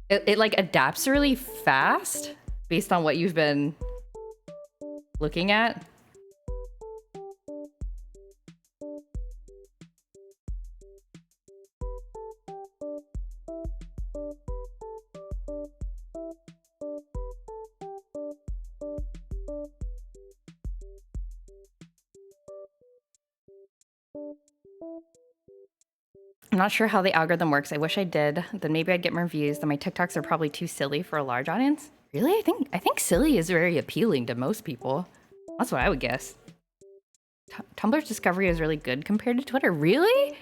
it like adapts really fast based on what you've been looking at. I'm not sure how the algorithm works. I wish I did. Then maybe I'd get more views. Then my TikToks are probably too silly for a large audience. Really? I think silly is very appealing to most people. That's what I would guess. Tumblr's discovery is really good compared to Twitter. Really?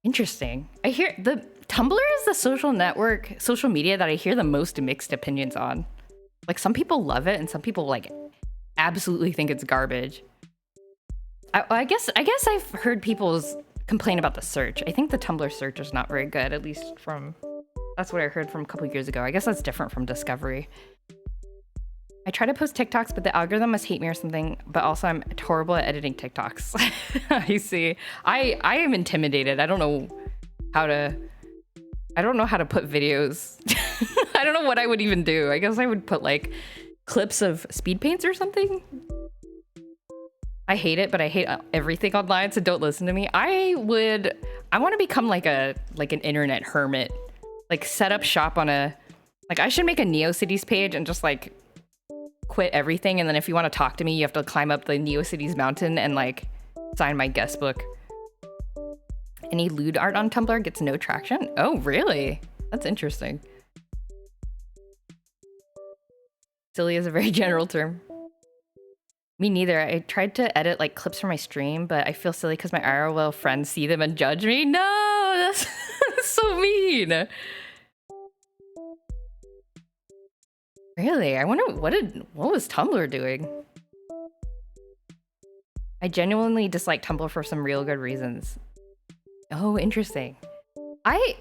Interesting. I hear the Tumblr is the social media that I hear the most mixed opinions on. Like some people love it and some people like absolutely think it's garbage. I guess I've heard people's complain about the search. I think the Tumblr search is not very good, at least that's what I heard from a couple years ago. I guess that's different from Discovery. I try to post TikToks, but the algorithm must hate me or something. But also, I'm horrible at editing TikToks. I see. I am intimidated. I don't know how to put videos. I don't know what I would even do. I guess I would put like clips of speed paints or something. I hate it, but I hate everything online, so don't listen to me. I want to become like an internet hermit. Like set up shop on I should make a NeoCities page and just like quit everything, and then if you want to talk to me, you have to climb up the NeoCities mountain and like sign my guest book. Any lewd art on Tumblr gets no traction? Oh, really? That's interesting. Silly is a very general term. Me neither. I tried to edit like clips for my stream, but I feel silly because my IRL friends see them and judge me. No, that's so mean. Really? I wonder what was Tumblr doing? I genuinely dislike Tumblr for some real good reasons. Oh, interesting. I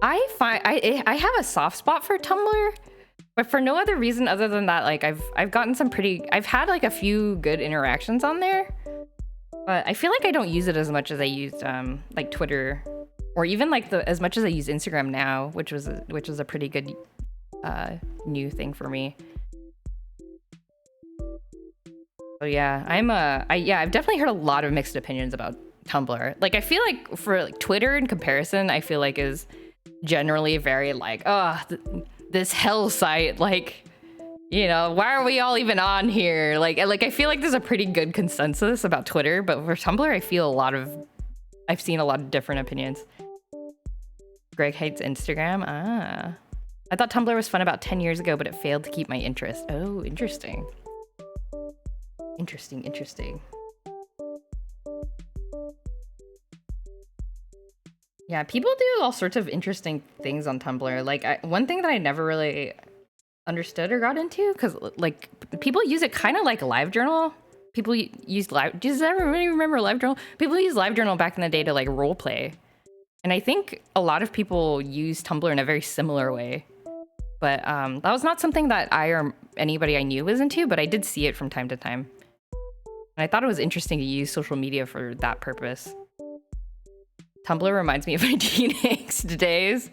have a soft spot for Tumblr, but for no other reason other than that, like I've gotten I've had like a few good interactions on there, but I feel like I don't use it as much as I used like Twitter, or even like as much as I use Instagram now, which was a pretty good new thing for me. So yeah, I've definitely heard a lot of mixed opinions about Tumblr. Like I feel like for like Twitter in comparison, I feel like is generally very like, oh, this hell site, like, you know, why are we all even on here? Like I feel like there's a pretty good consensus about Twitter, but for Tumblr, I've seen a lot of different opinions. Greg hates Instagram. Ah. I thought Tumblr was fun about 10 years ago, but it failed to keep my interest. Oh, interesting. Interesting. Yeah, people do all sorts of interesting things on Tumblr. Like, one thing that I never really understood or got into, because, like, people use it kind of like LiveJournal. People use Live... Does everybody remember LiveJournal? People use LiveJournal back in the day to, like, role play. And I think a lot of people use Tumblr in a very similar way. But that was not something that I or anybody I knew was into, but I did see it from time to time. And I thought it was interesting to use social media for that purpose. Tumblr reminds me of my teenage days.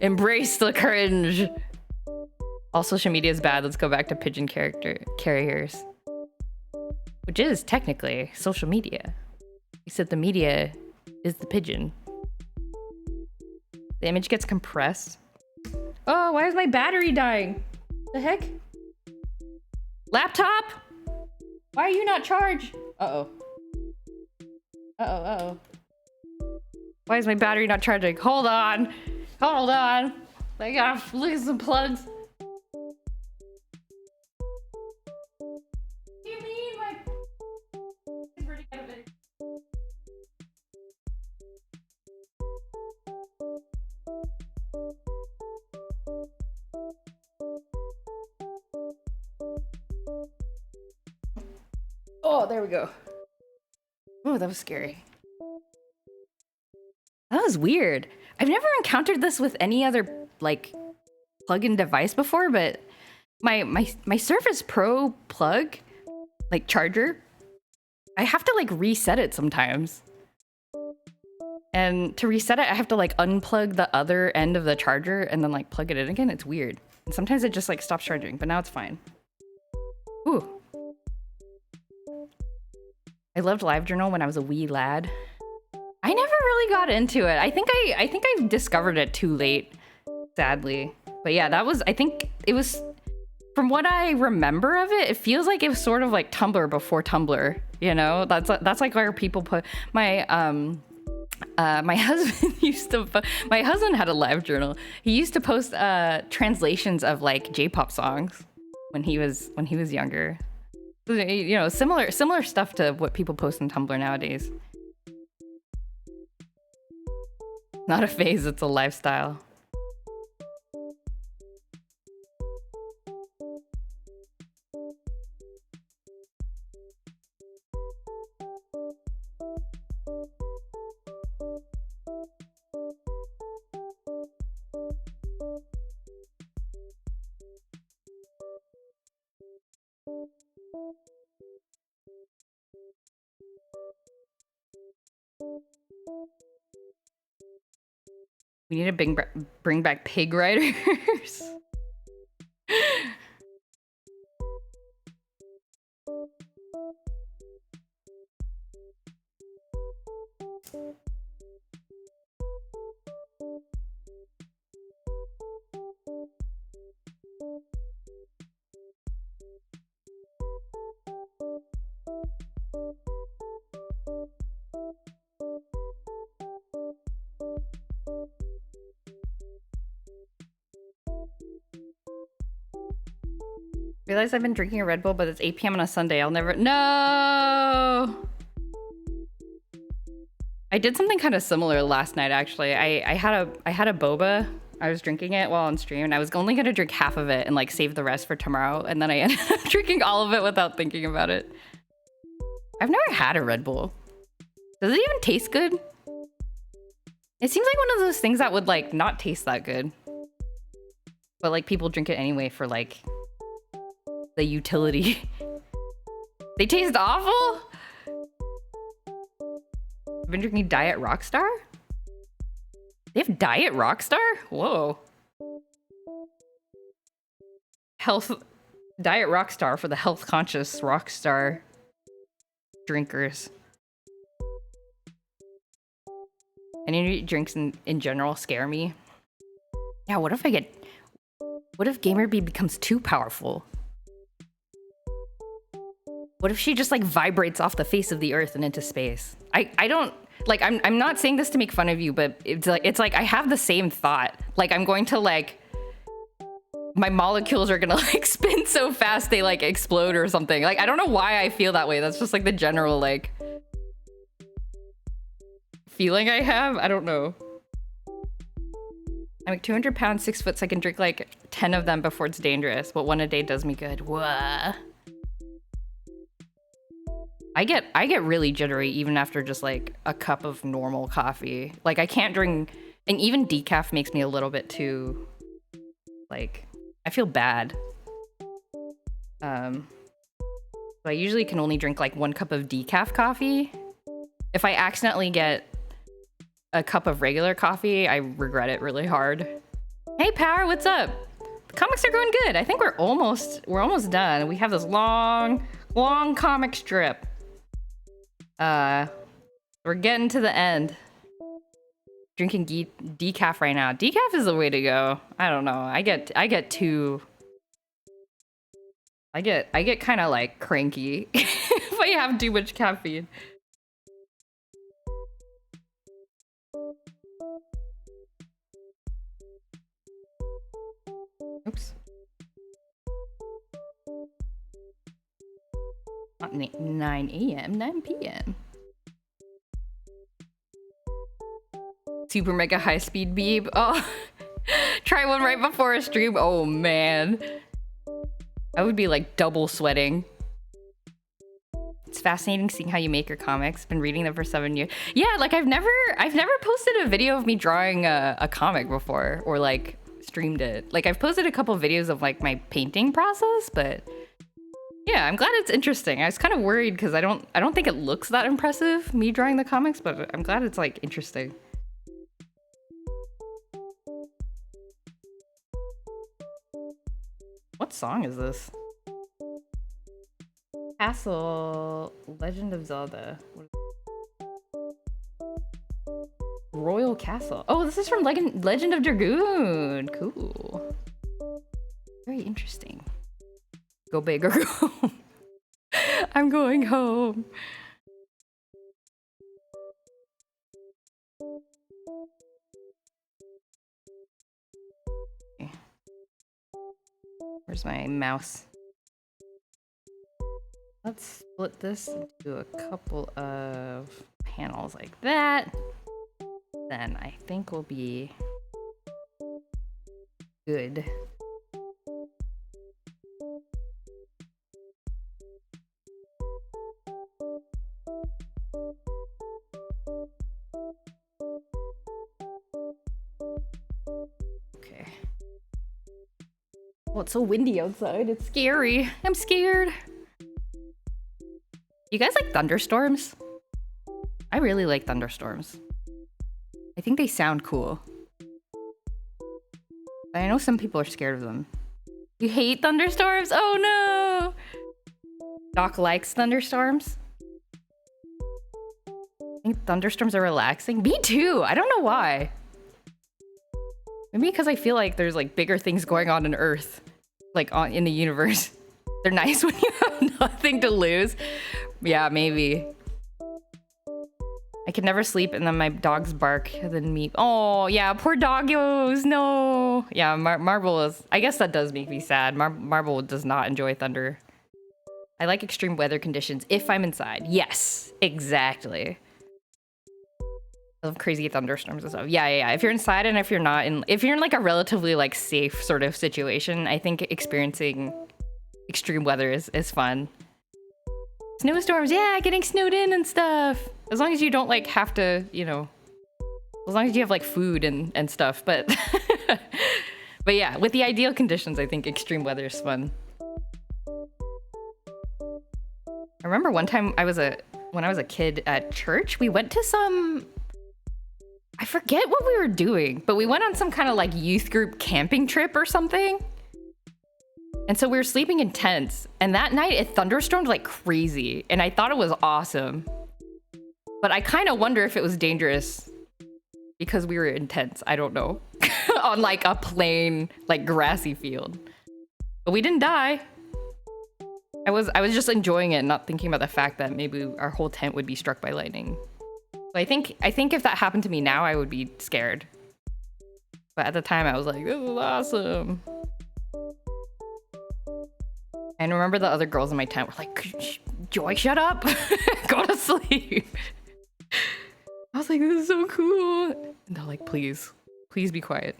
Embrace the cringe. All social media is bad. Let's go back to pigeon carriers. Which is technically social media. Except the media is the pigeon. The image gets compressed. Oh, why is my battery dying? The heck? Laptop? Why are you not charged? Uh-oh. Why is my battery not charging? Hold on. I gotta look at some plugs. What do you mean my... Oh, there we go. Oh, that was scary. That was weird. I've never encountered this with any other, like, plug-in device before, but my Surface Pro plug, like, charger, I have to, like, reset it sometimes. And to reset it, I have to, like, unplug the other end of the charger and then, like, plug it in again. It's weird. And sometimes it just, like, stops charging, but now it's fine. Ooh. I loved LiveJournal when I was a wee lad. I never really got into it. I think I discovered it too late, sadly. But yeah, that was, I think it was, from what I remember of it, it feels like it was sort of like Tumblr before Tumblr, you know? That's like where people put, my husband my husband had a LiveJournal. He used to post translations of like J-pop songs when he was younger. You know, similar stuff to what people post on Tumblr nowadays. Not a phase, it's a lifestyle. We need to bring back pig riders. Realize I've been drinking a Red Bull, but it's 8 p.m. on a Sunday. I'll never... No! I did something kind of similar last night, actually. I had a boba. I was drinking it while on stream, and I was only going to drink half of it and like save the rest for tomorrow. And then I ended up drinking all of it without thinking about it. I've never had a Red Bull. Does it even taste good? It seems like one of those things that would like not taste that good. But like people drink it anyway for like the utility. They taste awful? I've been drinking Diet Rockstar? They have Diet Rockstar? Whoa. Diet Rockstar for the health conscious Rockstar drinkers. Energy drinks in general scare me. Yeah, what if GamerBee becomes too powerful? What if she just like vibrates off the face of the earth and into space? I don't like I'm not saying this to make fun of you, but it's like I have the same thought. Like I'm going to like my molecules are gonna like spin so fast they like explode or something. Like I don't know why I feel that way. That's just like the general like feeling I have. I don't know. I'm like 200 pounds, 6 foot, so I can drink like 10 of them before it's dangerous. But one a day does me good. Whoa. I get really jittery even after just like a cup of normal coffee. Like I can't drink, and even decaf makes me a little bit too, like, I feel bad. So I usually can only drink like 1 cup of decaf coffee. If I accidentally get a cup of regular coffee, I regret it really hard. Hey Power, what's up? The comics are going good. I think we're almost done. We have this long comic strip. We're getting to the end. Drinking decaf right now. Decaf is the way to go. I don't know. I get kind of like cranky if I have too much caffeine. Oops. Not 9 a.m., 9 p.m. Super mega high speed beep. Oh, try one right before a stream. Oh man, I would be like double sweating. It's fascinating seeing how you make your comics. Been reading them for 7 years. Yeah, like I've never posted a video of me drawing a comic before or like streamed it. Like I've posted a couple videos of like my painting process, but yeah, I'm glad it's interesting. I was kind of worried because I don't think it looks that impressive, me drawing the comics, but I'm glad it's like interesting. What song is this? Castle, Legend of Zelda. Royal Castle. Oh, this is from Legend of Dragoon. Cool. Very interesting. Go big or go home. I'm going home. Okay. Where's my mouse? Let's split this into a couple of panels like that. Then I think we'll be good. Okay. Well, it's so windy outside. It's scary. I'm scared. You guys like thunderstorms? I really like thunderstorms. I think they sound cool. I know some people are scared of them. You hate thunderstorms? Oh no! Doc likes thunderstorms. I think thunderstorms are relaxing. Me too! I don't know why. Maybe because I feel like there's like bigger things going on Earth. Like in the universe. They're nice when you have nothing to lose. Yeah, maybe. I can never sleep and then my dogs bark and then me. Oh, yeah, poor doggos. No. Yeah, Marble is... I guess that does make me sad. Marble does not enjoy thunder. I like extreme weather conditions if I'm inside. Yes, exactly. I love crazy thunderstorms and stuff. Yeah. If you're inside and if you're not in... If you're in like a relatively like safe sort of situation, I think experiencing extreme weather is fun. Snowstorms, yeah, getting snowed in and stuff. As long as you don't like have to, you know, as long as you have like food and stuff. But but yeah, with the ideal conditions, I think extreme weather is fun. I remember one time when I was a kid at church, we went to some, I forget what we were doing, but we went on some kind of like youth group camping trip or something. And so we were sleeping in tents, and that night it thunderstormed like crazy, and I thought it was awesome. But I kind of wonder if it was dangerous because we were in tents, I don't know, on like a plain, like grassy field. But we didn't die. I was just enjoying it, not thinking about the fact that maybe our whole tent would be struck by lightning. So I think if that happened to me now, I would be scared. But at the time I was like, this is awesome. And remember the other girls in my tent were like, Joy, shut up. Go to sleep. I was like, this is so cool. And they're like, please be quiet.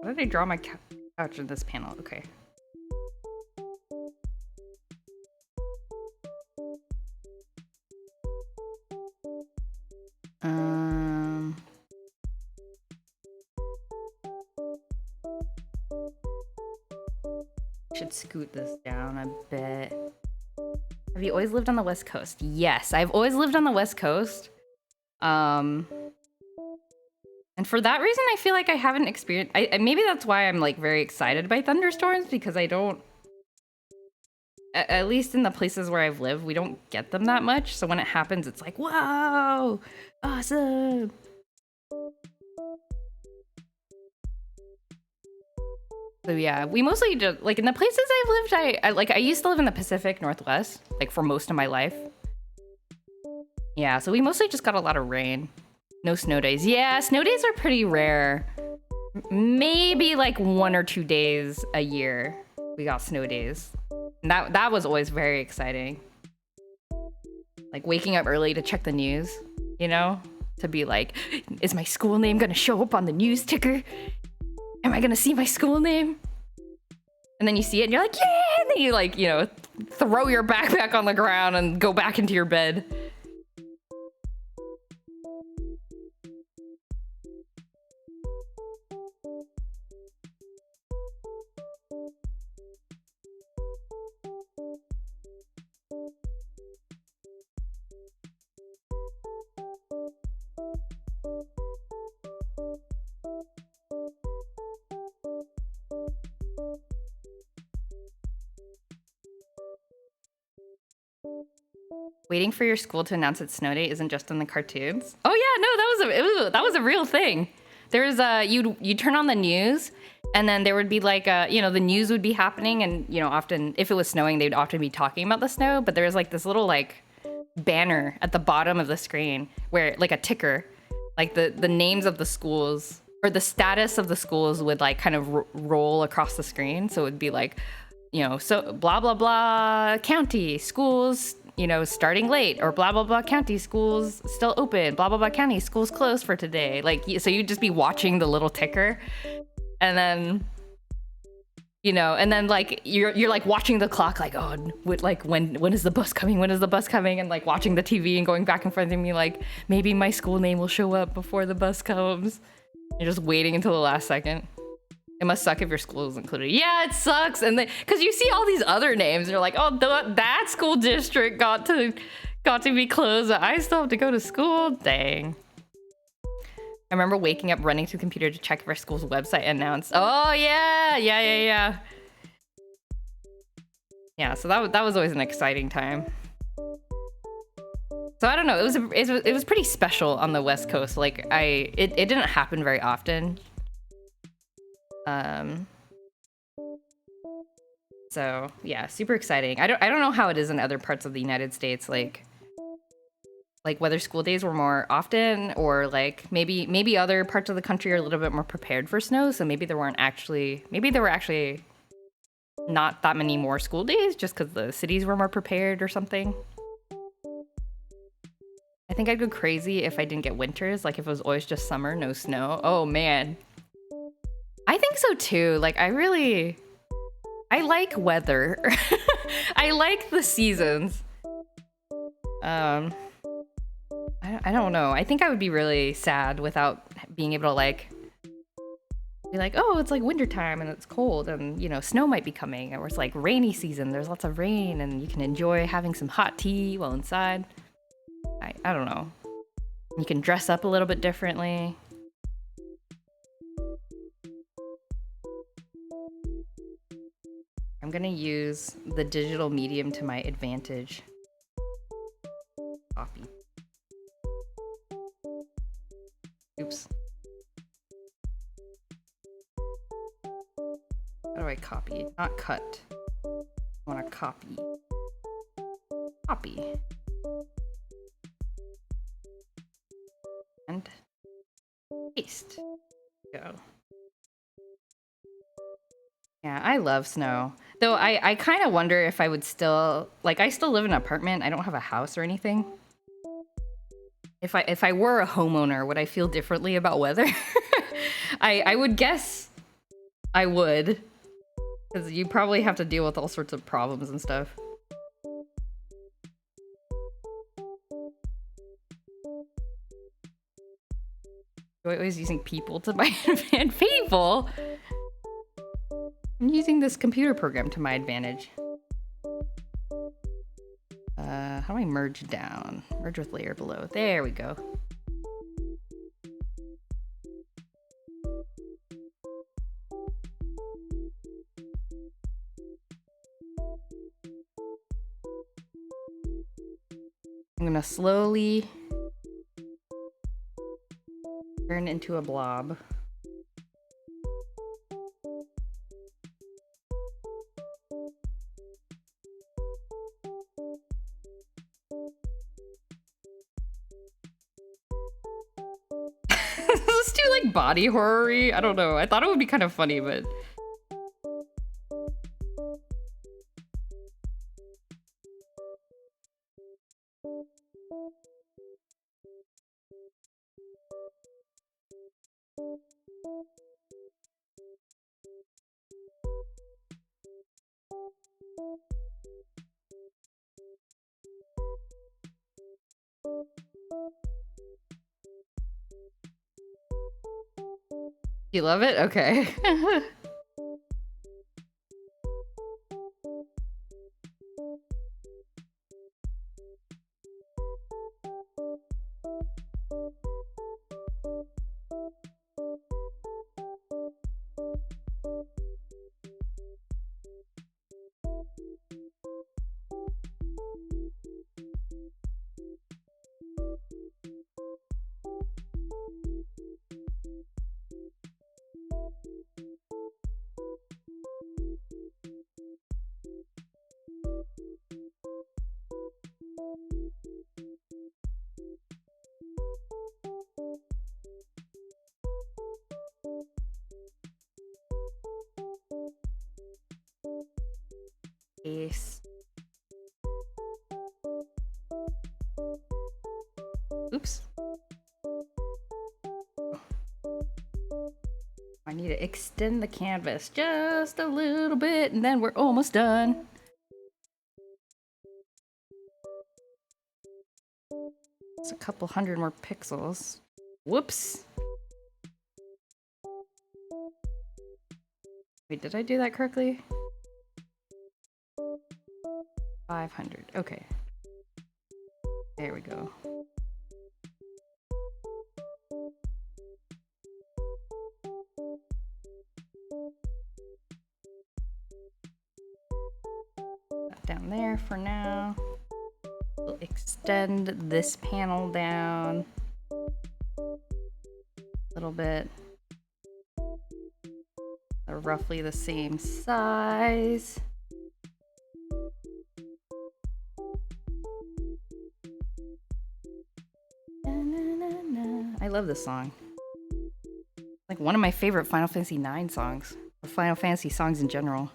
How did I draw my couch in this panel? Okay. Should scoot this down a bit. Have you always lived on the West Coast? Yes, I've always lived on the West Coast. And for that reason, I feel like I haven't experienced... maybe that's why I'm like very excited by thunderstorms, because I don't... At least in the places where I've lived, we don't get them that much. So when it happens, it's like, whoa, awesome. So yeah, we mostly just, like in the places I've lived, I used to live in the Pacific Northwest, like for most of my life. Yeah, so we mostly just got a lot of rain. No snow days. Yeah, snow days are pretty rare. Maybe like 1 or 2 days a year we got snow days. And that was always very exciting. Like waking up early to check the news, you know? To be like, is my school name gonna show up on the news ticker? Am I gonna see my school name? And then you see it and you're like, yeah! And then you like, you know, throw your backpack on the ground and go back into your bed. Waiting for your school to announce its snow date isn't just in the cartoons. Oh yeah, no, that was a real thing. There's you turn on the news, and then there would be like the news would be happening, and often if it was snowing, they'd often be talking about the snow. But there was like this little like banner at the bottom of the screen where like a ticker, like the names of the schools or the status of the schools would like kind of roll across the screen. So it would be like, so blah blah blah county schools, starting late, or blah, blah, blah county schools still open, blah, blah, blah county schools closed for today. Like, so you'd just be watching the little ticker, and then, like you're like watching the clock, like, oh, when is the bus coming? When is the bus coming? And like watching the TV and going back and forth and me like, maybe my school name will show up before the bus comes. You're just waiting until the last second. It must suck if your school is included. Yeah, it sucks. And then, because you see all these other names, and you're like, oh, that school district got to be closed. I still have to go to school. Dang. I remember waking up, running to the computer to check if our school's website announced. Oh yeah. Yeah, so that was always an exciting time. So I don't know. It was pretty special on the West Coast. Like it didn't happen very often. So yeah, super exciting. I don't know how it is in other parts of the United States, like whether school days were more often, or like maybe other parts of the country are a little bit more prepared for snow, so maybe there were actually not that many more school days just because the cities were more prepared or something. I think I'd go crazy if I didn't get winters, like if it was always just summer, no snow. Oh man. I think so too. Like I like weather. I like the seasons. I don't know. I think I would be really sad without being able to like be like, oh, it's like wintertime and it's cold and snow might be coming, or it's like rainy season. There's lots of rain and you can enjoy having some hot tea while inside. I don't know. You can dress up a little bit differently. I'm gonna use the digital medium to my advantage. Copy. Oops. How do I copy? Not cut. I want to copy. Copy. And paste. Go. Yeah, I love snow. Though I kind of wonder if I would still, like, I still live in an apartment. I don't have a house or anything. If I were a homeowner, would I feel differently about weather? I would guess I would. Because you probably have to deal with all sorts of problems and stuff. You're always using people to my advantage. People? I'm using this computer program to my advantage. How do I merge down? Merge with layer below. There we go. I'm gonna slowly turn into a blob. Let's do like body horror-y. I don't know. I thought it would be kind of funny, but you love it? Okay. case. Oops. I need to extend the canvas just a little bit, and then we're almost done. It's a couple hundred more pixels. Whoops. Wait, did I do that correctly? 500. Okay. There we go. That down there for now. We'll extend this panel down a little bit. They're roughly the same size. I love this song. Like one of my favorite Final Fantasy IX songs, or Final Fantasy songs in general.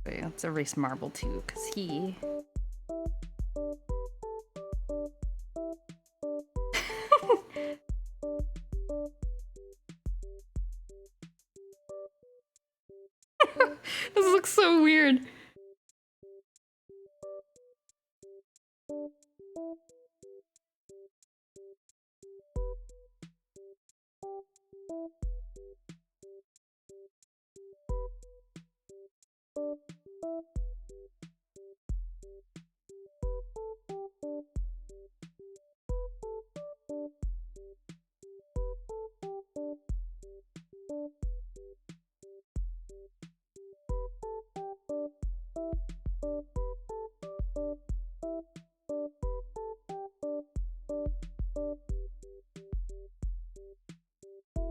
Okay, let's erase Marble too, because he... This looks so weird.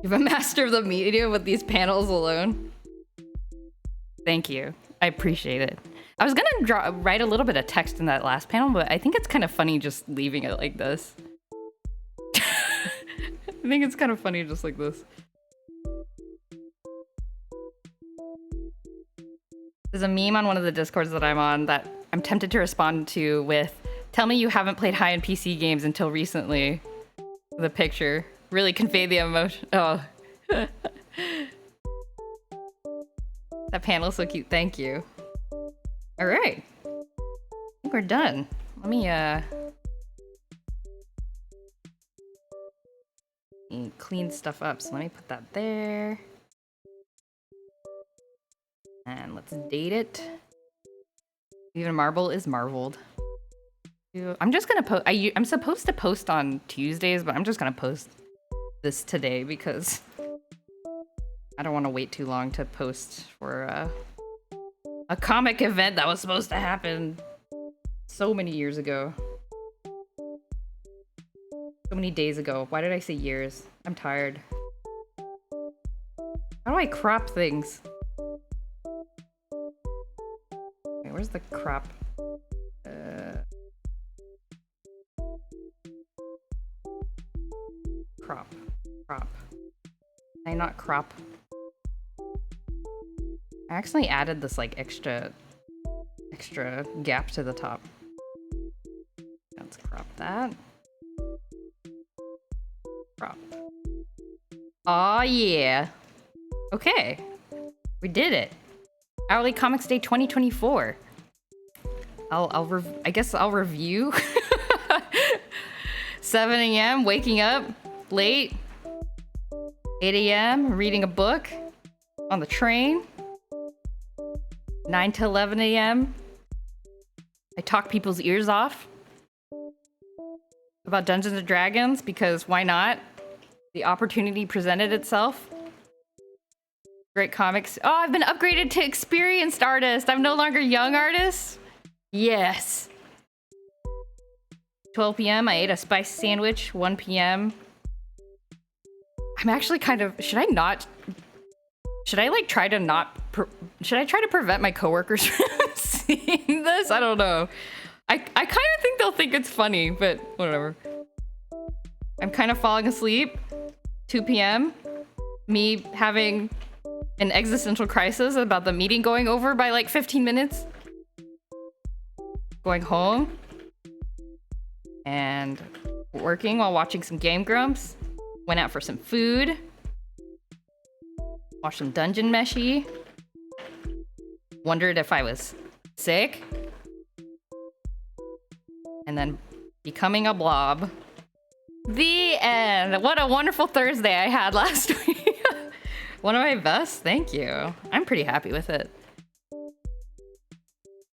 You're a master of the media with these panels alone. Thank you. I appreciate it. I was gonna write a little bit of text in that last panel, but I think it's kind of funny just leaving it like this. I think it's kind of funny just like this. There's a meme on one of the Discords that I'm on that I'm tempted to respond to with, "Tell me you haven't played high-end PC games until recently." The picture really conveyed the emotion. Oh. That panel's so cute. Thank you. All right. I think we're done. Let me clean stuff up. So let me put that there. And let's date it. Even Marble is marveled. I'm just gonna post. I'm supposed to post on Tuesdays, but I'm just gonna post this today because I don't want to wait too long to post for a comic event that was supposed to happen so many years ago. So many days ago. Why did I say years? I'm tired. How do I crop things? Okay, where's the crop? Crop. Can I not crop? I accidentally added this like extra gap to the top. Let's crop that. Crop. Aw, yeah. Okay. We did it. Hourly Comics Day 2024. I guess I'll review. 7 a.m. waking up late. 8 a.m. reading a book on the train. 9 to 11 a.m. I talk people's ears off about Dungeons and Dragons because why not? The opportunity presented itself. Great comics. Oh, I've been upgraded to experienced artist. I'm no longer young artist. Yes. 12 p.m. I ate a spicy sandwich. 1 p.m. I'm actually kind of... Should I try to prevent my coworkers from seeing this? I don't know. I kind of think they'll think it's funny, but whatever. I'm kind of falling asleep. 2 p.m. Me having an existential crisis about the meeting going over by like 15 minutes. Going home. And working while watching some Game Grumps. Went out for some food. Watched some Dungeon Meshi. Wondered if I was sick. And then becoming a blob. The end. What a wonderful Thursday I had last week. One of my best. Thank you. I'm pretty happy with it.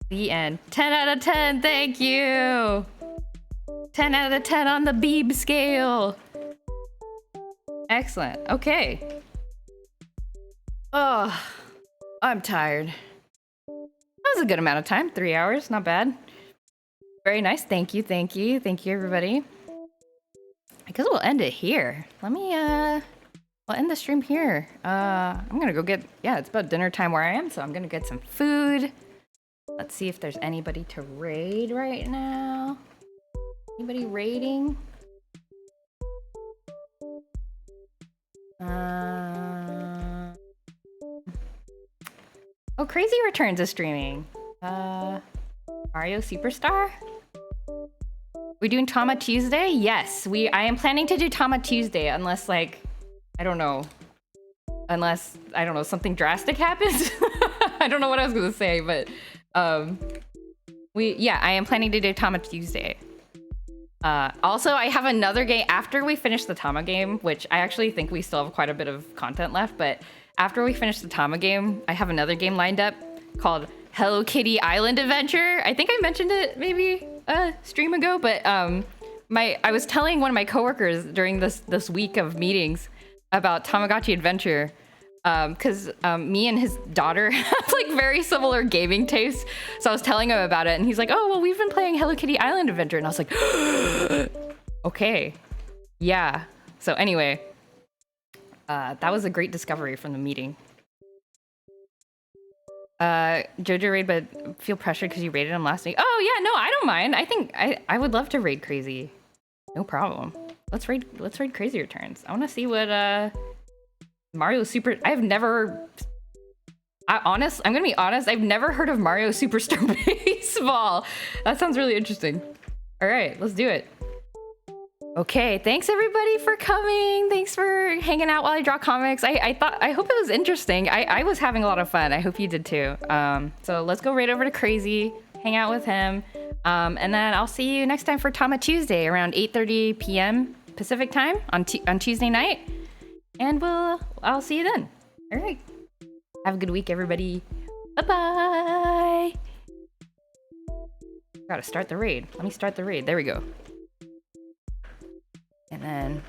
The end. 10 out of 10. Thank you. 10 out of 10 on the Beeb scale. Excellent. Okay. Oh, I'm tired. That was a good amount of time. 3 hours. Not bad. Very nice. Thank you. Thank you. Thank you, everybody. I guess we'll end it here. Let me, we'll end the stream here. I'm gonna go get, yeah, it's about dinner time where I am, so I'm gonna get some food. Let's see if there's anybody to raid right now. Anybody raiding? Oh, Crazy Returns is streaming. Mario Superstar? We doing Tama Tuesday? Yes, I am planning to do Tama Tuesday unless like, I don't know. Unless, I don't know, something drastic happens. I don't know what I was gonna say, but yeah, I am planning to do Tama Tuesday. Also, I have another game after we finish the Tama game, which I actually think we still have quite a bit of content left, but after we finish the Tama game, I have another game lined up called Hello Kitty Island Adventure. I think I mentioned it maybe a stream ago, but I was telling one of my coworkers during this week of meetings about Tamagotchi Adventure, because me and his daughter have like very similar gaming tastes. So I was telling him about it, and he's like, "Oh, well, we've been playing Hello Kitty Island Adventure," and I was like, "Okay, yeah." So anyway, that was a great discovery from the meeting. Jojo raid, but feel pressured because you raided him last week. Oh yeah, no, I don't mind. I think I would love to raid Crazy. No problem. Let's raid Crazy Returns. I want to see what Mario Super. I'm gonna be honest. I've never heard of Mario Superstar Baseball. That sounds really interesting. All right, let's do it. Okay, thanks everybody for coming. Thanks for hanging out while I draw comics. I hope it was interesting. I was having a lot of fun. I hope you did too. So let's go right over to Crazy, hang out with him, and then I'll see you next time for Tama Tuesday around 8:30 p.m. Pacific time on Tuesday night, and I'll see you then. All right, have a good week, everybody. Bye bye. Gotta start the raid. Let me start the raid. There we go. And then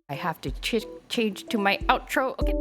I have to change to my outro. Okay.